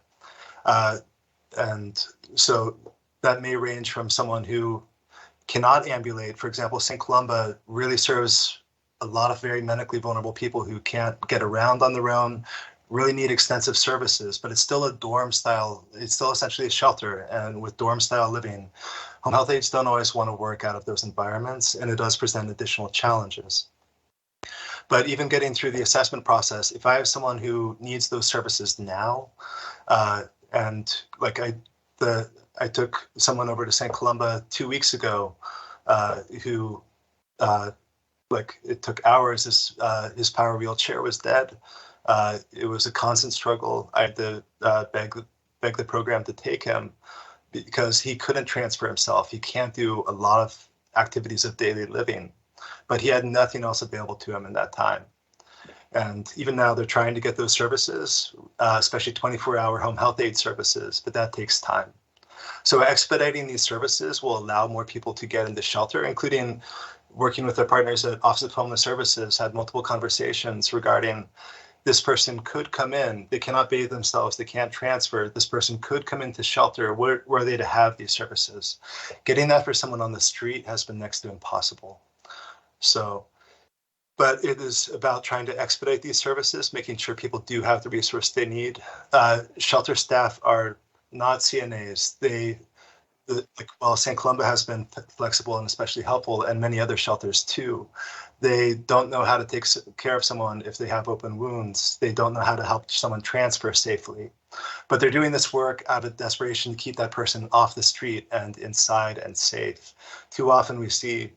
And so that may range from someone who cannot ambulate. For example, St. Columba really serves a lot of very medically vulnerable people who can't get around on their own, really need extensive services, but it's still a dorm style. It's still essentially a shelter. And with dorm style living, home health aides don't always want to work out of those environments, and it does present additional challenges. But even getting through the assessment process, if I have someone who needs those services now, and like I took someone over to St. Columba 2 weeks ago, who like it took hours. His power wheelchair was dead. It was a constant struggle. I had to beg the program to take him because he couldn't transfer himself. He can't do a lot of activities of daily living, but he had nothing else available to him in that time. And even now they're trying to get those services, especially 24-hour home health aid services, but that takes time. So expediting these services will allow more people to get into shelter, including working with our partners at Office of Homeless Services, had multiple conversations regarding this person could come in, they cannot bathe themselves, they can't transfer, this person could come into shelter, where are they to have these services? Getting that for someone on the street has been next to impossible. So, but it is about trying to expedite these services, making sure people do have the resource they need. Shelter staff are not CNAs. While St. Columba has been flexible and especially helpful, and many other shelters too, they don't know how to take care of someone if they have open wounds. They don't know how to help someone transfer safely. But they're doing this work out of desperation to keep that person off the street and inside and safe. Too often we see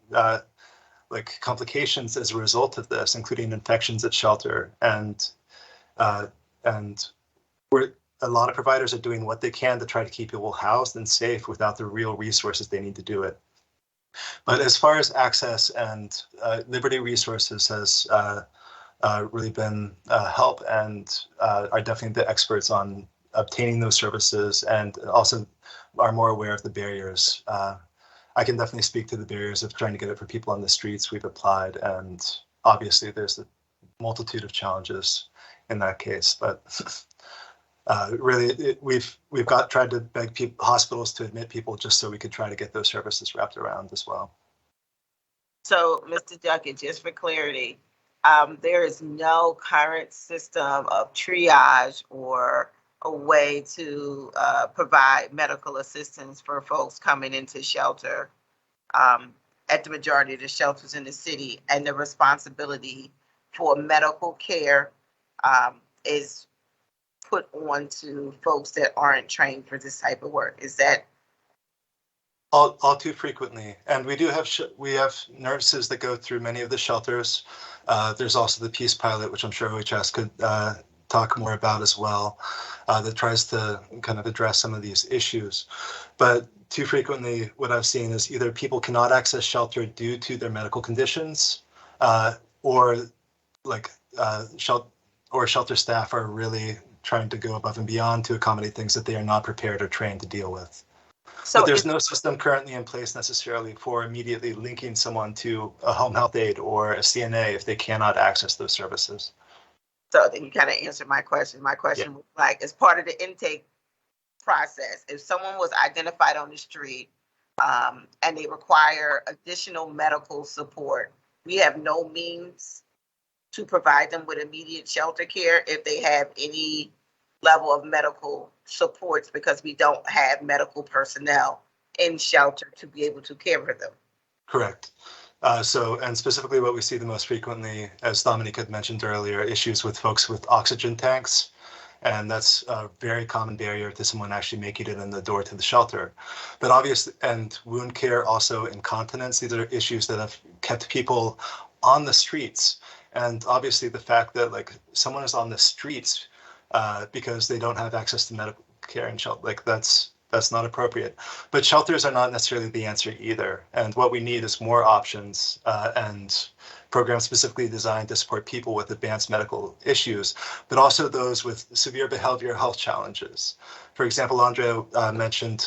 like complications as a result of this, including infections at shelter, and a lot of providers are doing what they can to try to keep people housed and safe without the real resources they need to do it. But as far as access and Liberty Resources has really been help and are definitely the experts on obtaining those services, and also are more aware of the barriers. I can definitely speak to the barriers of trying to get it for people on the streets. We've applied, and obviously there's a multitude of challenges in that case, but really, we've tried to beg hospitals to admit people just so we could try to get those services wrapped around as well. So, Mr. Duckett, just for clarity, there is no current system of triage or a way to provide medical assistance for folks coming into shelter at the majority of the shelters in the city, and the responsibility for medical care is put on to folks that aren't trained for this type of work. Is that all too frequently? And we do have we have nurses that go through many of the shelters. There's also the Peace Pilot, which I'm sure OHS could talk more about as well, that tries to kind of address some of these issues. But too frequently, what I've seen is either people cannot access shelter due to their medical conditions, or shelter staff are really trying to go above and beyond to accommodate things that they are not prepared or trained to deal with. So but there's no system currently in place necessarily for immediately linking someone to a home health aide or a CNA if they cannot access those services. So then you kind of answered my question. My question was like, as part of the intake process, if someone was identified on the street and they require additional medical support, we have no means to provide them with immediate shelter care if they have any level of medical supports, because we don't have medical personnel in shelter to be able to care for them. Correct. And specifically what we see the most frequently, as Dominique had mentioned earlier, issues with folks with oxygen tanks. And that's a very common barrier to someone actually making it in the door to the shelter. But obviously, and wound care, also incontinence, these are issues that have kept people on the streets. And obviously the fact that like someone is on the streets because they don't have access to medical care and shelter, like that's not appropriate. But shelters are not necessarily the answer either. And what we need is more options and programs specifically designed to support people with advanced medical issues, but also those with severe behavioral health challenges. For example, Andrea mentioned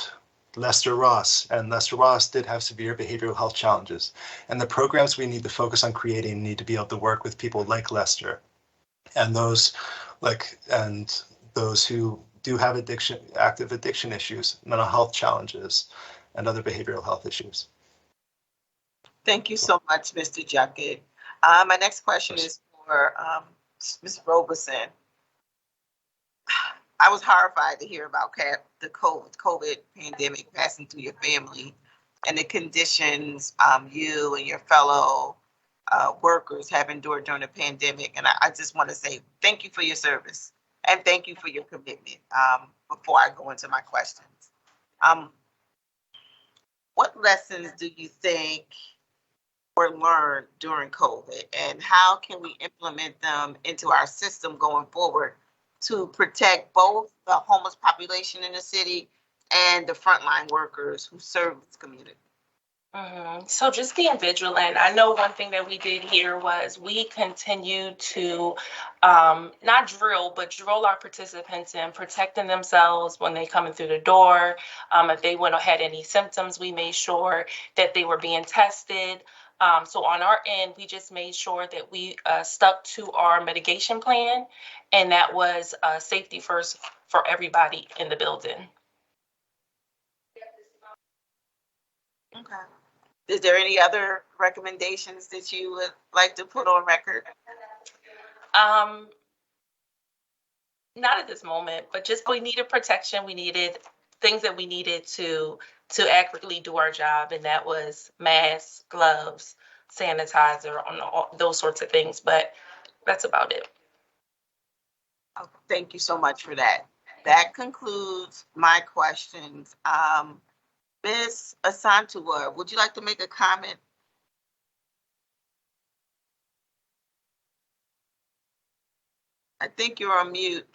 Lester Ross, and Lester Ross did have severe behavioral health challenges. And the programs we need to focus on creating need to be able to work with people like Lester and those who do have active addiction issues, mental health challenges, and other behavioral health issues. Thank you so much, Mr. Juckett. My next question is for Ms. Robeson. I was horrified to hear about the COVID pandemic passing through your family and the conditions you and your fellow workers have endured during the pandemic. And I just want to say thank you for your service and thank you for your commitment before I go into my questions. What lessons do you think were learned during COVID, and how can we implement them into our system going forward to protect both the homeless population in the city and the frontline workers who serve this community? So just being vigilant. I know one thing that we did here was we continued to not drill, but drill our participants in protecting themselves when they coming through the door. If they went or had any symptoms, we made sure that they were being tested. So on our end, we just made sure that we stuck to our mitigation plan, and that was safety first for everybody in the building. Okay. Is there any other recommendations that you would like to put on record? Not at this moment, but just we needed protection. We needed things that we needed to accurately do our job, and that was masks, gloves, sanitizer, all those sorts of things. But that's about it. Oh, thank you so much for that. That concludes my questions. Ms. Asantua, would you like to make a comment? I think you're on mute.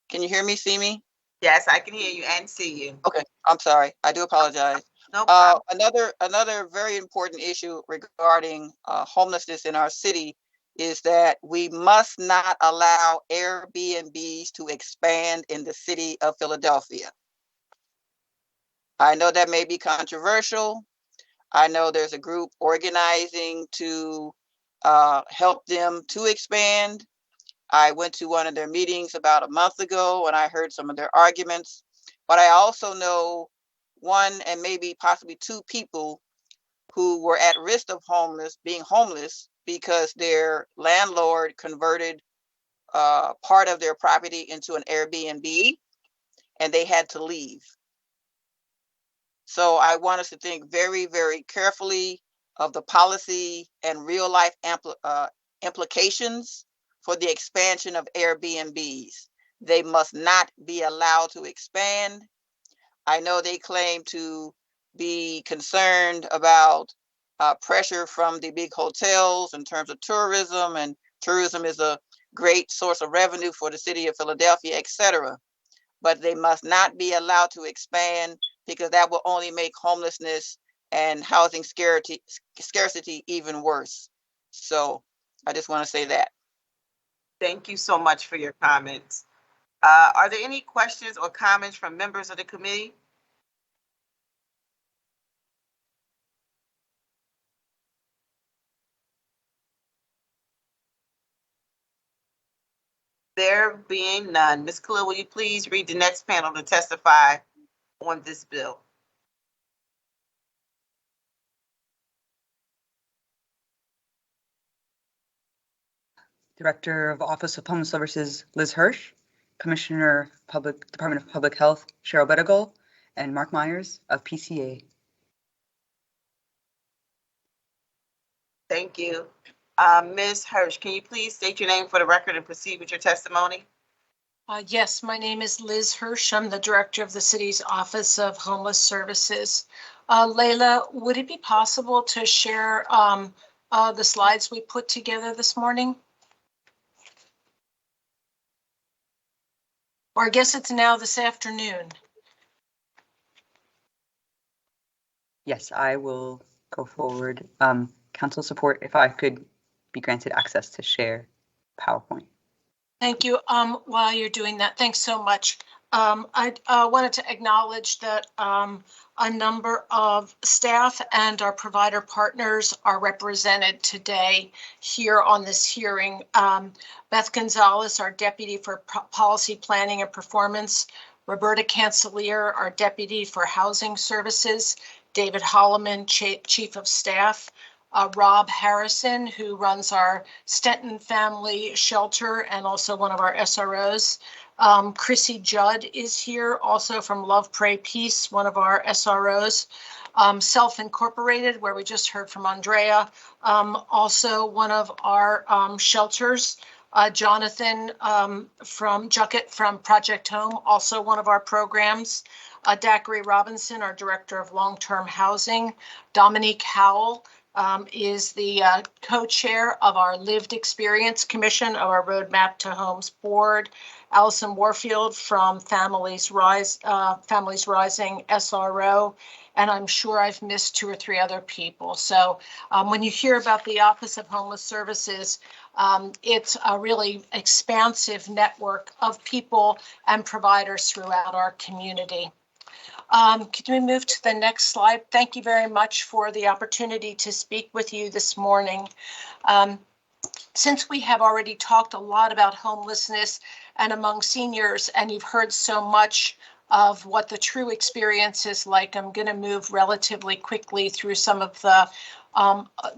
Can you hear me, see me? Yes, I can hear you and see you. Okay, I'm sorry. I do apologize. No problem. Another very important issue regarding homelessness in our city is that we must not allow Airbnbs to expand in the city of Philadelphia. I know that may be controversial. I know there's a group organizing to help them to expand. I went to one of their meetings about a month ago and I heard some of their arguments, but I also know one and maybe possibly two people who were at risk of being homeless because their landlord converted part of their property into an Airbnb and they had to leave. So I want us to think very, very carefully of the policy and real life implications for the expansion of Airbnbs. They must not be allowed to expand. I know they claim to be concerned about pressure from the big hotels in terms of tourism, and tourism is a great source of revenue for the city of Philadelphia, etc. But they must not be allowed to expand because that will only make homelessness and housing scarcity even worse. So I just want to say that. Thank you so much for your comments. Are there any questions or comments from members of the committee? There being none, Ms. Khalil, will you please read the next panel to testify on this bill? Director of Office of Homeless Services, Liz Hirsch, Commissioner, Department of Public Health, Cheryl Bettigol, and Mark Myers of PCA. Thank you. Ms. Hirsch, can you please state your name for the record and proceed with your testimony? Yes, my name is Liz Hirsch. I'm the director of the city's Office of Homeless Services. Layla, would it be possible to share the slides we put together this morning? Or I guess it's now this afternoon. Yes, I will go forward. Council support if I could be granted access to share PowerPoint. Thank you. While you're doing that, thanks so much. I wanted to acknowledge that a number of staff and our provider partners are represented today here on this hearing. Beth Gonzalez, our Deputy for Policy Planning and Performance, Roberta Cancelier, our Deputy for Housing Services, David Holloman, Chief of Staff, Rob Harrison, who runs our Stenton Family Shelter and also one of our SROs. Chrissy Judd is here, also from Love, Pray, Peace, one of our SROs. Self Incorporated, where we just heard from Andrea, also one of our shelters. Jonathan from Juckett from Project Home, also one of our programs. Dacre Robinson, our Director of Long-Term Housing. Dominique Howell is the co-chair of our Lived Experience Commission of our Roadmap to Homes Board. Allison Warfield from Families Rising SRO. And I'm sure I've missed 2 or 3 other people. So when you hear about the Office of Homeless Services, it's a really expansive network of people and providers throughout our community. Could we move to the next slide? Thank you very much for the opportunity to speak with you this morning. Since we have already talked a lot about homelessness and among seniors, and you've heard so much of what the true experience is like, I'm going to move relatively quickly through some of the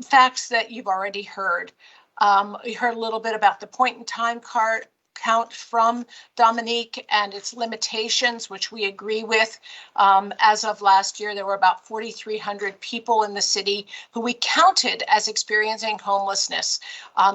facts that you've already heard. We heard a little bit about the point in time count from Dominique and its limitations, which we agree with. As of last year, there were about 4,300 people in the city who we counted as experiencing homelessness.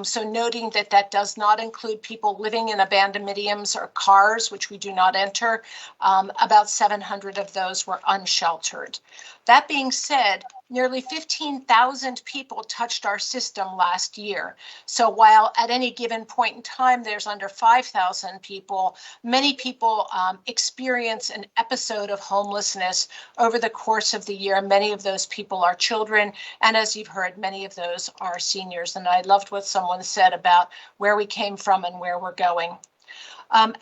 So noting that that does not include people living in abandonments or cars, which we do not enter. About 700 of those were unsheltered. That being said, nearly 15,000 people touched our system last year. So while at any given point in time, there's under 5,000 people, many people experience an episode of homelessness over the course of the year. Many of those people are children. And as you've heard, many of those are seniors. And I loved what someone said about where we came from and where we're going.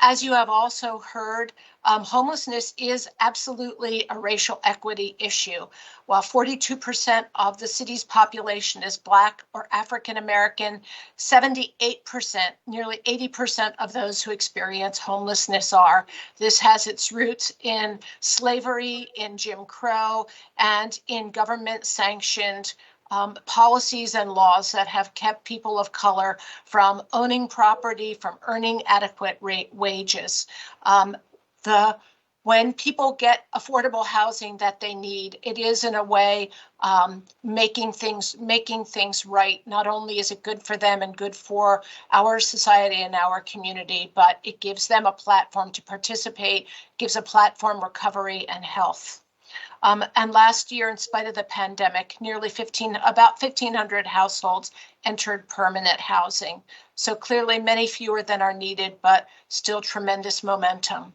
As you have also heard, homelessness is absolutely a racial equity issue. While 42% of the city's population is Black or African American, 78%, nearly 80% of those who experience homelessness are. This has its roots in slavery, in Jim Crow, and in government-sanctioned policies and laws that have kept people of color from owning property, from earning adequate wages. When people get affordable housing that they need, it is in a way making things right. Not only is it good for them and good for our society and our community, but it gives them a platform to participate, gives a platform recovery and health. And last year, in spite of the pandemic, about 1,500 households entered permanent housing. So clearly many fewer than are needed, but still tremendous momentum.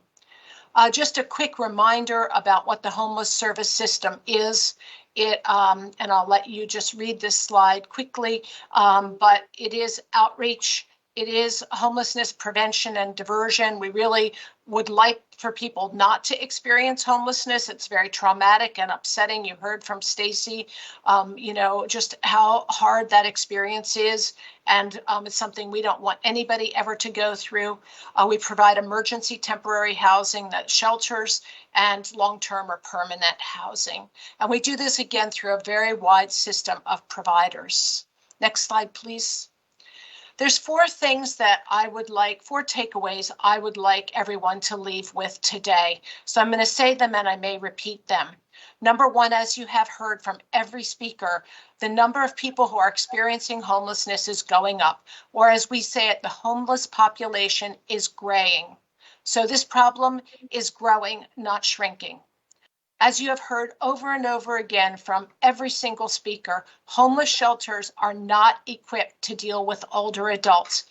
Just a quick reminder about what the homeless service system is. And I'll let you just read this slide quickly, but it is outreach. It is homelessness prevention and diversion. We really would like for people not to experience homelessness. It's very traumatic and upsetting. You heard from Stacy, just how hard that experience is. And it's something we don't want anybody ever to go through. We provide emergency temporary housing, that shelters, and long-term or permanent housing. And we do this again through a very wide system of providers. Next slide, please. There's 4 things that I would like, 4 takeaways I would like everyone to leave with today. So I'm going to say them and I may repeat them. Number 1, as you have heard from every speaker, the number of people who are experiencing homelessness is going up, or as we say it, the homeless population is graying. So this problem is growing, not shrinking. As you have heard over and over again from every single speaker, homeless shelters are not equipped to deal with older adults.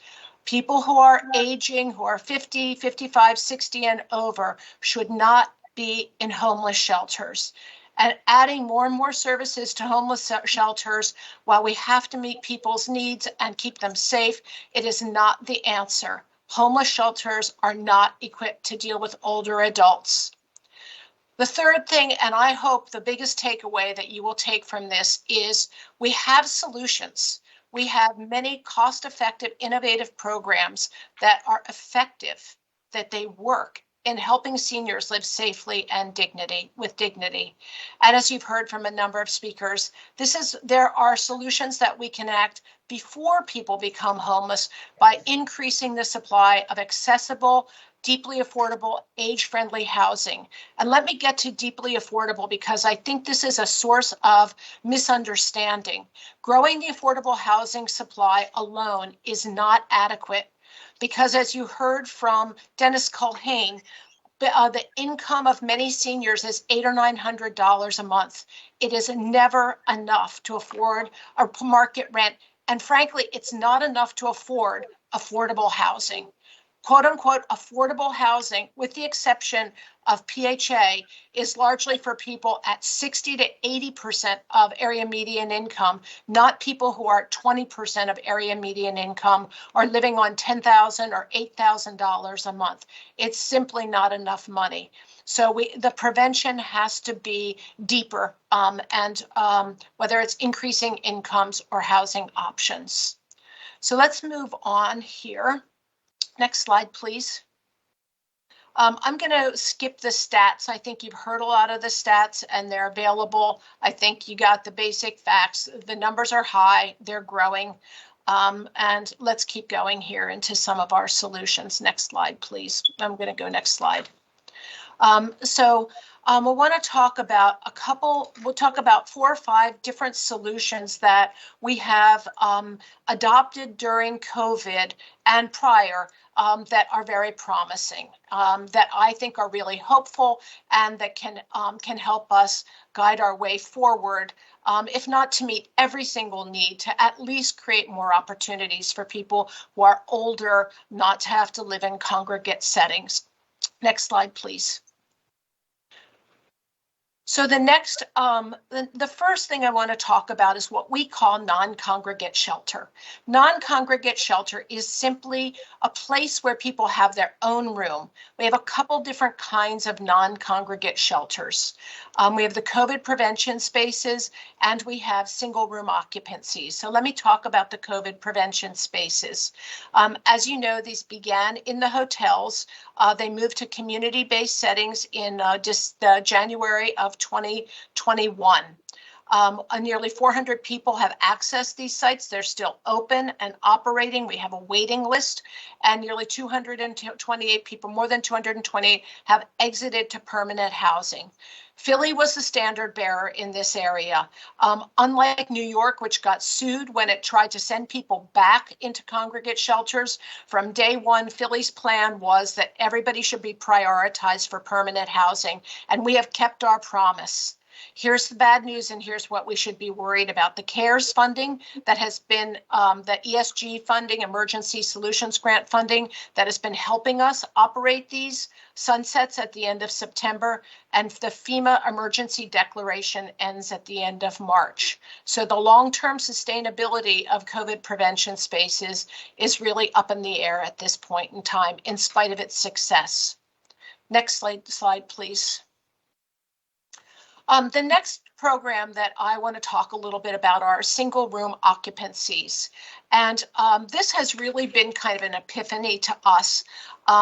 People who are aging, who are 50, 55, 60 and over should not be in homeless shelters. And adding more and more services to homeless shelters, while we have to meet people's needs and keep them safe, it is not the answer. Homeless shelters are not equipped to deal with older adults. The third thing, and I hope the biggest takeaway that you will take from this, is we have solutions. We have many cost-effective, innovative programs that are effective, that they work in helping seniors live safely and with dignity. And as you've heard from a number of speakers, there are solutions that we can enact before people become homeless by increasing the supply of accessible, deeply affordable, age-friendly housing. And let me get to deeply affordable, because I think this is a source of misunderstanding. Growing the affordable housing supply alone is not adequate, because as you heard from Dennis Culhane, the income of many seniors is $800 or $900 a month. It is never enough to afford a market rent. And frankly, it's not enough to afford affordable housing. Quote unquote, affordable housing, with the exception of PHA, is largely for people at 60 to 80% of area median income, not people who are at 20% of area median income or living on $10,000 or $8,000 a month. It's simply not enough money. So the prevention has to be deeper, whether it's increasing incomes or housing options. So let's move on here. Next slide, please. I'm going to skip the stats. I think you've heard a lot of the stats and they're available. I think you got the basic facts. The numbers are high, they're growing. And let's keep going here into some of our solutions. Next slide, please. I'm going to go next slide. We want to talk about we'll talk about 4 or 5 different solutions that we have adopted during COVID and prior that are very promising, that I think are really hopeful and that can help us guide our way forward, if not to meet every single need, to at least create more opportunities for people who are older not to have to live in congregate settings. Next slide, please. So the next, the first thing I want to talk about is what we call non-congregate shelter. Non-congregate shelter is simply a place where people have their own room. We have a couple different kinds of non-congregate shelters. We have the COVID prevention spaces and we have single room occupancies. So let me talk about the COVID prevention spaces. As you know, these began in the hotels. They moved to community-based settings in January of 2021. Nearly 400 people have accessed these sites. They're still open and operating. We have a waiting list, and nearly 228 people, more than 228, have exited to permanent housing. Philly was the standard bearer in this area. Unlike New York, which got sued when it tried to send people back into congregate shelters, from day one, Philly's plan was that everybody should be prioritized for permanent housing, and we have kept our promise. Here's the bad news, and here's what we should be worried about. The CARES funding that has been, the ESG funding, Emergency Solutions Grant funding, that has been helping us operate these, sunsets at the end of September, and the FEMA emergency declaration ends at the end of March. So the long-term sustainability of COVID prevention spaces is really up in the air at this point in time, in spite of its success. Next slide, please. The next program that I want to talk a little bit about are single room occupancies. And this has really been kind of an epiphany to us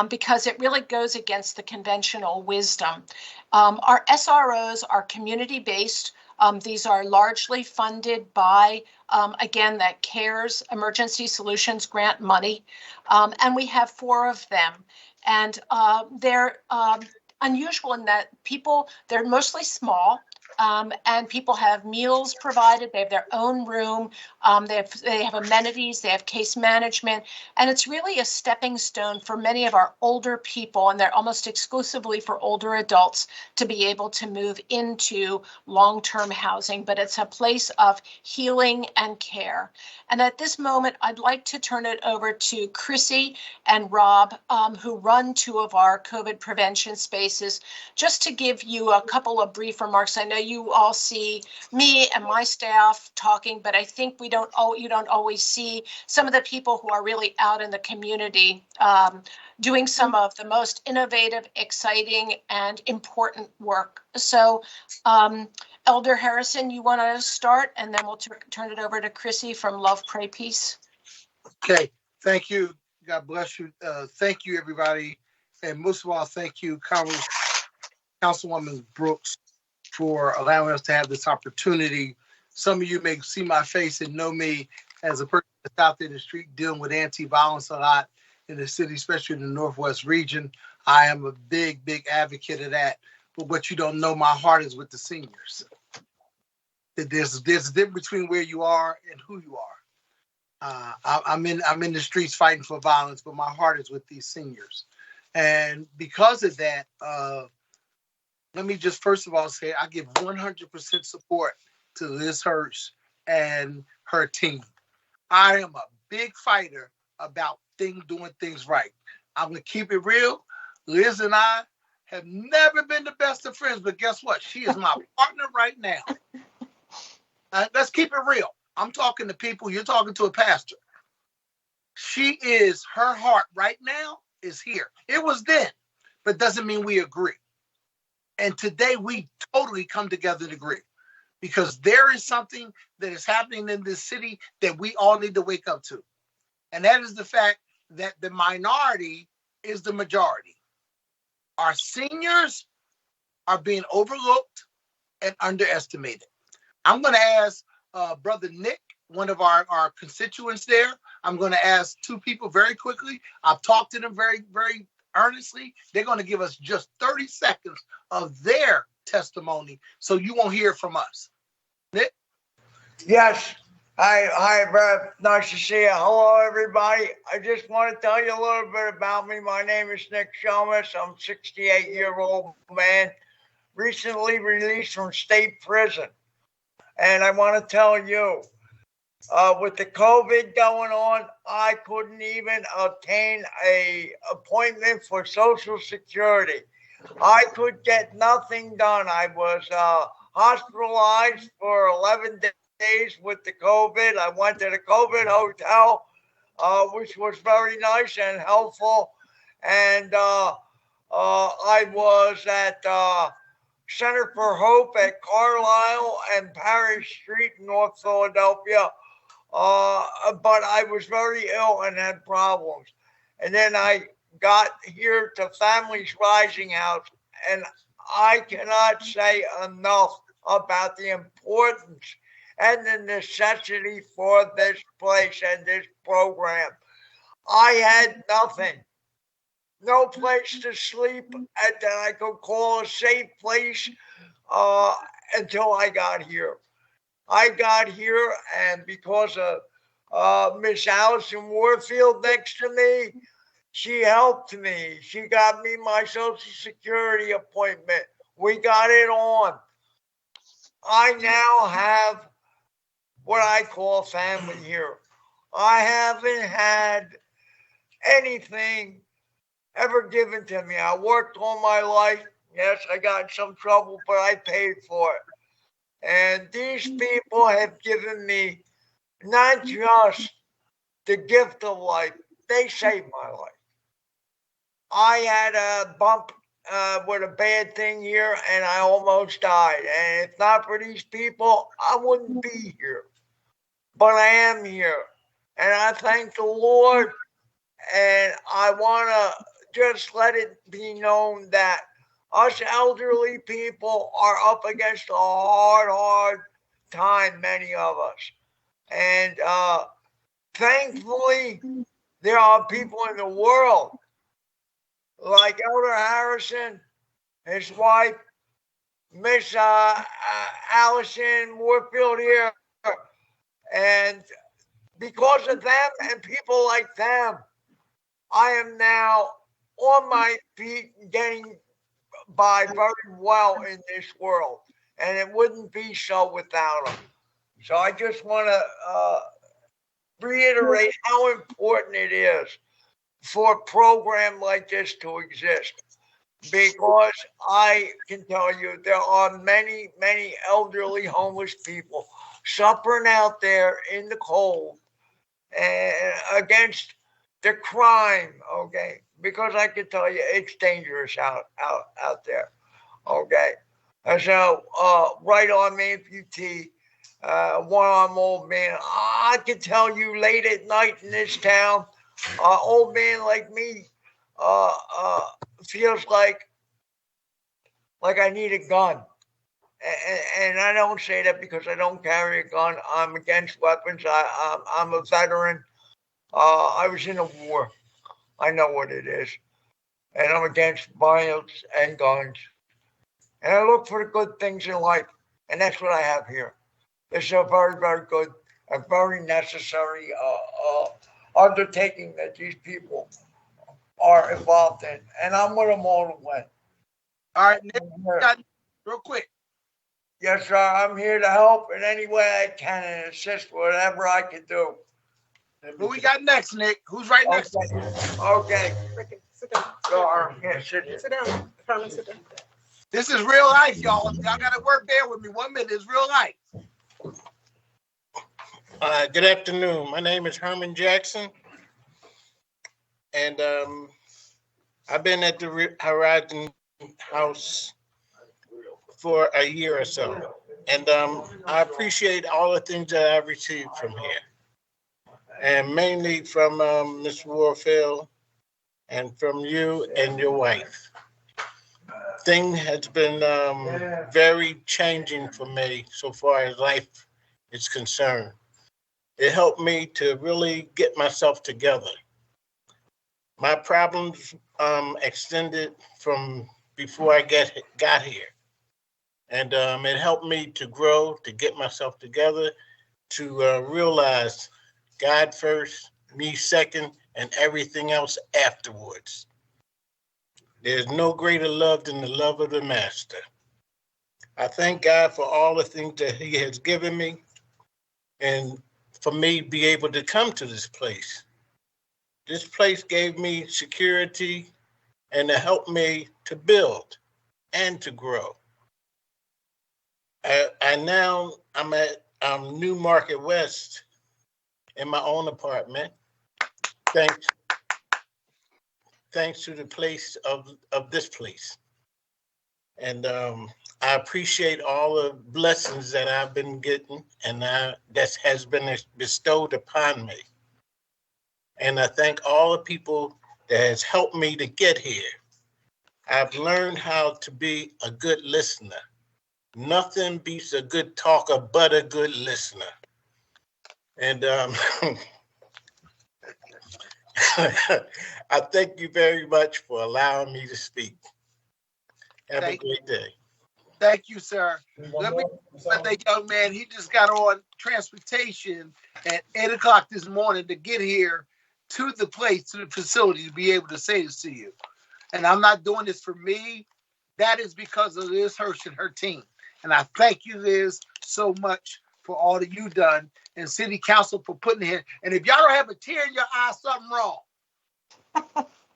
because it really goes against the conventional wisdom. Our SROs are community-based. These are largely funded by, again, that CARES Emergency Solutions Grant money. And we have 4 of them. And they're unusual in that they're mostly small, and people have meals provided. They have their own room. They have amenities. They have case management. And it's really a stepping stone for many of our older people, and they're almost exclusively for older adults, to be able to move into long-term housing. But it's a place of healing and care. And at this moment, I'd like to turn it over to Chrissy and Rob, who run 2 of our COVID prevention spaces, just to give you a couple of brief remarks. I know you all see me and my staff talking, but I think you don't always see some of the people who are really out in the community doing some of the most innovative, exciting, and important work. So Elder Harrison, you want to start, and then we'll turn it over to Chrissy from Love, Pray, Peace. Okay, thank you. God bless you. Thank you, everybody. And most of all, thank you, Councilwoman Brooks, for allowing us to have this opportunity. Some of you may see my face and know me as a person that's out there in the street dealing with anti-violence a lot in the city, especially in the Northwest region. I am a big, big advocate of that. But what you don't know, my heart is with the seniors. There's a difference between where you are and who you are. I'm in the streets fighting for violence, but my heart is with these seniors. And because of that, let me just first of all say I give 100% support to Liz Hirsch and her team. I am a big fighter about doing things right. I'm going to keep it real. Liz and I have never been the best of friends, but guess what? She is my partner right now. Let's keep it real. I'm talking to people. You're talking to a pastor. Her heart right now is here. It was then, but doesn't mean we agree. And today we totally come together and agree, because there is something that is happening in this city that we all need to wake up to. And that is the fact that the minority is the majority. Our seniors are being overlooked and underestimated. I'm going to ask Brother Nick, one of our constituents there. I'm going to ask two people very quickly. I've talked to them very, very earnestly. They're going to give us just 30 seconds of their testimony, so you won't hear from us. Nick? Yes. Hi, Brad. Nice to see you. Hello, everybody. I just want to tell you a little bit about me. My name is Nick Shomas. I'm a 68-year-old man, recently released from state prison. And I want to tell you, with the COVID going on, I couldn't even obtain an appointment for Social Security. I could get nothing done. I was hospitalized for 11 days with the COVID. I went to the COVID hotel, which was very nice and helpful. And I was at Center for Hope at Carlisle and Parish Street in North Philadelphia. But I was very ill and had problems. And then I got here to Families Rising House, and I cannot say enough about the importance and the necessity for this place and this program. I had nothing. No place to sleep that I could call a safe place until I got here. I got here, and because of Miss Allison Warfield next to me, she helped me. She got me my Social Security appointment. We got it on. I now have what I call family here. I haven't had anything ever given to me. I worked all my life. Yes, I got in some trouble, but I paid for it. And these people have given me not just the gift of life, they saved my life. I had a bump with a bad thing here, and I almost died. And if not for these people, I wouldn't be here. But I am here. And I thank the Lord. And I want to just let it be known that us elderly people are up against a hard time, many of us. And thankfully, there are people in the world like Elder Harrison, his wife, Miss Allison Warfield here. And because of them and people like them, I am now on my feet getting by very well in this world. And it wouldn't be so without them. So I just want to reiterate how important it is for a program like this to exist. because I can tell you there are many, many elderly homeless people suffering out there in the cold and against the crime, okay? Because I can tell you it's dangerous out there, okay? And so, right on amputee, one-arm old man, I can tell you late at night in this town, old man like me feels like I need a gun. And I don't say that because I don't carry a gun. I'm against weapons. I'm a veteran. I was in a war. I know what it is. And I'm against violence and guns. And I look for the good things in life. And that's what I have here. It's a very, very good, a very necessary undertaking that these people are involved in. And I'm with them all the way. All right, Nick, real quick. Yes, sir. I'm here to help in any way I can and assist whatever I can do. Who we got next, Nick? Who's right next to you? Okay. Sit down. Sorry, can't sit here. Sit down. Carmen, sit down. This is real life, y'all. Y'all got to work there with me. 1 minute. It's real life. Good afternoon. My name is Herman Jackson. And I've been at the Horizon House for a year or so. And I appreciate all the things that I've received from here. And mainly from Ms. Warfield and from you and your wife. Thing has been very changing for me so far as life is concerned. It helped me to really get myself together. My problems extended from before I got here. And it helped me to grow, to get myself together, to realize God first, me second, and everything else afterwards. There's no greater love than the love of the Master. I thank God for all the things that He has given me and for me to be able to come to this place. This place gave me security and to help me to build and to grow. I'm at New Market West in my own apartment. Thanks to the place of this place. And I appreciate all the blessings that I've been getting and that has been bestowed upon me. And I thank all the people that has helped me to get here. I've learned how to be a good listener. Nothing beats a good talker but a good listener. And I thank you very much for allowing me to speak. Have a great day. Thank you, sir. Let me let that young man, he just got on transportation at 8 o'clock this morning to get here to the place, to the facility, to be able to say this to you. And I'm not doing this for me. That is because of Liz Hirsch and her team. And I thank you, Liz, so much for all that you've done, and City Council for putting it in. And if y'all don't have a tear in your eye, something wrong.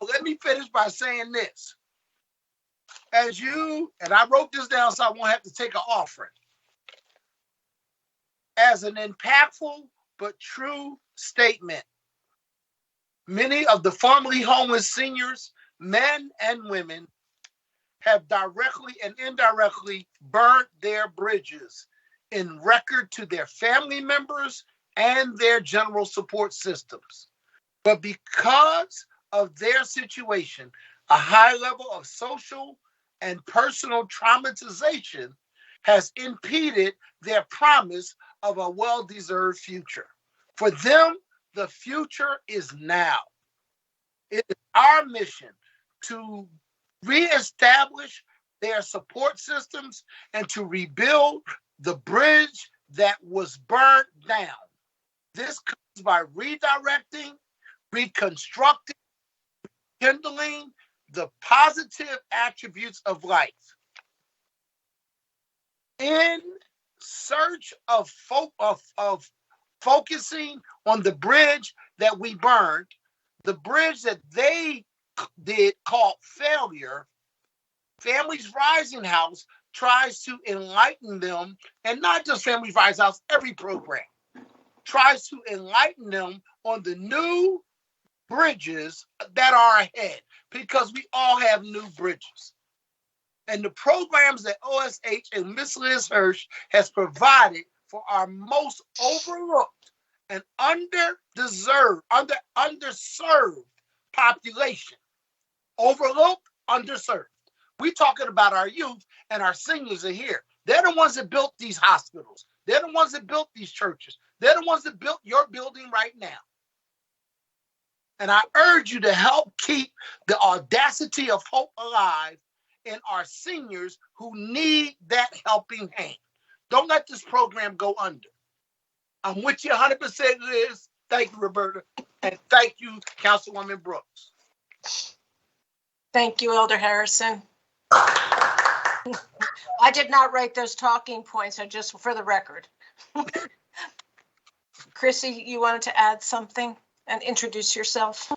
Let me finish by saying this. As you, and I wrote this down so I won't have to take an offering. As an impactful but true statement, many of the formerly homeless seniors, men and women, have directly and indirectly burnt their bridges in record to their family members and their general support systems. But because of their situation, a high level of social and personal traumatization has impeded their promise of a well-deserved future. For them, the future is now. It is our mission to reestablish their support systems and to rebuild the bridge that was burnt down. This comes by redirecting, reconstructing, kindling the positive attributes of life. In search of focusing on the bridge that we burned, the bridge that they did called failure, Families Rising House tries to enlighten them, and not just Families Rising House, every program tries to enlighten them on the new bridges that are ahead, because we all have new bridges. And the programs that OSH and Miss Liz Hirsch has provided for our most overlooked and underserved population. Overlooked, underserved. We're talking about our youth, and our seniors are here. They're the ones that built these hospitals. They're the ones that built these churches. They're the ones that built your building right now. And I urge you to help keep the audacity of hope alive in our seniors who need that helping hand. Don't let this program go under. I'm with you 100%, Liz. Thank you, Roberta. And thank you, Councilwoman Brooks. Thank you, Elder Harrison. I did not write those talking points, I just for the record. Chrissy, you wanted to add something and introduce yourself?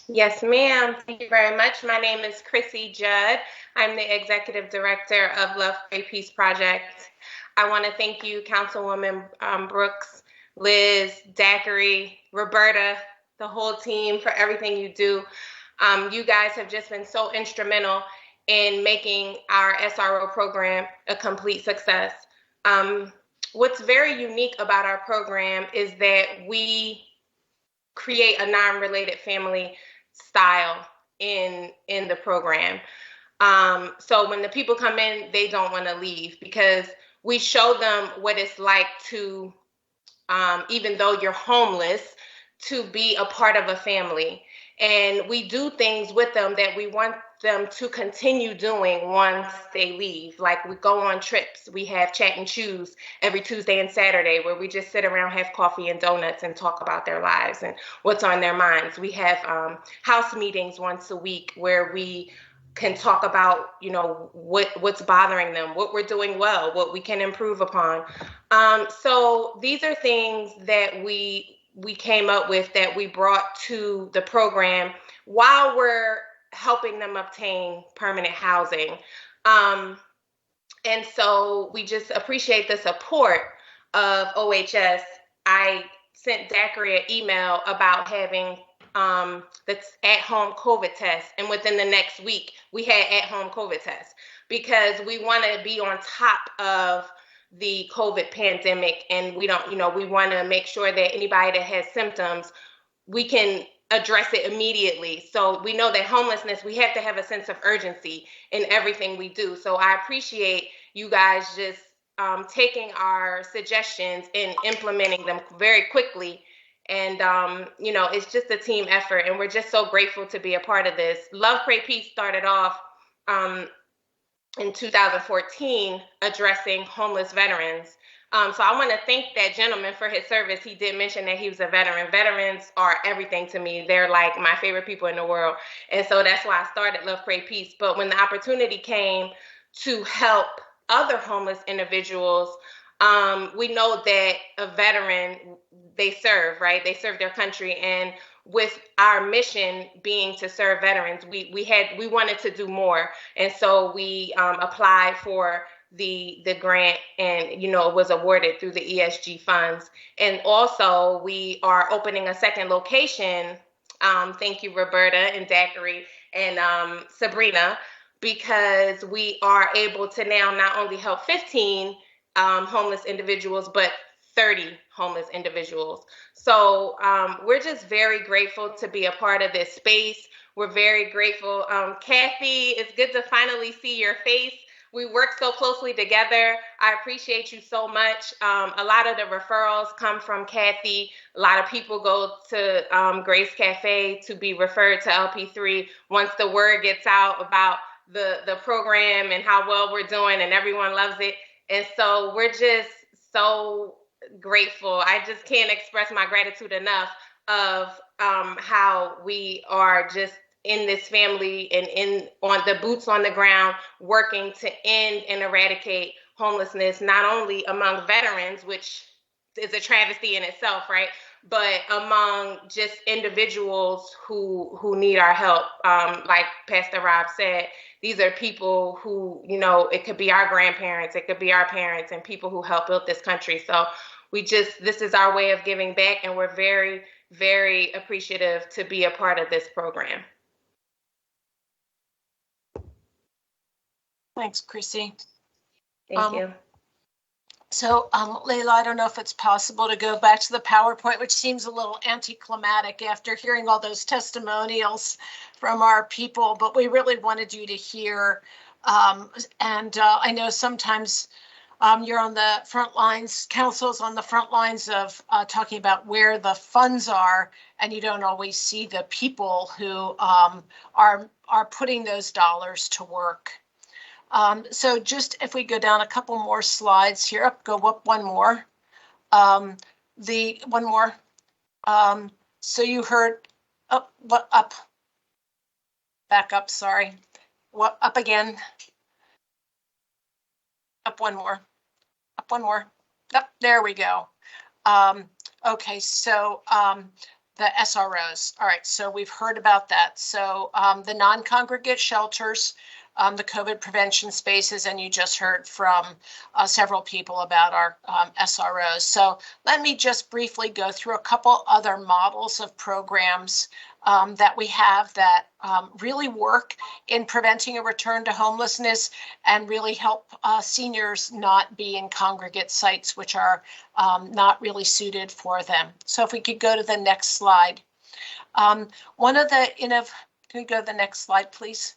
Yes, ma'am. Thank you very much. My name is Chrissy Judd. I'm the Executive Director of Love, Pray, Peace Project. I want to thank you, Councilwoman Brooks, Liz, Daiquiri, Roberta, the whole team for everything you do. You guys have just been so instrumental in making our SRO program a complete success. What's very unique about our program is that we create a non-related family style in the program. So when the people come in, they don't want to leave, because we show them what it's like to, even though you're homeless, to be a part of a family. And we do things with them that we want them to continue doing once they leave. Like, we go on trips. We have Chat and Choose every Tuesday and Saturday, where we just sit around, have coffee and donuts, and talk about their lives and what's on their minds. We have house meetings once a week where we can talk about, you know, what's bothering them, what we're doing well, what we can improve upon. So these are things that we came up with, that we brought to the program while we're helping them obtain permanent housing. And so we just appreciate the support of OHS. I sent Daiquiri an email about having the at-home COVID test, and within the next week we had at-home COVID tests, because we want to be on top of the COVID pandemic, and we don't, we want to make sure that anybody that has symptoms, we can address it immediately. So we know that homelessness, we have to have a sense of urgency in everything we do. So I appreciate you guys just taking our suggestions and implementing them very quickly. And, it's just a team effort, and we're just so grateful to be a part of this. Love, Pray, Peace started off in 2014 addressing homeless veterans. So I want to thank that gentleman for his service. He did mention that he was a veteran. Veterans are everything to me. They're like my favorite people in the world. And so that's why I started Love, Pray, Peace. But when the opportunity came to help other homeless individuals, we know that a veteran, they serve, right? They serve their country. And with our mission being to serve veterans, we wanted to do more. And so we applied for the grant, and it was awarded through the ESG funds. And also we are opening a second location. Thank you, Roberta and Daiquiri and Sabrina, because we are able to now not only help 15 homeless individuals, but 30 homeless individuals. So we're just very grateful to be a part of this space. We're very grateful. Kathy, it's good to finally see your face. We work so closely together. I appreciate you so much. A lot of the referrals come from Kathy. A lot of people go to Grace Cafe to be referred to LP3 once the word gets out about the program and how well we're doing, and everyone loves it. And so we're just so grateful. I just can't express my gratitude enough of how we are just in this family and on the boots on the ground, working to end and eradicate homelessness, not only among veterans, which is a travesty in itself, right? but among just individuals who need our help. Like Pastor Rob said, these are people who, you know, it could be our grandparents, it could be our parents, and people who helped build this country. So this is our way of giving back, and we're very, very appreciative to be a part of this program. Thanks, Chrissy. Thank you. So, Layla, I don't know if it's possible to go back to the PowerPoint, which seems a little anticlimactic after hearing all those testimonials from our people, but we really wanted you to hear. I know sometimes you're on the front lines, council's on the front lines of talking about where the funds are, and you don't always see the people who are putting those dollars to work. So just if we go down a couple more slides here, go up one more. One more. So you heard, up, back up, sorry. What, up again. Up one more. Up one more. Up, there we go. Okay, so the SROs. All right, so we've heard about that. So the non-congregate shelters, the COVID prevention spaces, and you just heard from several people about our SROs. So let me just briefly go through a couple other models of programs that we have that really work in preventing a return to homelessness and really help seniors not be in congregate sites, which are not really suited for them. So if we could go to the next slide. Can we go to the next slide, please?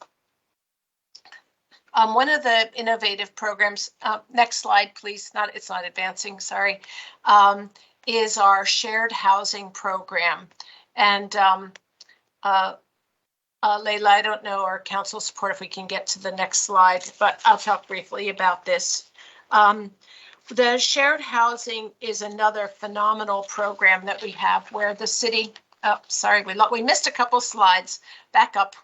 One of the innovative programs, next slide, please, it's not advancing, sorry, is our shared housing program. And Layla, I don't know our council support if we can get to the next slide, but I'll talk briefly about this. The shared housing is another phenomenal program that we have where the city, sorry, we missed a couple slides. Back up.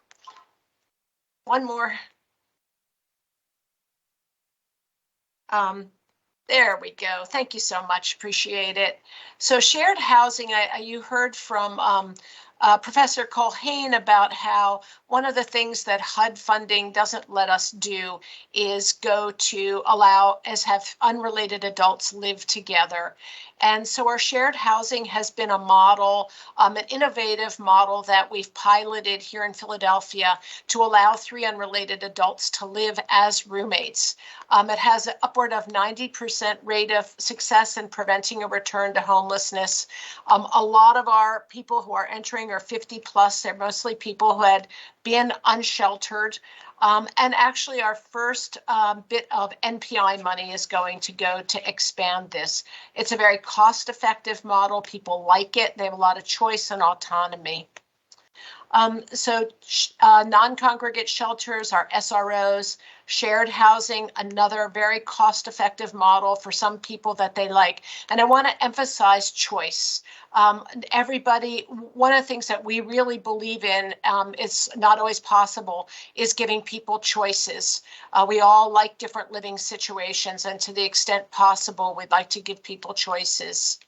One more. There we go. Thank you so much. Appreciate it. So shared housing, you heard from Professor Colhane about how one of the things that HUD funding doesn't let us do is go to have unrelated adults live together. And so our shared housing has been a model, an innovative model that we've piloted here in Philadelphia to allow 3 unrelated adults to live as roommates. It has an upward of 90% rate of success in preventing a return to homelessness. A lot of our people who are entering are 50 plus. They're mostly people who had been unsheltered. And actually our first bit of NPI money is going to go to expand this. It's a very cost-effective model. People like it. They have a lot of choice and autonomy. So non-congregate shelters are SROs, shared housing, another very cost-effective model for some people that they like. And I want to emphasize choice. Everybody, one of the things that we really believe in, it's not always possible, is giving people choices. We all like different living situations, and to the extent possible, we'd like to give people choices.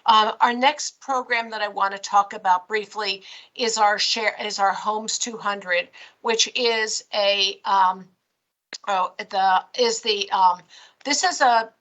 Our next program that I want to talk about briefly is our Homes 200, which is this is a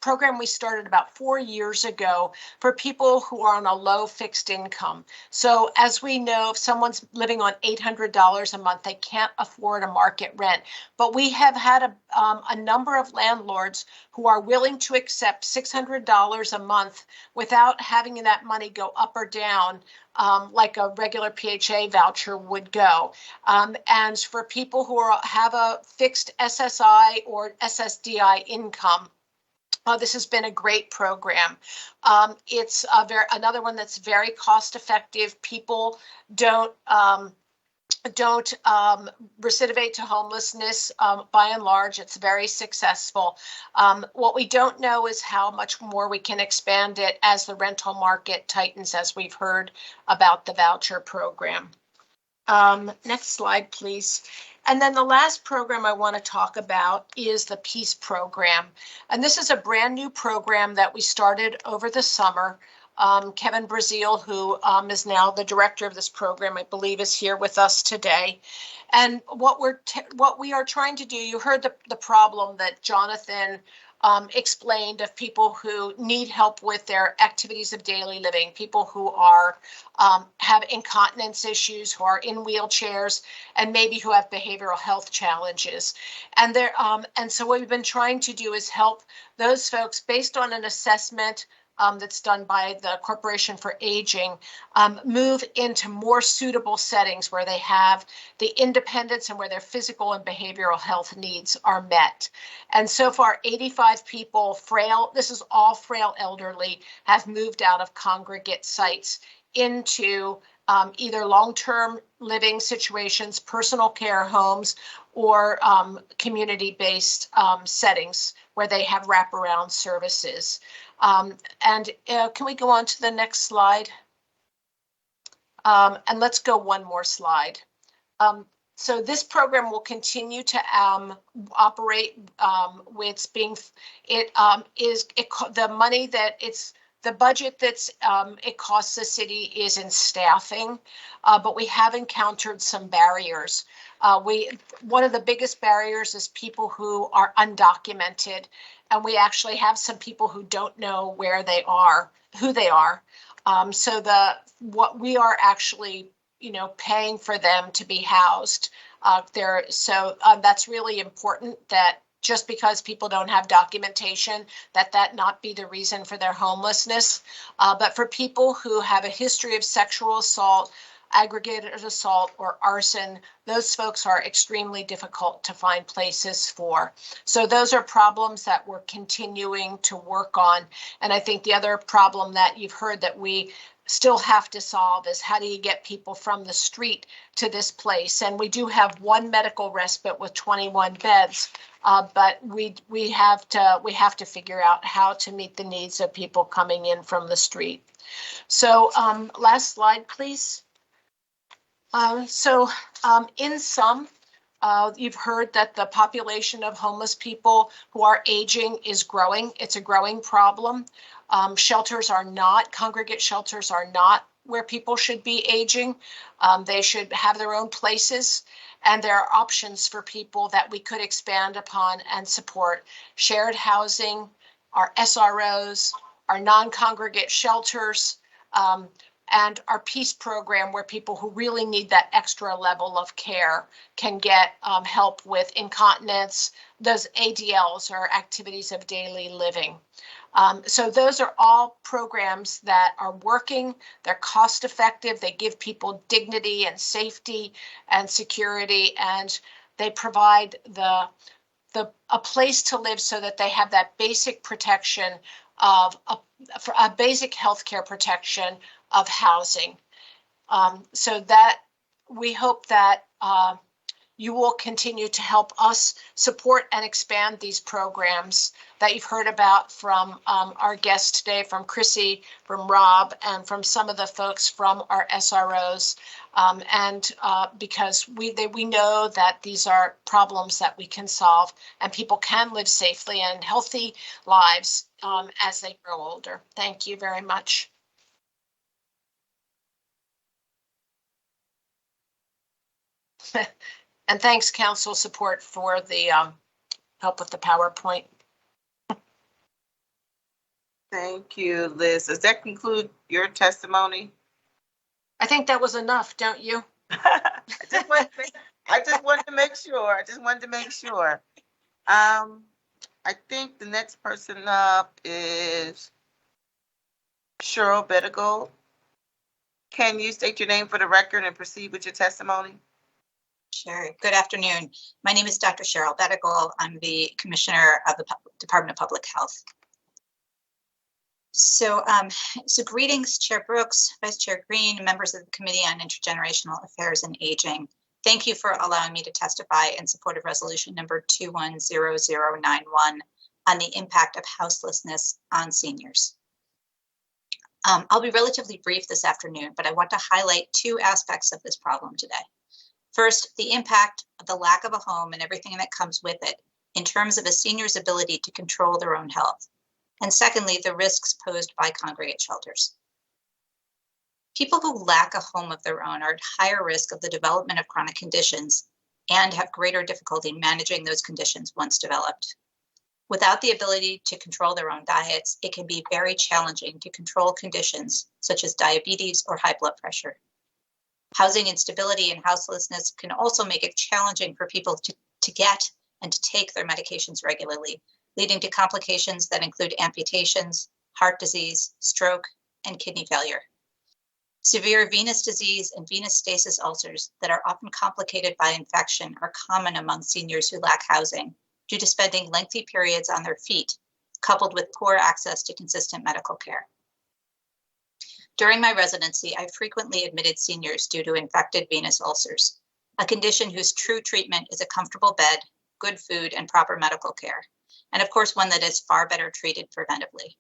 program we started about 4 years ago for people who are on a low fixed income. So as we know, if someone's living on $800 a month, they can't afford a market rent. But we have had a number of landlords who are willing to accept $600 a month without having that money go up or down like a regular PHA voucher would go. And for people who have a fixed SSI or SSDI income, this has been a great program. It's another one that's very cost effective. People don't recidivate to homelessness. By and large, it's very successful. What we don't know is how much more we can expand it as the rental market tightens, as we've heard about the voucher program. Next slide, please. And then the last program I want to talk about is the Peace program. And this is a brand new program that we started over the summer. Kevin Brazil, who is now the director of this program, I believe, is here with us today. And what we are trying to do, you heard the problem that Jonathan explained of people who need help with their activities of daily living, people who are have incontinence issues, who are in wheelchairs, and maybe who have behavioral health challenges. And so what we've been trying to do is help those folks based on an assessment that's done by the Corporation for Aging, move into more suitable settings where they have the independence and where their physical and behavioral health needs are met. And so far, 85 people, frail, this is all frail elderly, have moved out of congregate sites into either long-term living situations, personal care homes, or community-based settings where they have wraparound services. Can we go on to the next slide? And let's go one more slide. So this program will continue to operate with the money that the budget that's it costs the city is in staffing, but we have encountered some barriers. One of the biggest barriers is people who are undocumented, and we actually have some people who don't know where they are, who they are. So what we are actually, paying for them to be housed there. So that's really important, that just because people don't have documentation, that not be the reason for their homelessness. But for people who have a history of sexual assault, aggravated assault, or arson, those folks are extremely difficult to find places for. So those are problems that we're continuing to work on. And I think the other problem that you've heard that we still have to solve is, how do you get people from the street to this place? And we do have one medical respite with 21 beds, but we have to figure out how to meet the needs of people coming in from the street. So last slide, please. In sum, you've heard that the population of homeless people who are aging is growing. It's a growing problem. Congregate shelters are not where people should be aging. They should have their own places, and there are options for people that we could expand upon and support. Shared housing, our SROs, our non-congregate shelters, and our PEACE program, where people who really need that extra level of care can get help with incontinence, those ADLs, or activities of daily living. So those are all programs that are working. They're cost effective. They give people dignity and safety and security, and they provide a place to live so that they have that basic protection of a basic healthcare protection of housing. So that we hope that you will continue to help us support and expand these programs that you've heard about from our guests today, from Chrissy, from Rob, and from some of the folks from our SROs. Because we know that these are problems that we can solve, and people can live safely and healthy lives as they grow older. Thank you very much. And thanks, Council Support, for the help with the PowerPoint. Thank you, Liz. Does that conclude your testimony? I think that was enough, don't you? I just wanted to make sure. I think the next person up is Cheryl Bettigold. Can you state your name for the record and proceed with your testimony? Sure. Good afternoon. My name is Dr. Cheryl Bettigold. I'm the Commissioner of the Department of Public Health. So greetings, Chair Brooks, Vice Chair Green, and members of the Committee on Intergenerational Affairs and Aging. Thank you for allowing me to testify in support of resolution number 210091 on the impact of houselessness on seniors. I'll be relatively brief this afternoon, but I want to highlight two aspects of this problem today. First, the impact of the lack of a home and everything that comes with it in terms of a senior's ability to control their own health. And secondly, the risks posed by congregate shelters. People who lack a home of their own are at higher risk of the development of chronic conditions and have greater difficulty managing those conditions once developed. Without the ability to control their own diets, it can be very challenging to control conditions such as diabetes or high blood pressure. Housing instability and houselessness can also make it challenging for people to get and to take their medications regularly, leading to complications that include amputations, heart disease, stroke, and kidney failure. Severe venous disease and venous stasis ulcers that are often complicated by infection are common among seniors who lack housing due to spending lengthy periods on their feet, coupled with poor access to consistent medical care. During my residency, I frequently admitted seniors due to infected venous ulcers, a condition whose true treatment is a comfortable bed, good food, and proper medical care, and of course one that is far better treated preventively.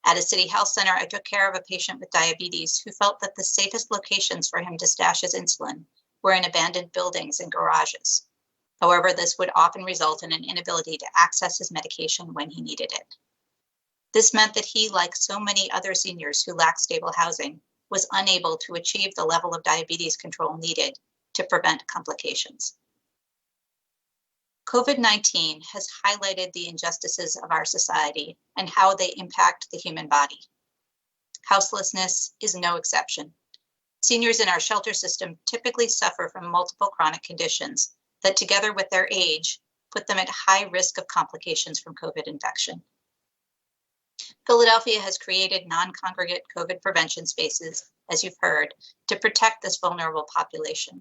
At a city health center, I took care of a patient with diabetes who felt that the safest locations for him to stash his insulin were in abandoned buildings and garages. However, this would often result in an inability to access his medication when he needed it. This meant that he, like so many other seniors who lack stable housing, was unable to achieve the level of diabetes control needed to prevent complications. COVID-19 has highlighted the injustices of our society and how they impact the human body. Houselessness is no exception. Seniors in our shelter system typically suffer from multiple chronic conditions that, together with their age, put them at high risk of complications from COVID infection. Philadelphia has created non-congregate COVID prevention spaces, as you've heard, to protect this vulnerable population.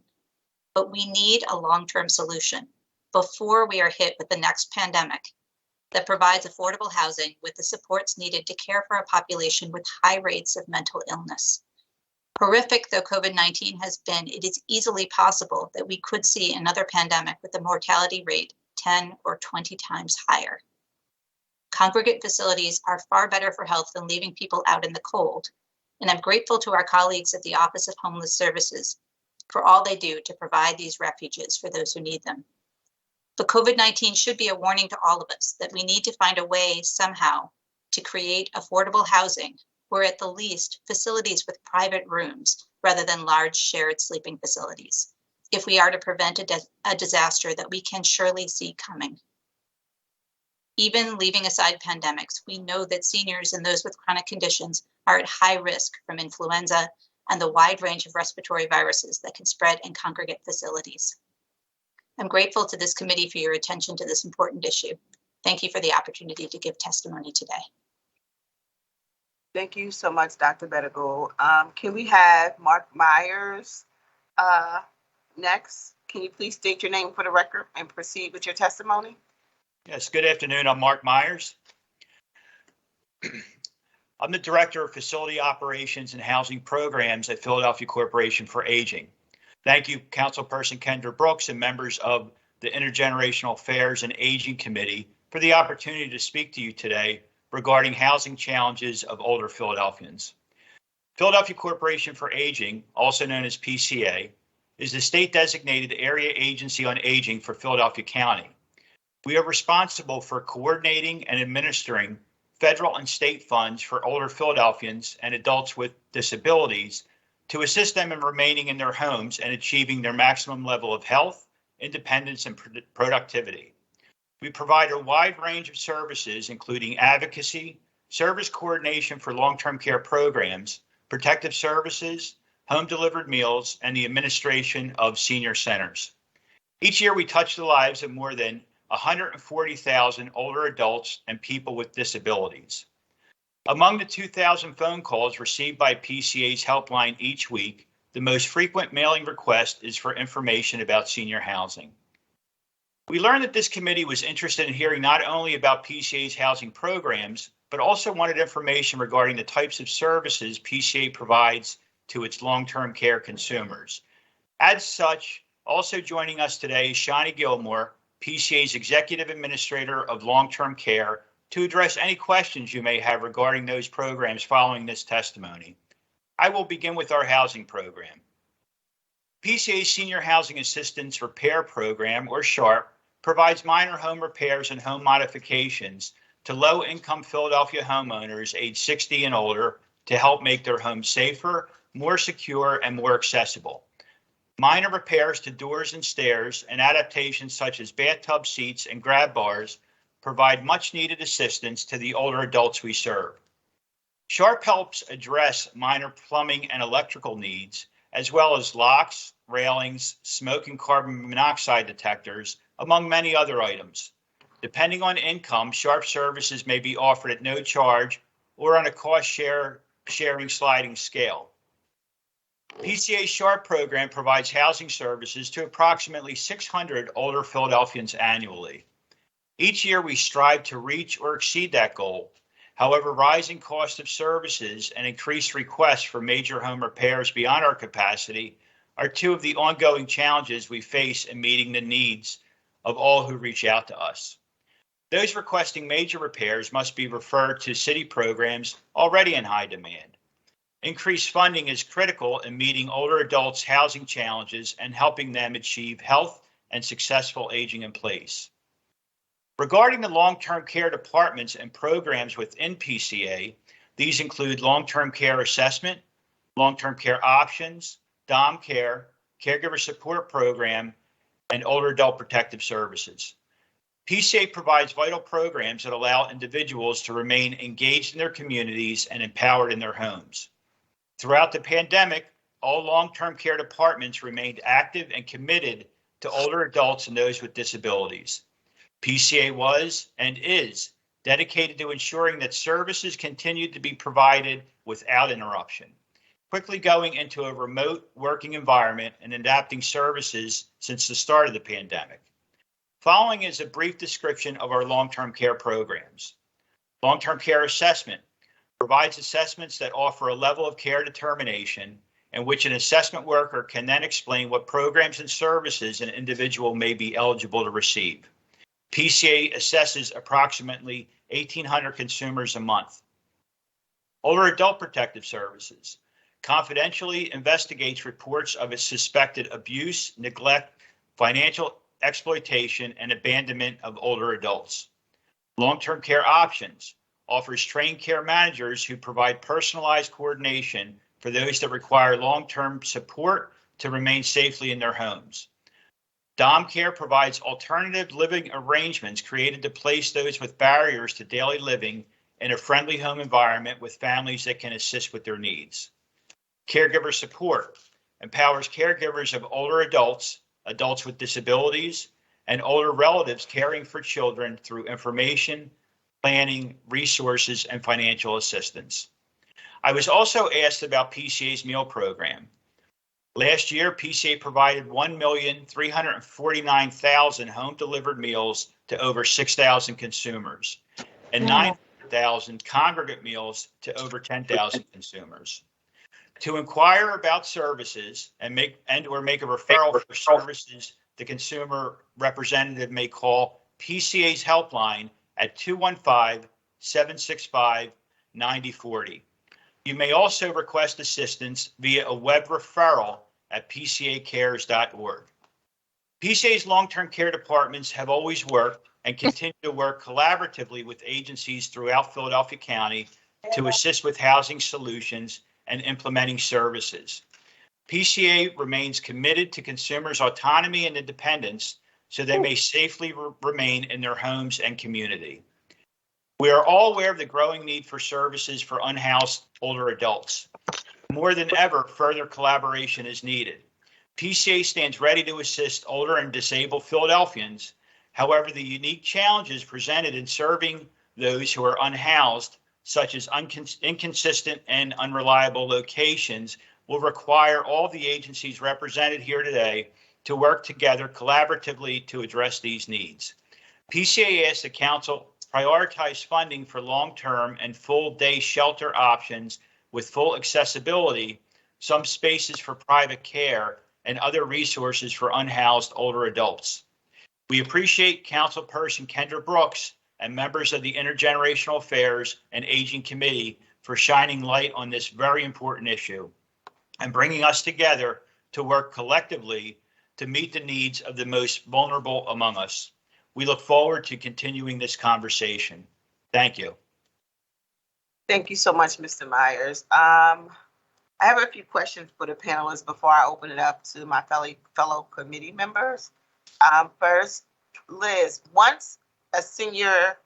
But we need a long-term solution before we are hit with the next pandemic that provides affordable housing with the supports needed to care for a population with high rates of mental illness. Horrific though COVID-19 has been, it is easily possible that we could see another pandemic with a mortality rate 10 or 20 times higher. Congregate facilities are far better for health than leaving people out in the cold, and I'm grateful to our colleagues at the Office of Homeless Services for all they do to provide these refuges for those who need them. But COVID-19 should be a warning to all of us that we need to find a way somehow to create affordable housing, or at the least facilities with private rooms rather than large shared sleeping facilities, if we are to prevent a disaster that we can surely see coming. Even leaving aside pandemics, we know that seniors and those with chronic conditions are at high risk from influenza and the wide range of respiratory viruses that can spread in congregate facilities. I'm grateful to this committee for your attention to this important issue. Thank you for the opportunity to give testimony today. Thank you so much, Dr. Bedigal. Can we have Mark Myers next? Can you please state your name for the record and proceed with your testimony? Yes, good afternoon. I'm Mark Myers. I'm the Director of Facility Operations and Housing Programs at Philadelphia Corporation for Aging. Thank you, Councilperson Kendra Brooks and members of the Intergenerational Affairs and Aging Committee for the opportunity to speak to you today regarding housing challenges of older Philadelphians. Philadelphia Corporation for Aging, also known as PCA, is the state-designated area agency on aging for Philadelphia County. We are responsible for coordinating and administering federal and state funds for older Philadelphians and adults with disabilities to assist them in remaining in their homes and achieving their maximum level of health, independence, and productivity. We provide a wide range of services, including advocacy, service coordination for long-term care programs, protective services, home-delivered meals, and the administration of senior centers. Each year, we touch the lives of more than 140,000 older adults and people with disabilities. Among the 2,000 phone calls received by PCA's helpline each week, the most frequent mailing request is for information about senior housing. We learned that this committee was interested in hearing not only about PCA's housing programs, but also wanted information regarding the types of services PCA provides to its long-term care consumers. As such, also joining us today is Shani Gilmore, PCA's Executive Administrator of Long-Term Care, to address any questions you may have regarding those programs following this testimony. I will begin with our housing program. PCA's Senior Housing Assistance Repair Program, or SHARP, provides minor home repairs and home modifications to low-income Philadelphia homeowners age 60 and older to help make their homes safer, more secure, and more accessible. Minor repairs to doors and stairs and adaptations such as bathtub seats and grab bars provide much needed assistance to the older adults we serve. Sharp helps address minor plumbing and electrical needs, as well as locks, railings, smoke and carbon monoxide detectors, among many other items. Depending on income, Sharp services may be offered at no charge or on a cost-sharing sliding scale. PCA's Sharp program provides housing services to approximately 600 older Philadelphians annually. Each year, we strive to reach or exceed that goal. However, rising cost of services and increased requests for major home repairs beyond our capacity are two of the ongoing challenges we face in meeting the needs of all who reach out to us. Those requesting major repairs must be referred to city programs already in high demand. Increased funding is critical in meeting older adults' housing challenges and helping them achieve health and successful aging in place. Regarding the long-term care departments and programs within PCA, these include long-term care assessment, long-term care options, DOM care, caregiver support program, and older adult protective services. PCA provides vital programs that allow individuals to remain engaged in their communities and empowered in their homes. Throughout the pandemic, all long-term care departments remained active and committed to older adults and those with disabilities. PCA was and is dedicated to ensuring that services continued to be provided without interruption, quickly going into a remote working environment and adapting services since the start of the pandemic. Following is a brief description of our long-term care programs. Long-term care assessment provides assessments that offer a level of care determination in which an assessment worker can then explain what programs and services an individual may be eligible to receive. PCA assesses approximately 1,800 consumers a month. Older adult protective services confidentially investigates reports of a suspected abuse, neglect, financial exploitation, and abandonment of older adults. Long-term care options offers trained care managers who provide personalized coordination for those that require long-term support to remain safely in their homes. DOM Care provides alternative living arrangements created to place those with barriers to daily living in a friendly home environment with families that can assist with their needs. Caregiver support empowers caregivers of older adults, adults with disabilities, and older relatives caring for children through information, planning, resources, and financial assistance. I was also asked about PCA's meal program. Last year, PCA provided 1,349,000 home-delivered meals to over 6,000 consumers and 900,000 congregate meals to over 10,000 consumers. To inquire about services and make a referral for services, the consumer representative may call PCA's helpline at 215-765-9040. You may also request assistance via a web referral at pcacares.org. PCA's long-term care departments have always worked and continue to work collaboratively with agencies throughout Philadelphia County to assist with housing solutions and implementing services. PCA remains committed to consumers' autonomy and independence so they may safely remain in their homes and community. We are all aware of the growing need for services for unhoused older adults. More than ever, further collaboration is needed. PCA stands ready to assist older and disabled Philadelphians. However, the unique challenges presented in serving those who are unhoused, such as inconsistent and unreliable locations, will require all the agencies represented here today to work together collaboratively to address these needs. PCA asks the Council prioritize funding for long-term and full-day shelter options with full accessibility, some spaces for private care, and other resources for unhoused older adults. We appreciate Councilperson Kendra Brooks and members of the Intergenerational Affairs and Aging Committee for shining light on this very important issue and bringing us together to work collectively to meet the needs of the most vulnerable among us. We look forward to continuing this conversation. Thank you. Thank you so much, Mr. Myers. I have a few questions for the panelists before I open it up to my fellow committee members. First, Liz, once a senior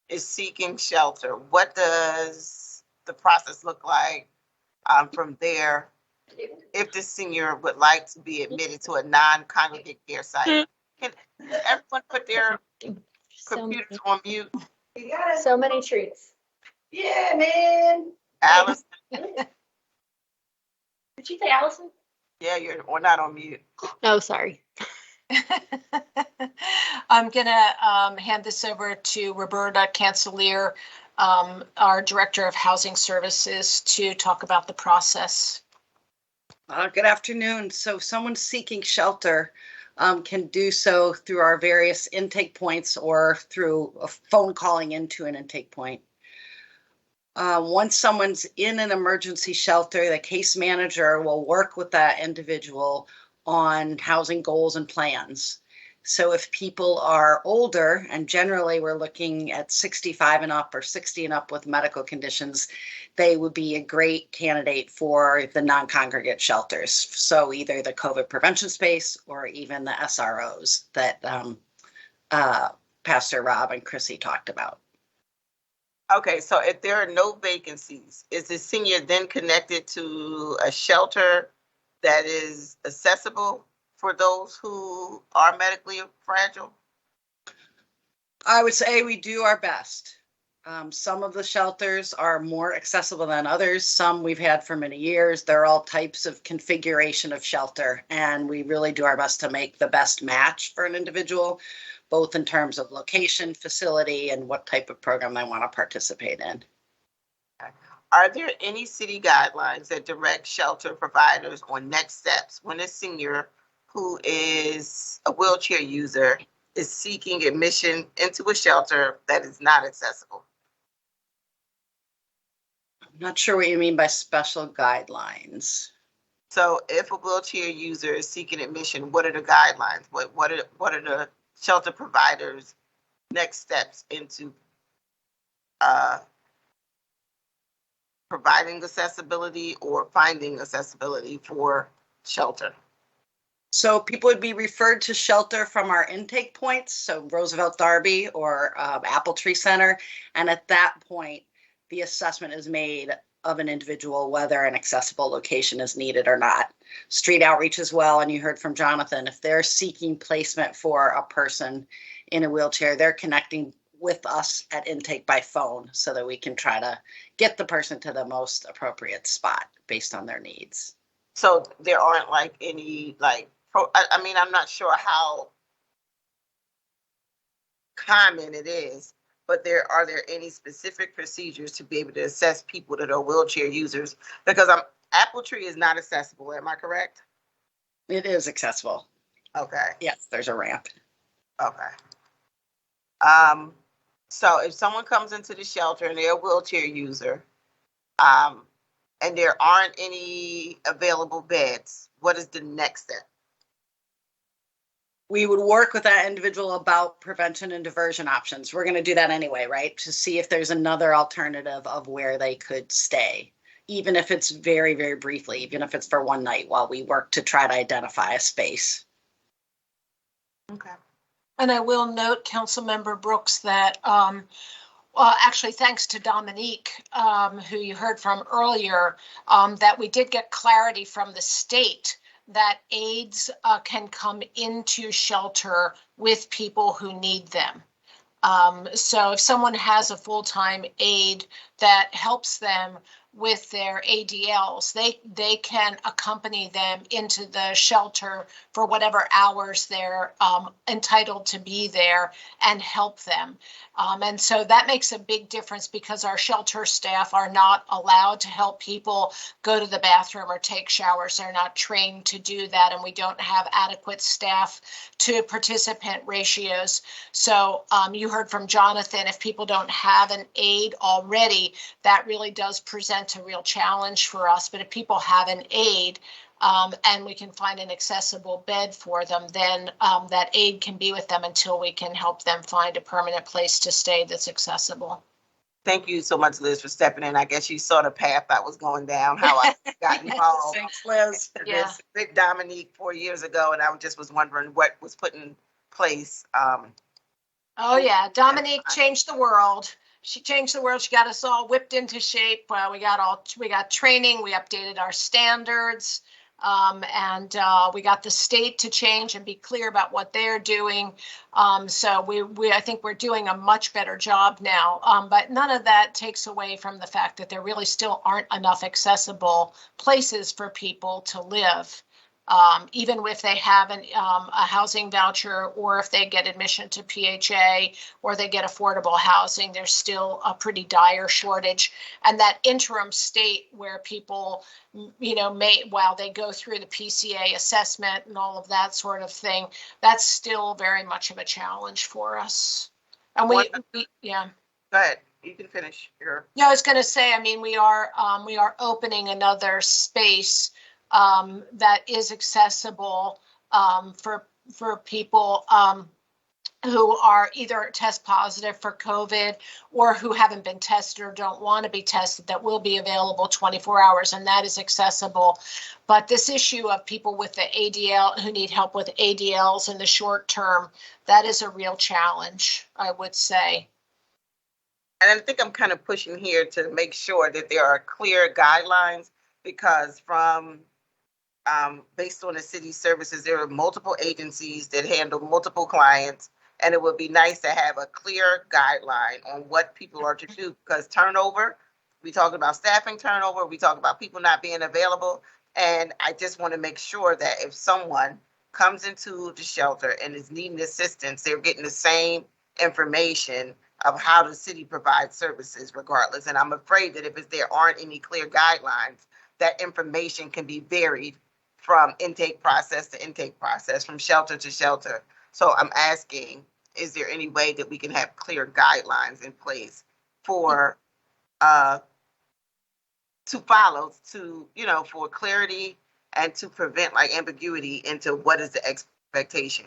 is seeking shelter, what does the process look like from there if the senior would like to be admitted to a non-congregate care site? Can everyone put their computers on mute? You got so many treats. Yeah, man. Allison? Did you say Allison? Yeah, you're not on mute. Oh, sorry. I'm gonna hand this over to Roberta Cancelier, our Director of Housing Services, to talk about the process. Good afternoon. So if someone's seeking shelter, can do so through our various intake points or through a phone calling into an intake point. Once someone's in an emergency shelter, the case manager will work with that individual on housing goals and plans. So if people are older, and generally we're looking at 65 and up or 60 and up with medical conditions, they would be a great candidate for the non-congregate shelters. So either the COVID prevention space or even the SROs that Pastor Rob and Chrissy talked about. Okay, so if there are no vacancies, is the senior then connected to a shelter that is accessible for those who are medically fragile? I would say we do our best. Some of the shelters are more accessible than others. Some we've had for many years. There are all types of configuration of shelter, and we really do our best to make the best match for an individual, both in terms of location, facility, and what type of program they want to participate in. Are there any city guidelines that direct shelter providers on next steps when a senior who is a wheelchair user is seeking admission into a shelter that is not accessible? I'm not sure what you mean by special guidelines. So if a wheelchair user is seeking admission, what are the guidelines? What are the shelter providers' next steps into providing accessibility or finding accessibility for shelter? So people would be referred to shelter from our intake points, so Roosevelt Darby or Apple Tree Center. And at that point, the assessment is made of an individual, whether an accessible location is needed or not. Street outreach as well, and you heard from Jonathan, if they're seeking placement for a person in a wheelchair, they're connecting with us at intake by phone so that we can try to get the person to the most appropriate spot based on their needs. So there aren't like any I mean, I'm not sure how common it is, but are there any specific procedures to be able to assess people that are wheelchair users? Because Apple Tree is not accessible, am I correct? It is accessible. Okay. Yes, there's a ramp. Okay. So if someone comes into the shelter and they're a wheelchair user, and there aren't any available beds, what is the next step? We would work with that individual about prevention and diversion options. We're going to do that anyway, right? To see if there's another alternative of where they could stay, even if it's very, very briefly, even if it's for one night while we work to try to identify a space. Okay. And I will note, Councilmember Brooks, that actually, thanks to Dominique, who you heard from earlier, that we did get clarity from the state that aides can come into shelter with people who need them. So if someone has a full-time aide that helps them with their ADLs, they can accompany them into the shelter for whatever hours they're entitled to be there and help them. And so that makes a big difference because our shelter staff are not allowed to help people go to the bathroom or take showers. They're not trained to do that, and we don't have adequate staff to participant ratios. So you heard from Jonathan, if people don't have an aide already, that really does present a real challenge for us. But if people have an aide and we can find an accessible bed for them, then that aide can be with them until we can help them find a permanent place to stay that's accessible. Thank you so much, Liz, for stepping in. I guess you saw the path I was going down, how I got involved. Thanks, Liz. Yeah. With Dominique 4 years ago, and I just was wondering what was put in place. Oh yeah, Dominique changed the world. She changed the world. She got us all whipped into shape. We got training. We updated our standards, and we got the state to change and be clear about what they're doing. So I think we're doing a much better job now. But none of that takes away from the fact that there really still aren't enough accessible places for people to live. Even if they have a housing voucher, or if they get admission to PHA, or they get affordable housing, there's still a pretty dire shortage. And that interim state where people, while they go through the PCA assessment and all of that sort of thing, that's still very much of a challenge for us. And yeah. Go ahead. You can finish your. Yeah, I was going to say, we are opening another space that is accessible for people who are either test positive for COVID or who haven't been tested or don't want to be tested, that will be available 24 hours, and that is accessible. But this issue of people with the ADL who need help with ADLs in the short term, that is a real challenge, I would say. And I think I'm kind of pushing here to make sure that there are clear guidelines, because based on the city services, there are multiple agencies that handle multiple clients, and it would be nice to have a clear guideline on what people are to do, because turnover, we talk about staffing turnover, we talk about people not being available, and I just want to make sure that if someone comes into the shelter and is needing assistance, they're getting the same information of how the city provides services regardless. And I'm afraid that if there aren't any clear guidelines, that information can be varied from intake process to intake process, from shelter to shelter. So I'm asking, is there any way that we can have clear guidelines in place for to follow, for clarity and to prevent ambiguity into what is the expectation?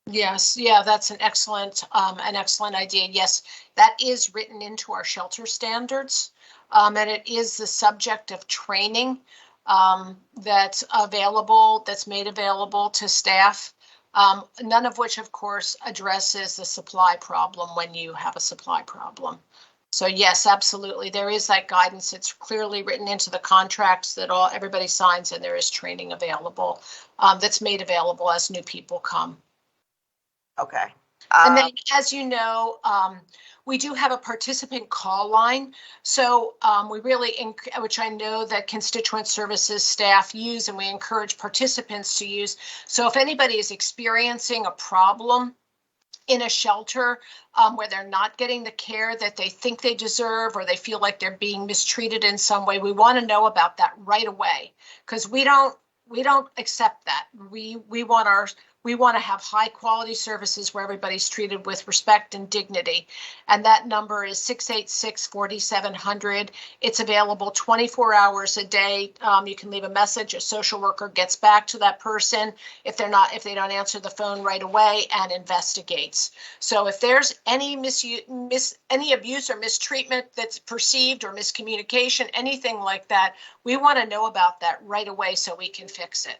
Yes, yeah, that's an excellent idea. Yes, that is written into our shelter standards, and it is the subject of training that's made available to staff. None of which, of course, addresses the supply problem when you have a supply problem. So yes, absolutely, there is that guidance. It's clearly written into the contracts that everybody signs, and there is training available that's made available as new people come. Okay. And then, as you know, we do have a participant call line. So we really, which I know that constituent services staff use, and we encourage participants to use. So if anybody is experiencing a problem in a shelter where they're not getting the care that they think they deserve, or they feel like they're being mistreated in some way, we want to know about that right away, because we don't accept that. We want to have high quality services where everybody's treated with respect and dignity. And that number is 686-4700. It's available 24 hours a day. You can leave a message. A social worker gets back to that person if they don't answer the phone right away, and investigates. So if there's any any abuse or mistreatment that's perceived, or miscommunication, anything like that, we want to know about that right away so we can fix it.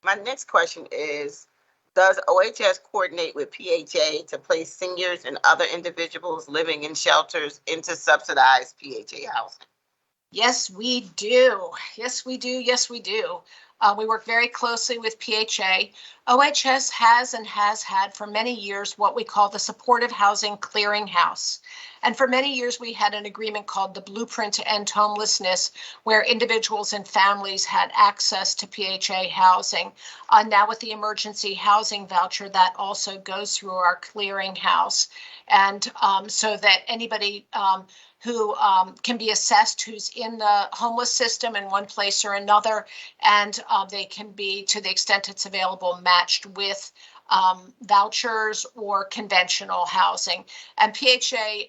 My next question is, does OHS coordinate with PHA to place seniors and other individuals living in shelters into subsidized PHA housing? Yes, we do. Yes, we do. Yes, we do. We work very closely with PHA. OHS has had for many years what we call the Supportive Housing Clearinghouse. And for many years, we had an agreement called the Blueprint to End Homelessness, where individuals and families had access to PHA housing. Now with the emergency housing voucher, that also goes through our clearinghouse. And so that anybody who can be assessed, who's in the homeless system in one place or another, and they can be, to the extent it's available, matched with vouchers or conventional housing. And PHA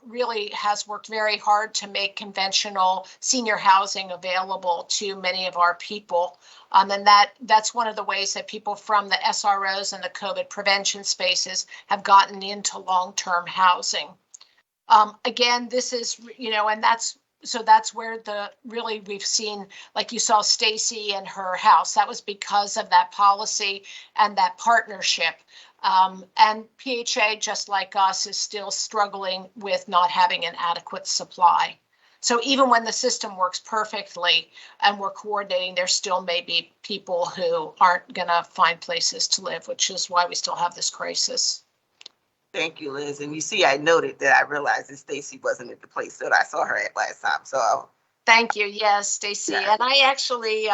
really has worked very hard to make conventional senior housing available to many of our people. And that's one of the ways that people from the SROs and the COVID prevention spaces have gotten into long-term housing. Again, this is, and that's where we've seen, like you saw Stacy and her house, that was because of that policy and that partnership. And PHA, just like us, is still struggling with not having an adequate supply. So even when the system works perfectly and we're coordinating, there still may be people who aren't going to find places to live, which is why we still have this crisis. Thank you, Liz. And you see, I noted that I realized that Stacy wasn't at the place that I saw her at last time. So thank you. Yes, Stacy. Yeah. And I actually,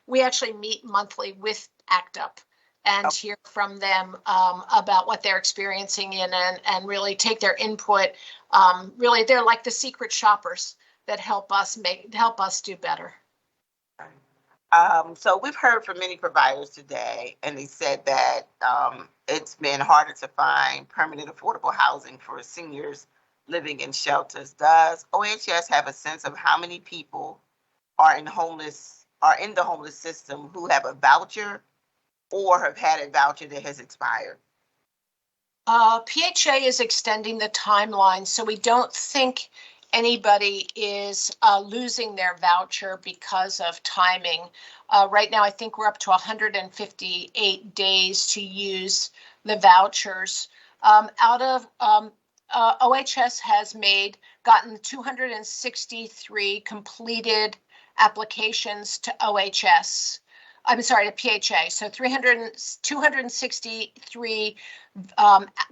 we actually meet monthly with ACT UP and hear from them about what they're experiencing and really take their input. Really, they're like the secret shoppers that help us do better. So we've heard from many providers today, and they said that it's been harder to find permanent affordable housing for seniors living in shelters. Does OHS have a sense of how many people are in the homeless system who have a voucher or have had a voucher that has expired? PHA is extending the timeline, so we don't think anybody is losing their voucher because of timing. Right now, I think we're up to 158 days to use the vouchers. OHS has gotten 263 completed applications to OHS. I'm sorry, to PHA. So 263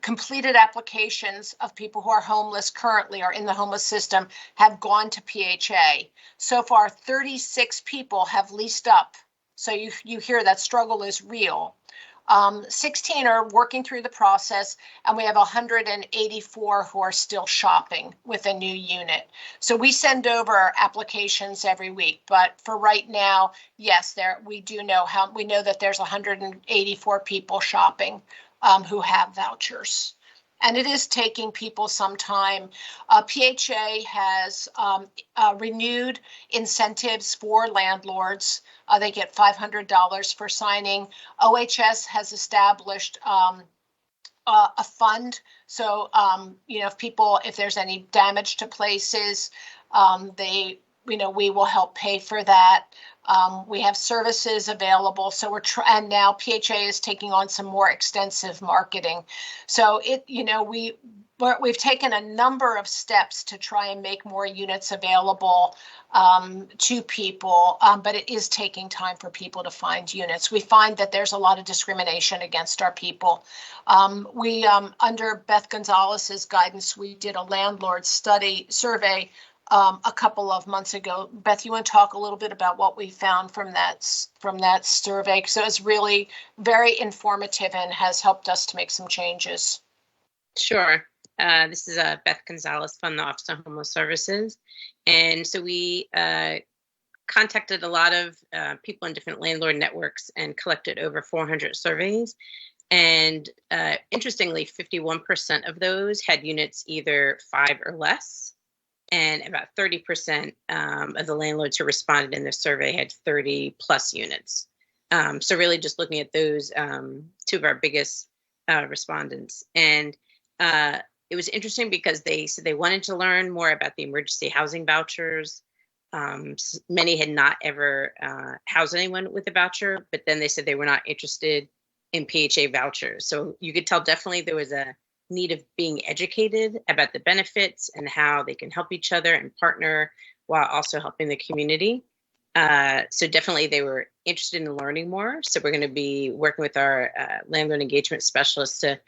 completed applications of people who are homeless currently or in the homeless system have gone to PHA. So far, 36 people have leased up. So you hear that struggle is real. 16 are working through the process, and we have 184 who are still shopping with a new unit. So we send over applications every week, but for right now, yes, we know that there's 184 people shopping who have vouchers. And it is taking people some time. PHA has renewed incentives for landlords. They get $500 for signing. OHS has established a fund. So, if there's any damage to places, we will help pay for that. We have services available. So and now PHA is taking on some more extensive marketing. So we've taken a number of steps to try and make more units available to people, but it is taking time for people to find units. We find that there's a lot of discrimination against our people. Under Beth Gonzalez's guidance, we did a landlord survey a couple of months ago. Beth, you want to talk a little bit about what we found from that survey? So it's really very informative and has helped us to make some changes. Sure. This is Beth Gonzalez from the Office of Homeless Services. And so we contacted a lot of people in different landlord networks and collected over 400 surveys. And interestingly, 51% of those had units either 5 or less. And about 30% of the landlords who responded in the survey had 30 plus units. So really just looking at those two of our biggest respondents. And it was interesting because they said they wanted to learn more about the emergency housing vouchers. Many had not ever housed anyone with a voucher, but then they said they were not interested in PHA vouchers. So you could tell definitely there was a need of being educated about the benefits and how they can help each other and partner while also helping the community. So definitely they were interested in learning more. So we're going to be working with our landlord engagement specialists to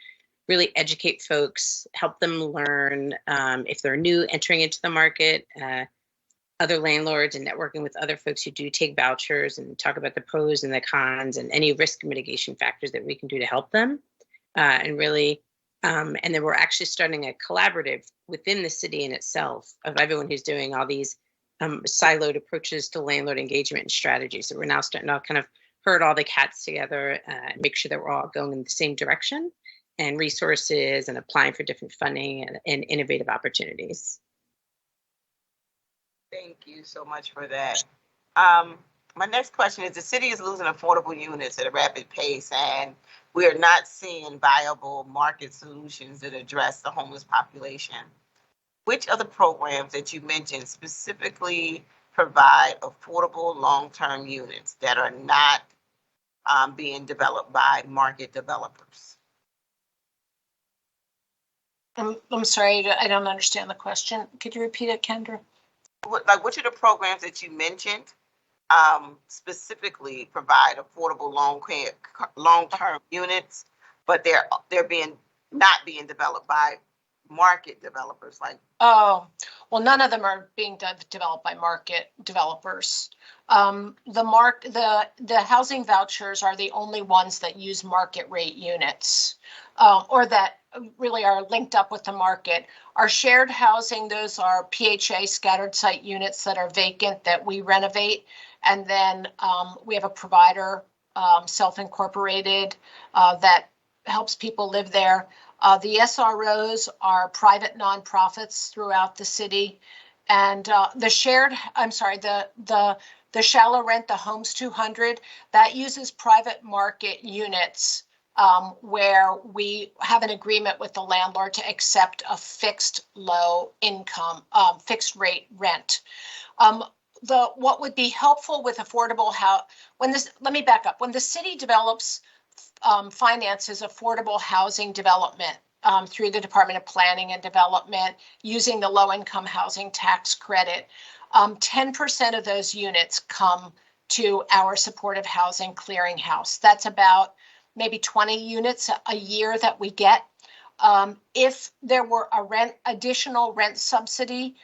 really educate folks, help them learn if they're new entering into the market, other landlords, and networking with other folks who do take vouchers, and talk about the pros and the cons and any risk mitigation factors that we can do to help them. And then we're actually starting a collaborative within the city in itself of everyone who's doing all these siloed approaches to landlord engagement and strategy. So we're now starting to kind of herd all the cats together and make sure that we're all going in the same direction and resources and applying for different funding and innovative opportunities. Thank you so much for that. My next question is, the city is losing affordable units at a rapid pace, and we are not seeing viable market solutions that address the homeless population. which of the programs that you mentioned specifically provide affordable long-term units that are not being developed by market developers? I'm sorry, I don't understand the question. Could you repeat it, Kendra? Which of the programs that you mentioned specifically provide affordable long-term units, but they're not being developed by market developers? Oh, well, none of them are being developed by market developers. The housing vouchers are the only ones that use market rate units, or that really are linked up with the market. Our shared housing, those are PHA scattered site units that are vacant that we renovate. And then we have a provider, self-incorporated, that helps people live there. The SROs are private nonprofits throughout the city. And the shallow rent, the Homes 200, that uses private market units where we have an agreement with the landlord to accept a fixed low income, fixed rate rent. What would be helpful with affordable let me back up. When the city develops, finances affordable housing development through the Department of Planning and Development using the low income housing tax credit, 10% of those units come to our supportive housing clearinghouse. That's about maybe 20 units a year that we get. If there were additional rent subsidy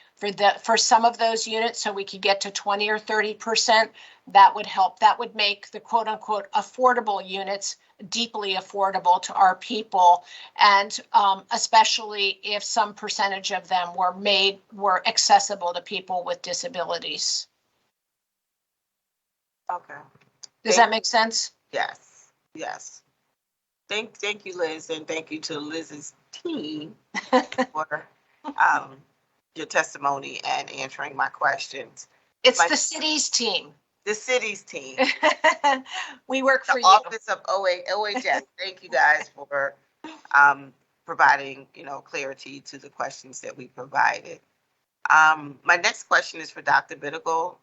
for some of those units, so we could get to 20 or 30%, that would help. That would make the quote unquote affordable units deeply affordable to our people, and especially if some percentage of them were accessible to people with disabilities. Okay. Does that make sense? Yes. Thank you, Liz, and thank you to Liz's team for your testimony and answering my questions. It's the city's team. The city's team. We work for you. The Office of OHS. Thank you guys for providing, clarity to the questions that we provided. My next question is for Dr. Bittigal.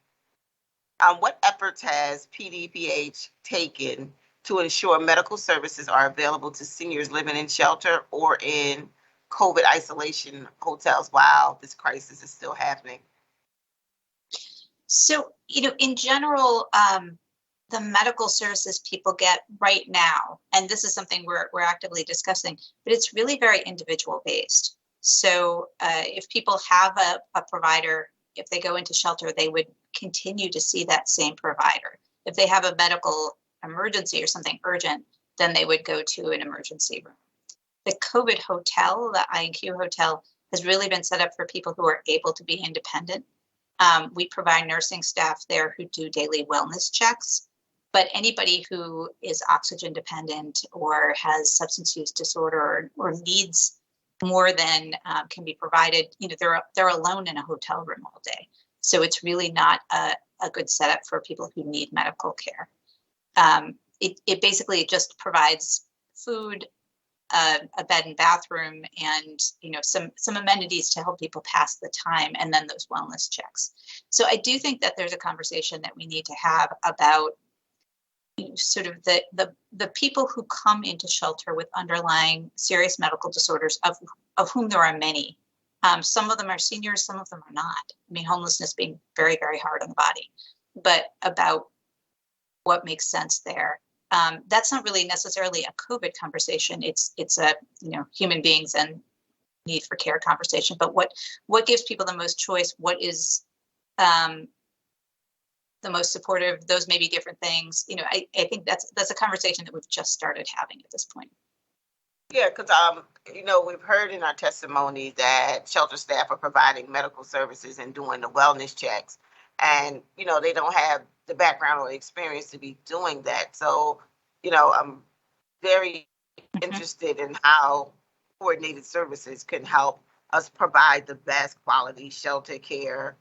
What efforts has PDPH taken to ensure medical services are available to seniors living in shelter or in COVID isolation hotels while this crisis is still happening? So, in general, the medical services people get right now, and this is something we're actively discussing, but it's really very individual based. So if people have a provider, if they go into shelter, they would continue to see that same provider. If they have a medical emergency or something urgent, then they would go to an emergency room. The COVID hotel, the INQ hotel, has really been set up for people who are able to be independent. We provide nursing staff there who do daily wellness checks, but anybody who is oxygen dependent or has substance use disorder or needs more than can be provided, they're alone in a hotel room all day. So it's really not a good setup for people who need medical care. It basically just provides food, a bed and bathroom, and some amenities to help people pass the time, and then those wellness checks. So I do think that there's a conversation that we need to have about sort of the people who come into shelter with underlying serious medical disorders, of whom there are many. Some of them are seniors, some of them are not. I mean, homelessness being very, very hard on the body, but about what makes sense there. That's not really necessarily a COVID conversation. It's a human beings and need for care conversation. But what gives people the most choice? What is the most supportive? Those may be different things. I think that's a conversation that we've just started having at this point. Yeah, because we've heard in our testimony that shelter staff are providing medical services and doing the wellness checks, and they don't have the background or experience to be doing that. So, I'm very interested in how coordinated services can help us provide the best quality shelter care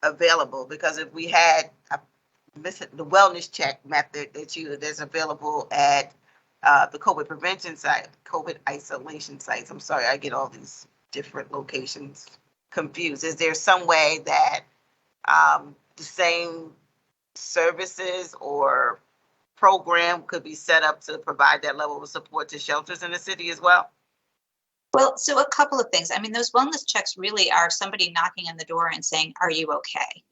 available. Because if we had the wellness check method that's available at the COVID prevention site, COVID isolation sites. I'm sorry, I get all these different locations confused. Is there some way that the same services or program could be set up to provide that level of support to shelters in the city as well? Well, so a couple of things. I mean, those wellness checks really are somebody knocking on the door and saying, "Are you okay?"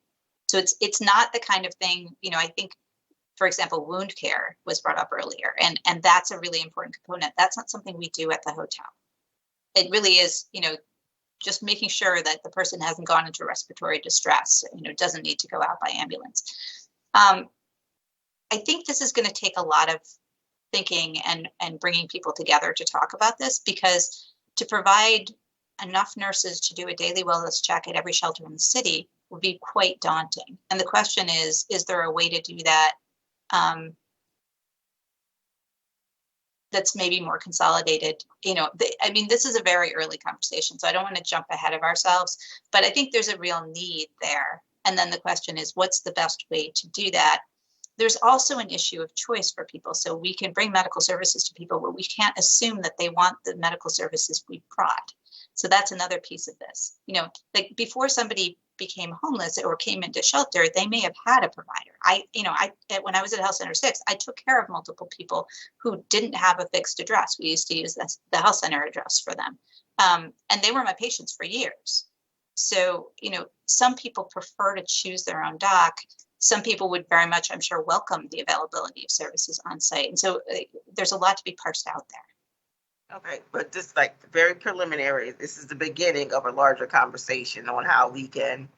So it's not the kind of thing, you know, I think, for example, wound care was brought up earlier, and that's a really important component. That's not something we do at the hotel. It really is, you know, just making sure that the person hasn't gone into respiratory distress, you know, doesn't need to go out by ambulance. I think this is going to take a lot of thinking and bringing people together to talk about this, because to provide enough nurses to do a daily wellness check at every shelter in the city would be quite daunting. And the question is there a way to do that that's maybe more consolidated? You know, I mean, this is a very early conversation, so I don't want to jump ahead of ourselves, but I think there's a real need there. And then the question is, what's the best way to do that? There's also an issue of choice for people. So we can bring medical services to people, but we can't assume that they want the medical services we brought. So that's another piece of this. You know, like before somebody became homeless or came into shelter, they may have had a provider. When I was at Health Center 6, I took care of multiple people who didn't have a fixed address. We used to use the health center address for them. And they were my patients for years. So, you know, some people prefer to choose their own doc. Some people would very much, I'm sure, welcome the availability of services on site. And so there's a lot to be parsed out there. Okay, but just like very preliminary, this is the beginning of a larger conversation on how we can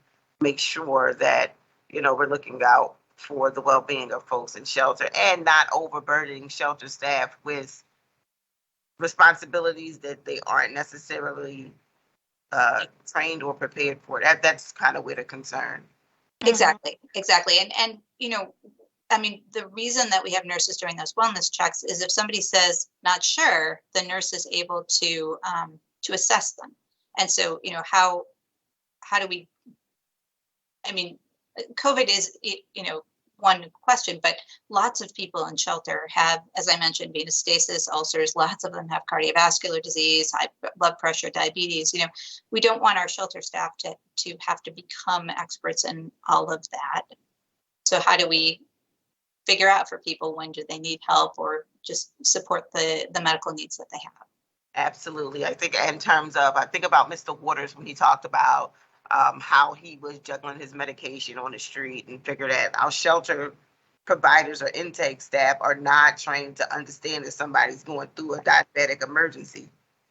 make sure that, you know, we're looking out for the well-being of folks in shelter and not overburdening shelter staff with responsibilities that they aren't necessarily trained or prepared for. That's kind of where the concern. Exactly. And, you know, I mean, the reason that we have nurses doing those wellness checks is if somebody says not sure, the nurse is able to assess them. And so, you know, how do we, I mean, COVID is, you know, one question, but lots of people in shelter have, as I mentioned, venous stasis, ulcers. Lots of them have cardiovascular disease, high blood pressure, diabetes. You know, we don't want our shelter staff to have to become experts in all of that. So how do we figure out for people when do they need help or just support the medical needs that they have? Absolutely. I think in terms of, I think about Mr. Waters when he talked about how he was juggling his medication on the street, and figured that our shelter providers or intake staff are not trained to understand that somebody's going through a diabetic emergency.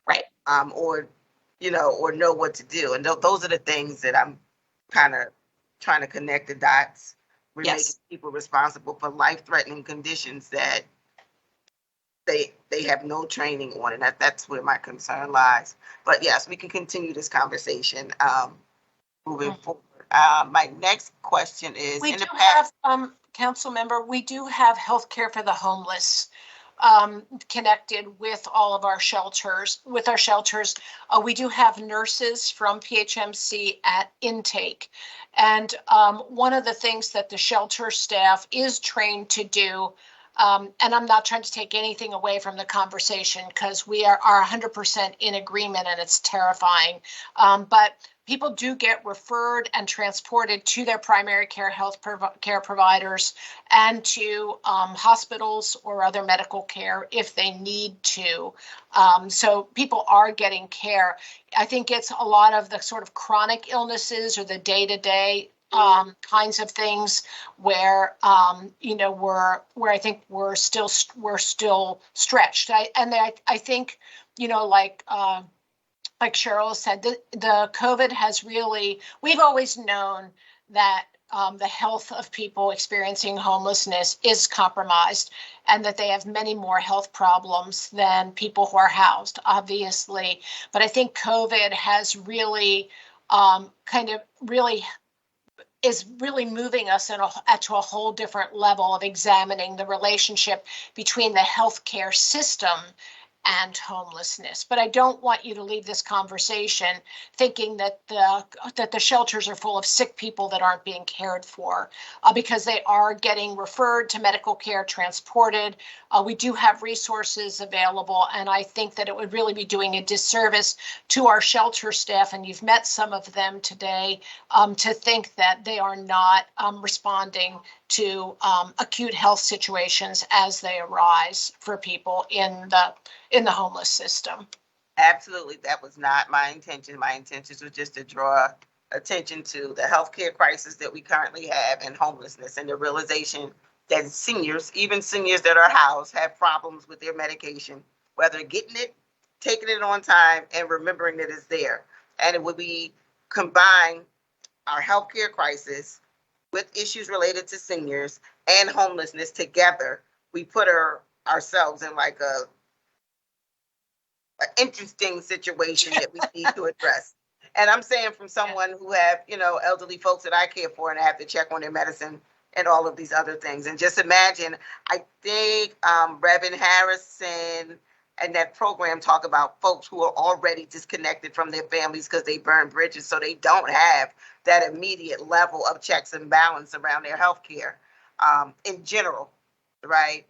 Right. Or, you know, or know what to do. And those are the things that I'm kind of trying to connect the dots. We're making people responsible for life-threatening conditions that they have no training on, and that's where my concern lies. But yes, we can continue this conversation moving forward. My next question is, we do have, council member, we do have healthcare for the homeless connected with all of our shelters. We do have nurses from PHMC at intake. And one of the things that the shelter staff is trained to do, and I'm not trying to take anything away from the conversation because we are 100% in agreement and it's terrifying. But people do get referred and transported to their primary care care providers and to hospitals or other medical care if they need to. So people are getting care. I think it's a lot of the sort of chronic illnesses or the day-to-day kinds of things where you know, where I think we're still stretched. I think, you know, like Cheryl said, the COVID has really, we've always known that the health of people experiencing homelessness is compromised and that they have many more health problems than people who are housed, obviously. But I think COVID has really is really moving us to a whole different level of examining the relationship between the healthcare system and homelessness. But I don't want you to leave this conversation thinking that the shelters are full of sick people that aren't being cared for, because they are getting referred to medical care, transported. We do have resources available, and I think that it would really be doing a disservice to our shelter staff, and you've met some of them today, to think that they are not responding to acute health situations as they arise for people in the homeless system. Absolutely. That was not my intention. My intentions was just to draw attention to the healthcare crisis that we currently have and homelessness, and the realization that seniors, even seniors that are housed, have problems with their medication, whether getting it, taking it on time, and remembering that it's there. And it would be combine our healthcare crisis with issues related to seniors and homelessness together. We put ourselves in like an interesting situation that we need to address. And I'm saying from someone who have, elderly folks that I care for, and I have to check on their medicine and all of these other things. And just imagine, I think Reverend Harrison and that program talk about folks who are already disconnected from their families because they burn bridges, so they don't have that immediate level of checks and balance around their health care in general, right?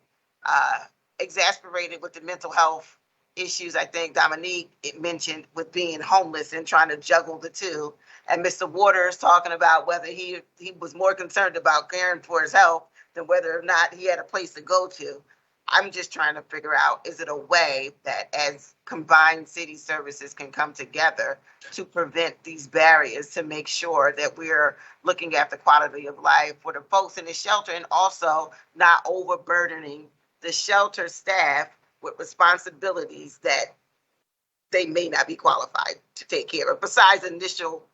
Exasperated with the mental health issues, I think Dominique mentioned, with being homeless and trying to juggle the two. And Mr. Waters talking about whether he was more concerned about caring for his health than whether or not he had a place to go to. I'm just trying to figure out, is it a way that as combined city services can come together to prevent these barriers, to make sure that we're looking at the quality of life for the folks in the shelter, and also not overburdening the shelter staff with responsibilities that they may not be qualified to take care of, besides initial,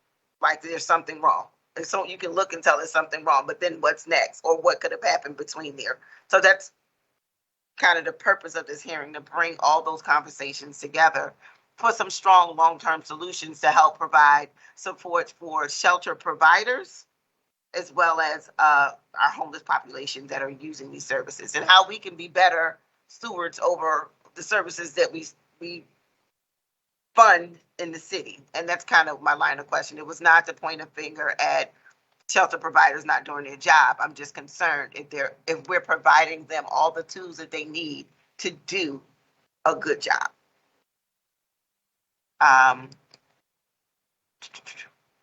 like there's something wrong. And so you can look and tell there's something wrong, but then what's next, or what could have happened between there? So that's kind of the purpose of this hearing, to bring all those conversations together for some strong long-term solutions to help provide support for shelter providers, as well as our homeless population that are using these services, and how we can be better stewards over the services that we fund in the city. And that's kind of my line of question. It was not to point a finger at shelter providers not doing their job. I'm just concerned if we're providing them all the tools that they need to do a good job. I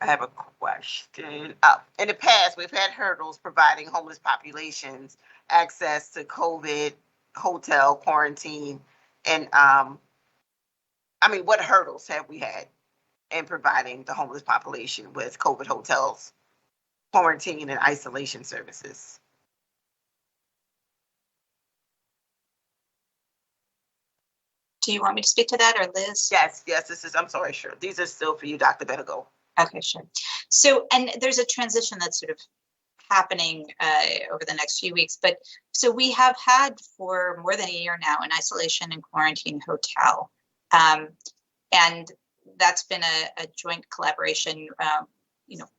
have a question. In the past, we've had hurdles providing homeless populations access to COVID, hotel, quarantine, and what hurdles have we had in providing the homeless population with COVID hotels, quarantine, and isolation services? Do you want me to speak to that, or Liz? Yes, I'm sorry, sure. These are still for you, Dr. Benegal. Okay, sure. So, and there's a transition that's sort of happening over the next few weeks. But so we have had for more than a year now an isolation and quarantine hotel. And that's been a joint collaboration,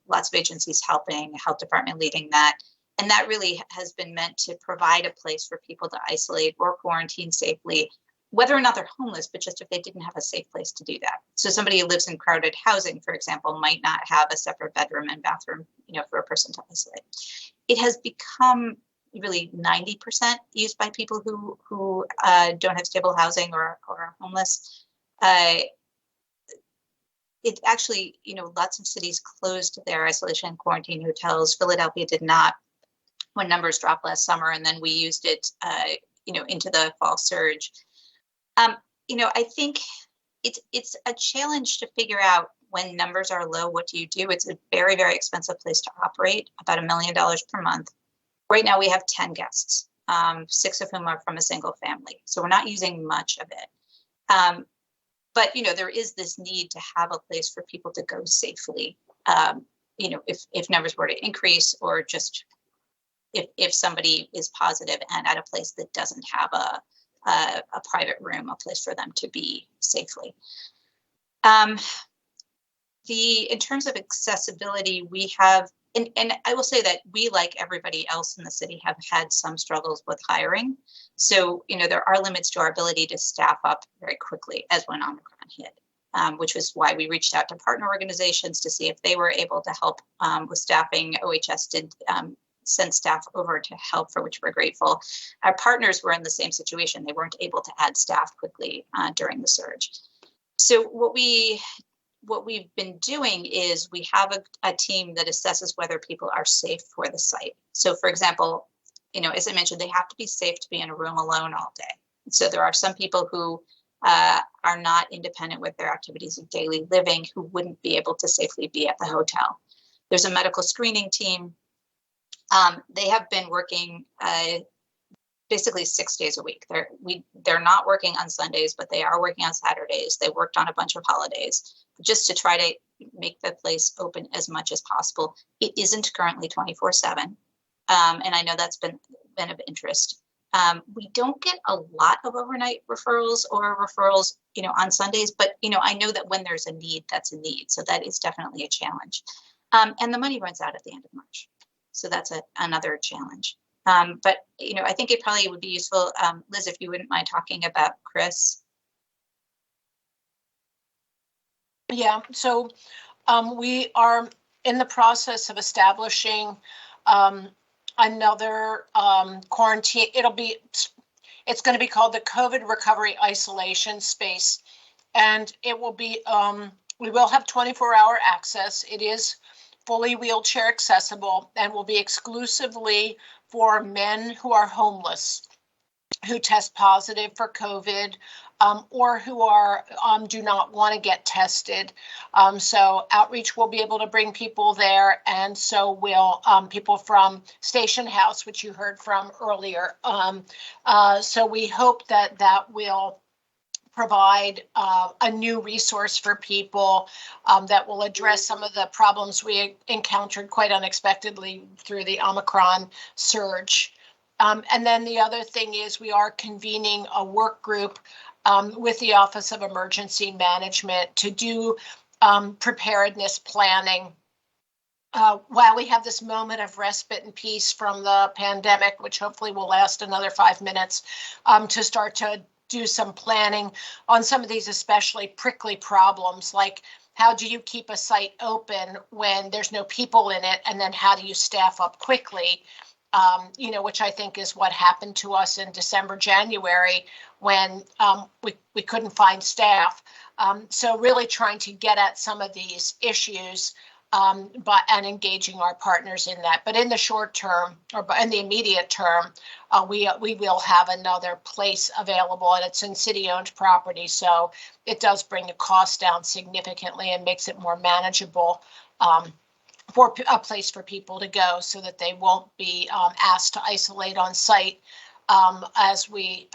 lots of agencies helping, health department leading that. And that really has been meant to provide a place for people to isolate or quarantine safely, whether or not they're homeless, but just if they didn't have a safe place to do that. So somebody who lives in crowded housing, for example, might not have a separate bedroom and bathroom, for a person to isolate. It has become really 90% used by people who don't have stable housing or are homeless. It actually, lots of cities closed their isolation and quarantine hotels. Philadelphia did not when numbers dropped last summer, and then we used it, into the fall surge. I think it's a challenge to figure out when numbers are low, what do you do? It's a very, very expensive place to operate, about $1 million per month. Right now we have 10 guests, 6 of whom are from a single family. So we're not using much of it. But, there is this need to have a place for people to go safely, if numbers were to increase, or just if somebody is positive and at a place that doesn't have a private room, a place for them to be safely. In terms of accessibility, we have And I will say that we, like everybody else in the city, have had some struggles with hiring. So, there are limits to our ability to staff up very quickly as when Omicron hit, which was why we reached out to partner organizations to see if they were able to help with staffing. OHS did send staff over to help, for which we're grateful. Our partners were in the same situation. They weren't able to add staff quickly during the surge. So what we've been doing is we have a team that assesses whether people are safe for the site. So for example, as I mentioned, they have to be safe to be in a room alone all day. So there are some people who are not independent with their activities of daily living who wouldn't be able to safely be at the hotel. There's a medical screening team. They have been working basically 6 days a week. They're not working on Sundays, but they are working on Saturdays. They worked on a bunch of holidays just to try to make the place open as much as possible. It isn't currently 24/7. And I know that's been of interest. We don't get a lot of overnight referrals or referrals, on Sundays, but, I know that when there's a need, that's a need. So that is definitely a challenge. And the money runs out at the end of March. So that's another challenge. But, I think it probably would be useful, Liz, if you wouldn't mind talking about Chris. Yeah, so we are in the process of establishing another quarantine. It's going to be called the COVID Recovery Isolation Space. And it will be, we will have 24-hour access. It is fully wheelchair accessible and will be exclusively for men who are homeless, who test positive for COVID, or who are do not want to get tested. So outreach will be able to bring people there, and so will people from Station House, which you heard from earlier. So we hope that will provide a new resource for people that will address some of the problems we encountered quite unexpectedly through the Omicron surge. And then the other thing is we are convening a work group with the Office of Emergency Management to do preparedness planning. While we have this moment of respite and peace from the pandemic, which hopefully will last another 5 minutes, to start to do some planning on some of these especially prickly problems, like how do you keep a site open when there's no people in it, and then how do you staff up quickly, which I think is what happened to us in December, January, when we couldn't find staff. So really trying to get at some of these issues and engaging our partners in that. But in the short term, or in the immediate term, we will have another place available, and it's in city-owned property, so it does bring the cost down significantly and makes it more manageable for a place for people to go, so that they won't be asked to isolate on site as we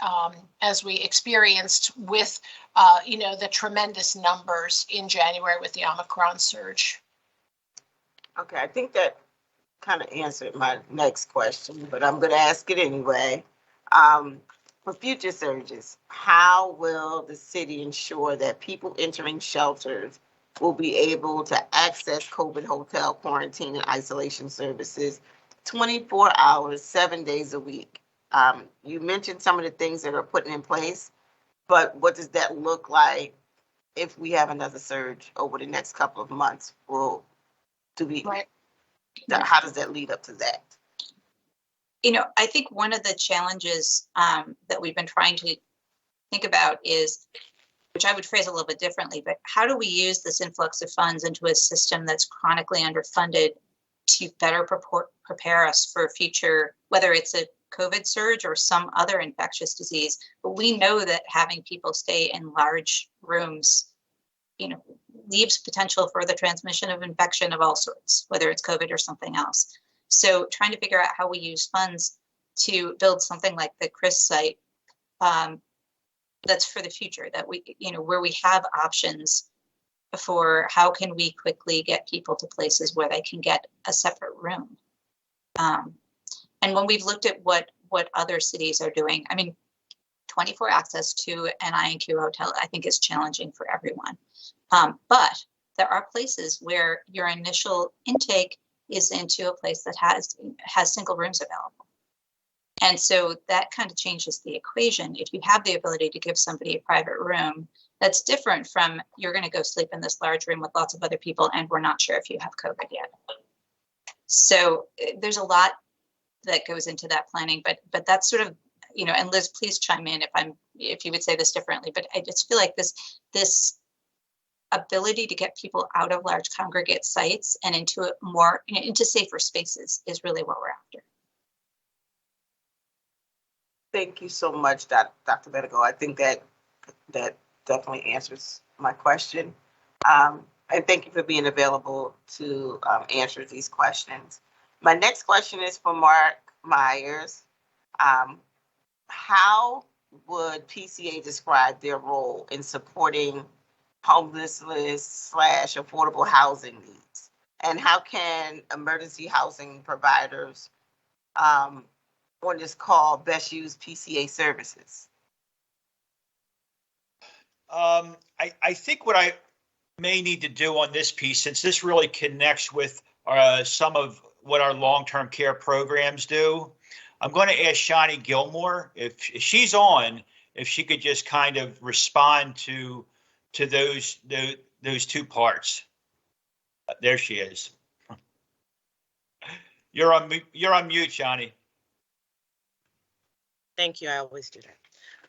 experienced with the tremendous numbers in January with the Omicron surge. Okay, I think that kind of answered my next question, but I'm going to ask it anyway. For future surges, how will the city ensure that people entering shelters will be able to access COVID hotel quarantine and isolation services 24 hours, 7 days a week? You mentioned some of the things that are put in place, but what does that look like if we have another surge over the next couple of months? Right. How does that lead up to that? I think one of the challenges that we've been trying to think about is, which I would phrase a little bit differently, but how do we use this influx of funds into a system that's chronically underfunded to better prepare us for future, whether it's a COVID surge or some other infectious disease? But we know that having people stay in large rooms, leaves potential for the transmission of infection of all sorts, whether it's COVID or something else. So trying to figure out how we use funds to build something like the Chris site that's for the future, that we, where we have options for how can we quickly get people to places where they can get a separate room. And when we've looked at what other cities are doing, 24 access to an INQ hotel, I think, is challenging for everyone. But there are places where your initial intake is into a place that has single rooms available. And so that kind of changes the equation. If you have the ability to give somebody a private room, that's different from you're going to go sleep in this large room with lots of other people and we're not sure if you have COVID yet. So there's a lot that goes into that planning, but that's sort of, you know, and Liz, please chime in if you would say this differently, but I just feel like this ability to get people out of large congregate sites and into into safer spaces is really what we're after. Thank you so much, Dr. Bedigo. I think that definitely answers my question. And thank you for being available to answer these questions. My next question is for Mark Myers. How would PCA describe their role in supporting homelessness / affordable housing needs? And how can emergency housing providers on this call best use PCA services? I think what I may need to do on this piece, since this really connects with some of what our long-term care programs do, I'm going to ask Shani Gilmore, if she's on, if she could just kind of respond to those two parts. There she is. You're on mute, Shani. Thank you. I always do that.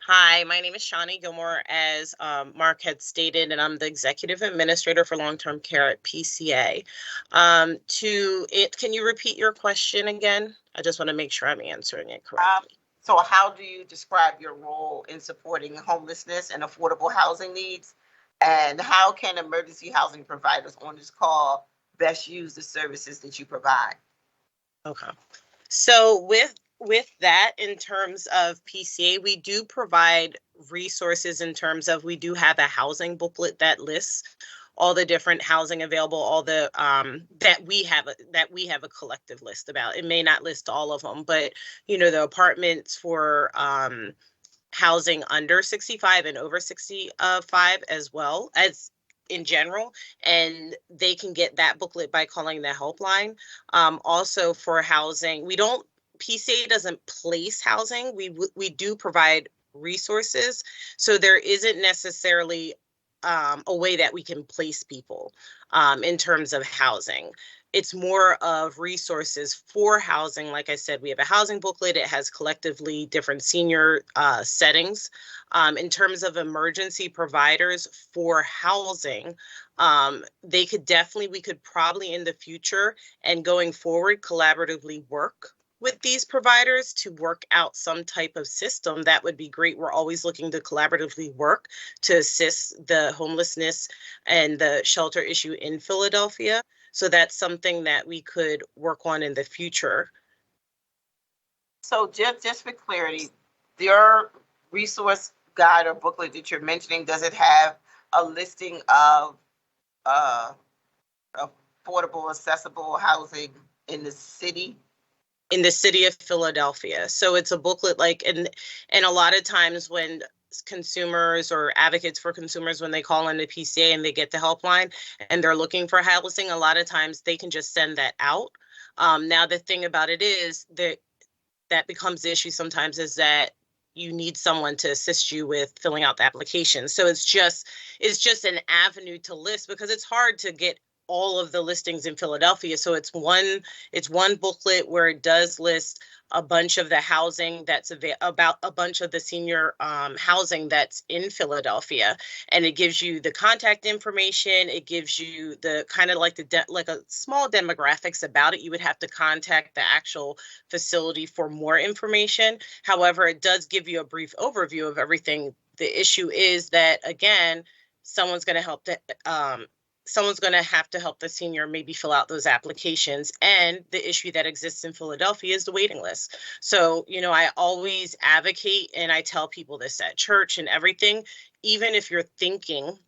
Hi, my name is Shani Gilmore, as Mark had stated, and I'm the Executive Administrator for Long-Term Care at PCA. Can you repeat your question again? I just want to make sure I'm answering it correctly. So how do you describe your role in supporting homelessness and affordable housing needs? And how can emergency housing providers on this call best use the services that you provide? Okay. So with that, in terms of PCA, we do provide resources in terms of, we do have a housing booklet that lists all the different housing available, all the that we have a collective list about. It may not list all of them, but you know, the apartments for housing under 65 and over 65 as well as in general, and they can get that booklet by calling the helpline. Also for housing, PCA doesn't place housing. We do provide resources. So there isn't necessarily a way that we can place people in terms of housing. It's more of resources for housing. Like I said, we have a housing booklet. It has collectively different senior settings. In terms of emergency providers for housing, we could probably in the future and going forward collaboratively work with these providers to work out some type of system. That would be great. We're always looking to collaboratively work to assist the homelessness and the shelter issue in Philadelphia. So that's something that we could work on in the future. So just for clarity, your resource guide or booklet that you're mentioning, does it have a listing of affordable, accessible housing in the city? In the city of Philadelphia. So it's a booklet and a lot of times when consumers or advocates for consumers, when they call in the PCA and they get the helpline and they're looking for housing, a lot of times they can just send that out. Now, the thing about it is that becomes the issue sometimes is that you need someone to assist you with filling out the application. So it's just an avenue to list, because it's hard to get all of the listings in Philadelphia. So it's one booklet where it does list a bunch of the housing that's about a bunch of the senior housing that's in Philadelphia, and it gives you the contact information. It gives you the kind of like a small demographics about it. You would have to contact the actual facility for more information. However, it does give you a brief overview of everything. The issue is that, again, someone's going to have to help the senior maybe fill out those applications. And the issue that exists in Philadelphia is the waiting list. So, you know, I always advocate, and I tell people this at church and everything, even if you're thinking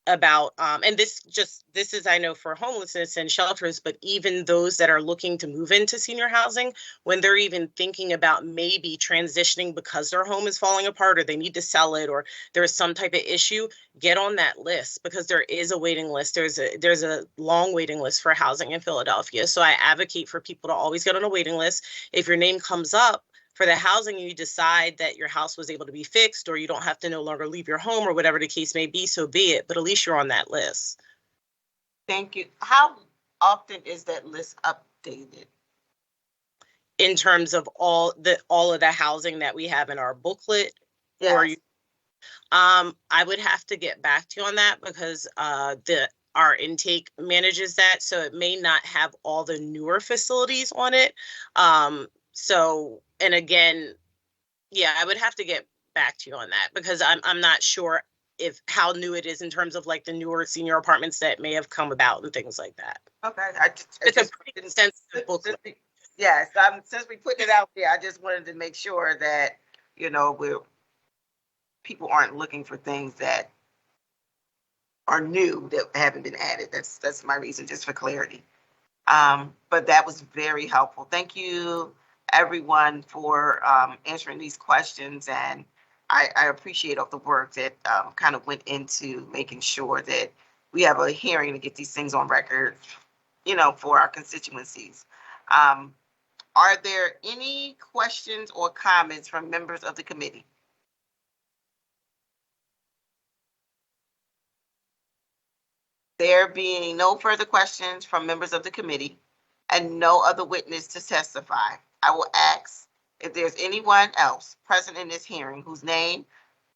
about, and this is, I know, for homelessness and shelters, but even those that are looking to move into senior housing, when they're even thinking about maybe transitioning because their home is falling apart or they need to sell it or there's some type of issue, get on that list, because there is a waiting list. There's a long waiting list for housing in Philadelphia. So I advocate for people to always get on a waiting list. If your name comes up for the housing, you decide that your house was able to be fixed or you don't have to no longer leave your home or whatever the case may be, so be it. But at least you're on that list. Thank you. How often is that list updated? In terms of all of the housing that we have in our booklet? Yes. Or I would have to get back to you on that, because our intake manages that, so it may not have all the newer facilities on it. So, and again, yeah, I would have to get back to you on that, because I'm not sure how new it is in terms of like the newer senior apartments that may have come about and things like that. Okay. It's a pretty sensitive booklet. Yes, since we put it out there, I just wanted to make sure that, people aren't looking for things that are new that haven't been added. That's my reason, just for clarity. But that was very helpful. Thank you, everyone, for answering these questions, and I appreciate all the work that kind of went into making sure that we have a hearing to get these things on record, for our constituencies. Are there any questions or comments from members of the committee? There being no further questions from members of the committee and no other witness to testify, I will ask if there's anyone else present in this hearing whose name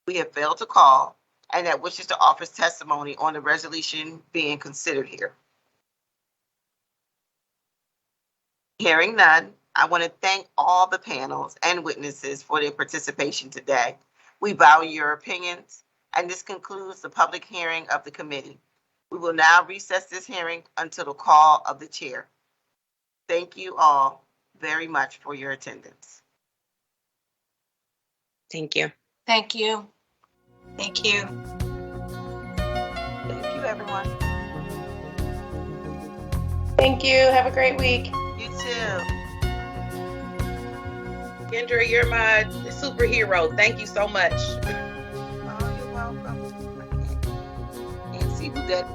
we have failed to call and that wishes to offer testimony on the resolution being considered here. Hearing none, I want to thank all the panels and witnesses for their participation today. We value your opinions, and this concludes the public hearing of the committee. We will now recess this hearing until the call of the chair. Thank you all very much for your attendance. Thank you. Thank you. Thank you. Thank you, everyone. Thank you. Have a great week. You too. Kendra, you're my superhero. Thank you so much. Oh, you're welcome. I can't see who that